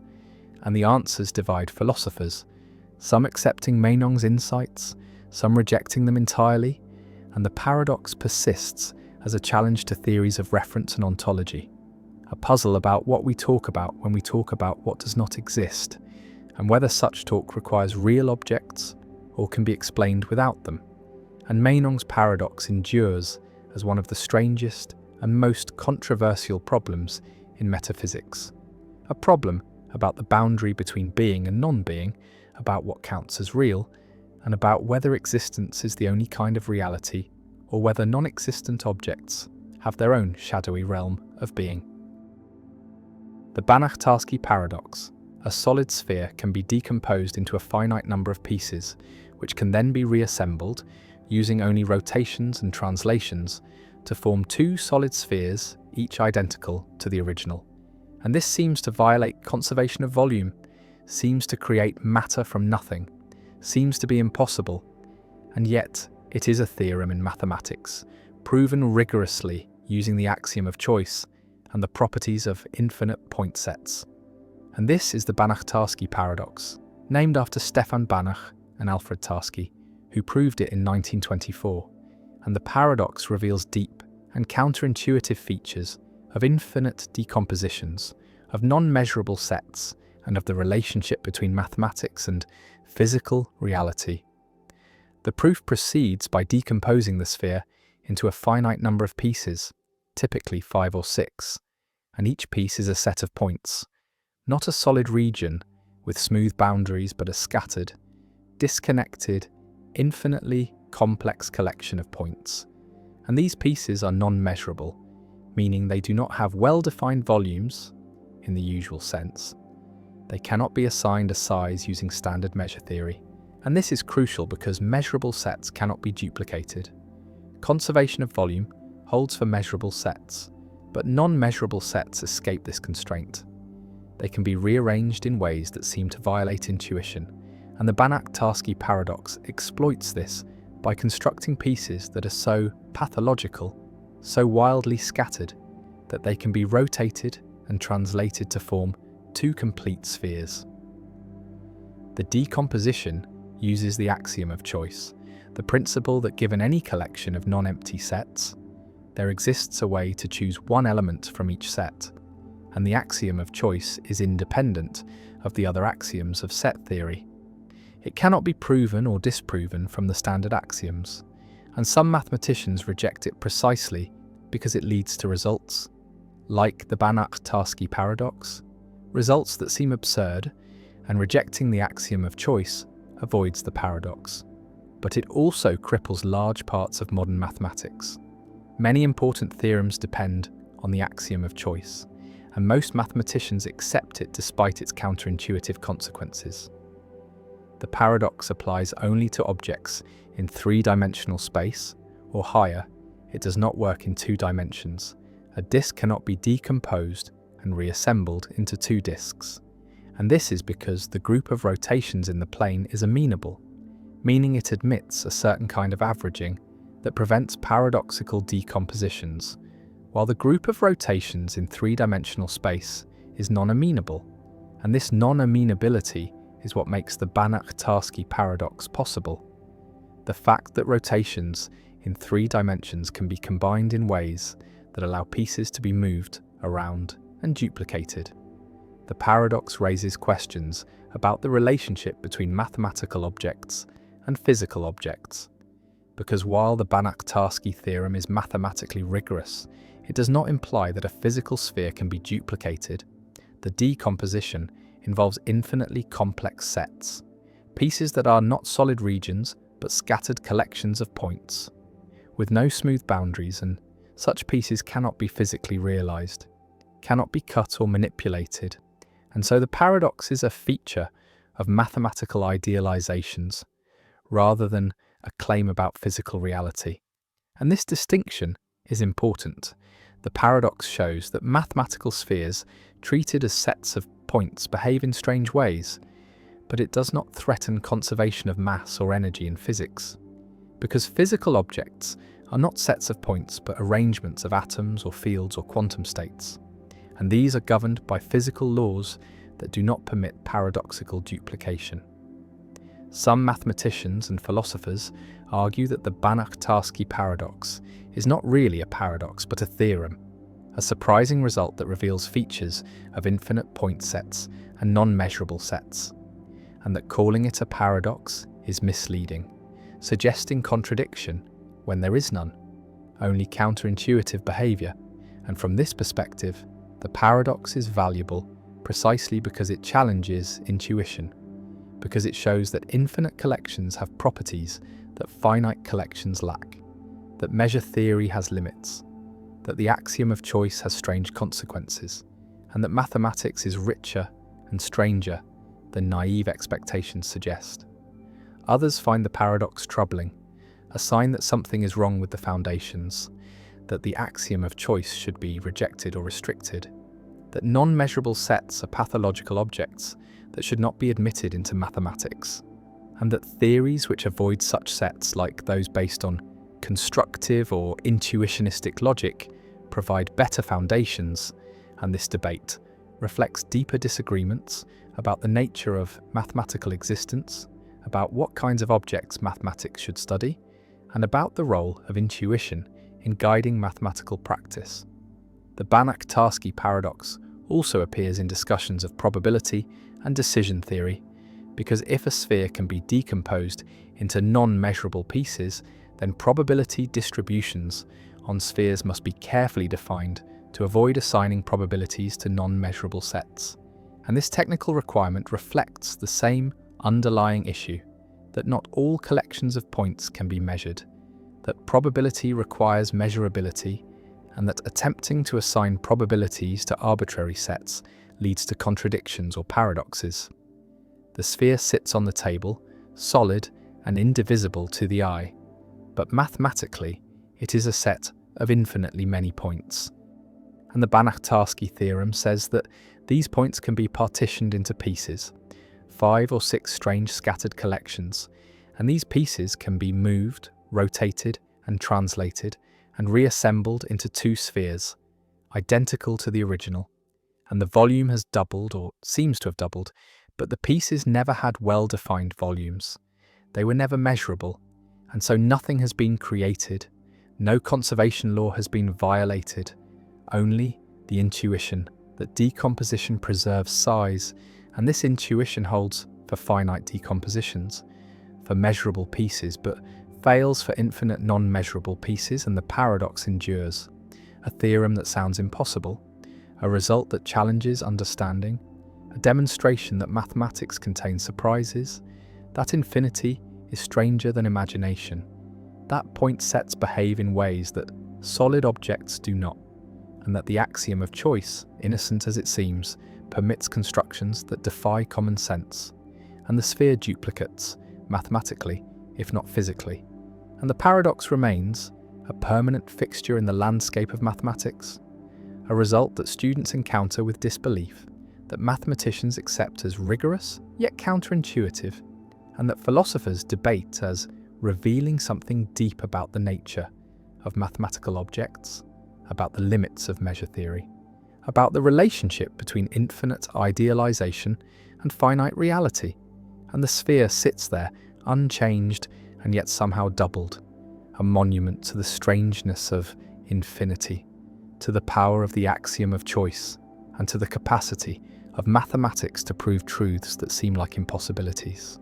and the answers divide philosophers, some accepting Meinong's insights, some rejecting them entirely, and the paradox persists as a challenge to theories of reference and ontology, a puzzle about what we talk about when we talk about what does not exist, and whether such talk requires real objects or can be explained without them. And Meinong's paradox endures as one of the strangest and most controversial problems in metaphysics, a problem about the boundary between being and non-being, about what counts as real, and about whether existence is the only kind of reality or whether non-existent objects have their own shadowy realm of being. The Banach-Tarski paradox. A solid sphere can be decomposed into a finite number of pieces, which can then be reassembled, using only rotations and translations, to form two solid spheres, each identical to the original. And this seems to violate conservation of volume, seems to create matter from nothing, seems to be impossible, and yet it is a theorem in mathematics, proven rigorously using the axiom of choice and the properties of infinite point sets. And this is the Banach-Tarski paradox, named after Stefan Banach and Alfred Tarski, who proved it in 1924. And the paradox reveals deep and counterintuitive features of infinite decompositions, of non-measurable sets, and of the relationship between mathematics and physical reality. The proof proceeds by decomposing the sphere into a finite number of pieces, typically 5 or 6, and each piece is a set of points, not a solid region with smooth boundaries, but a scattered, disconnected, infinitely complex collection of points. And these pieces are non-measurable, meaning they do not have well-defined volumes in the usual sense. They cannot be assigned a size using standard measure theory. And this is crucial because measurable sets cannot be duplicated. Conservation of volume holds for measurable sets, but non-measurable sets escape this constraint. They can be rearranged in ways that seem to violate intuition, and the Banach-Tarski paradox exploits this by constructing pieces that are so pathological, so wildly scattered, that they can be rotated and translated to form 2 complete spheres. The decomposition uses the axiom of choice, the principle that given any collection of non-empty sets, there exists a way to choose one element from each set, and the axiom of choice is independent of the other axioms of set theory. It cannot be proven or disproven from the standard axioms, and some mathematicians reject it precisely because it leads to results, like the Banach-Tarski paradox, results that seem absurd, and rejecting the axiom of choice avoids the paradox. But it also cripples large parts of modern mathematics. Many important theorems depend on the axiom of choice, and most mathematicians accept it despite its counterintuitive consequences. The paradox applies only to objects in 3-dimensional space, or higher. It does not work in 2 dimensions. A disk cannot be decomposed and reassembled into 2 disks. And this is because the group of rotations in the plane is amenable, meaning it admits a certain kind of averaging that prevents paradoxical decompositions, while the group of rotations in 3-dimensional space is non-amenable, and this non-amenability is what makes the Banach-Tarski paradox possible. The fact that rotations in 3 dimensions can be combined in ways that allow pieces to be moved around and duplicated. The paradox raises questions about the relationship between mathematical objects and physical objects, because while the Banach-Tarski theorem is mathematically rigorous, it does not imply that a physical sphere can be duplicated. The decomposition involves infinitely complex sets, pieces that are not solid regions but scattered collections of points, with no smooth boundaries, and such pieces cannot be physically realized, cannot be cut or manipulated, and so the paradox is a feature of mathematical idealizations rather than a claim about physical reality. And this distinction is important. The paradox shows that mathematical spheres treated as sets of points behave in strange ways, but it does not threaten conservation of mass or energy in physics, because physical objects are not sets of points but arrangements of atoms or fields or quantum states, and these are governed by physical laws that do not permit paradoxical duplication. Some mathematicians and philosophers argue that the Banach-Tarski paradox is not really a paradox but a theorem, a surprising result that reveals features of infinite point sets and non-measurable sets, and that calling it a paradox is misleading, suggesting contradiction when there is none, only counterintuitive behavior. And from this perspective, the paradox is valuable precisely because it challenges intuition, because it shows that infinite collections have properties that finite collections lack, that measure theory has limits, that the axiom of choice has strange consequences, and that mathematics is richer and stranger than naive expectations suggest. Others find the paradox troubling, a sign that something is wrong with the foundations, that the axiom of choice should be rejected or restricted, that non-measurable sets are pathological objects that should not be admitted into mathematics, and that theories which avoid such sets, like those based on constructive or intuitionistic logic, provide better foundations. And this debate reflects deeper disagreements about the nature of mathematical existence, about what kinds of objects mathematics should study, and about the role of intuition in guiding mathematical practice. The Banach-Tarski paradox also appears in discussions of probability and decision theory, because if a sphere can be decomposed into non-measurable pieces, then probability distributions on spheres must be carefully defined to avoid assigning probabilities to non-measurable sets. And this technical requirement reflects the same underlying issue, that not all collections of points can be measured, that probability requires measurability, and that attempting to assign probabilities to arbitrary sets leads to contradictions or paradoxes. The sphere sits on the table, solid and indivisible to the eye, but mathematically it is a set of infinitely many points. And the Banach-Tarski theorem says that these points can be partitioned into pieces, 5 or 6 strange scattered collections, and these pieces can be moved, rotated and translated and reassembled into 2 spheres, identical to the original, and the volume has doubled or seems to have doubled, but the pieces never had well-defined volumes. They were never measurable, and so nothing has been created, no conservation law has been violated, only the intuition that decomposition preserves size, and this intuition holds for finite decompositions, for measurable pieces, but fails for infinite non-measurable pieces, and the paradox endures. A theorem that sounds impossible, a result that challenges understanding, a demonstration that mathematics contains surprises, that infinity is stranger than imagination, that point sets behave in ways that solid objects do not, and that the axiom of choice, innocent as it seems, permits constructions that defy common sense, and the sphere duplicates, mathematically, if not physically. And the paradox remains, a permanent fixture in the landscape of mathematics, a result that students encounter with disbelief, that mathematicians accept as rigorous yet counterintuitive, and that philosophers debate as revealing something deep about the nature of mathematical objects, about the limits of measure theory, about the relationship between infinite idealization and finite reality. And the sphere sits there, unchanged and yet somehow doubled, a monument to the strangeness of infinity, to the power of the axiom of choice, and to the capacity of mathematics to prove truths that seem like impossibilities.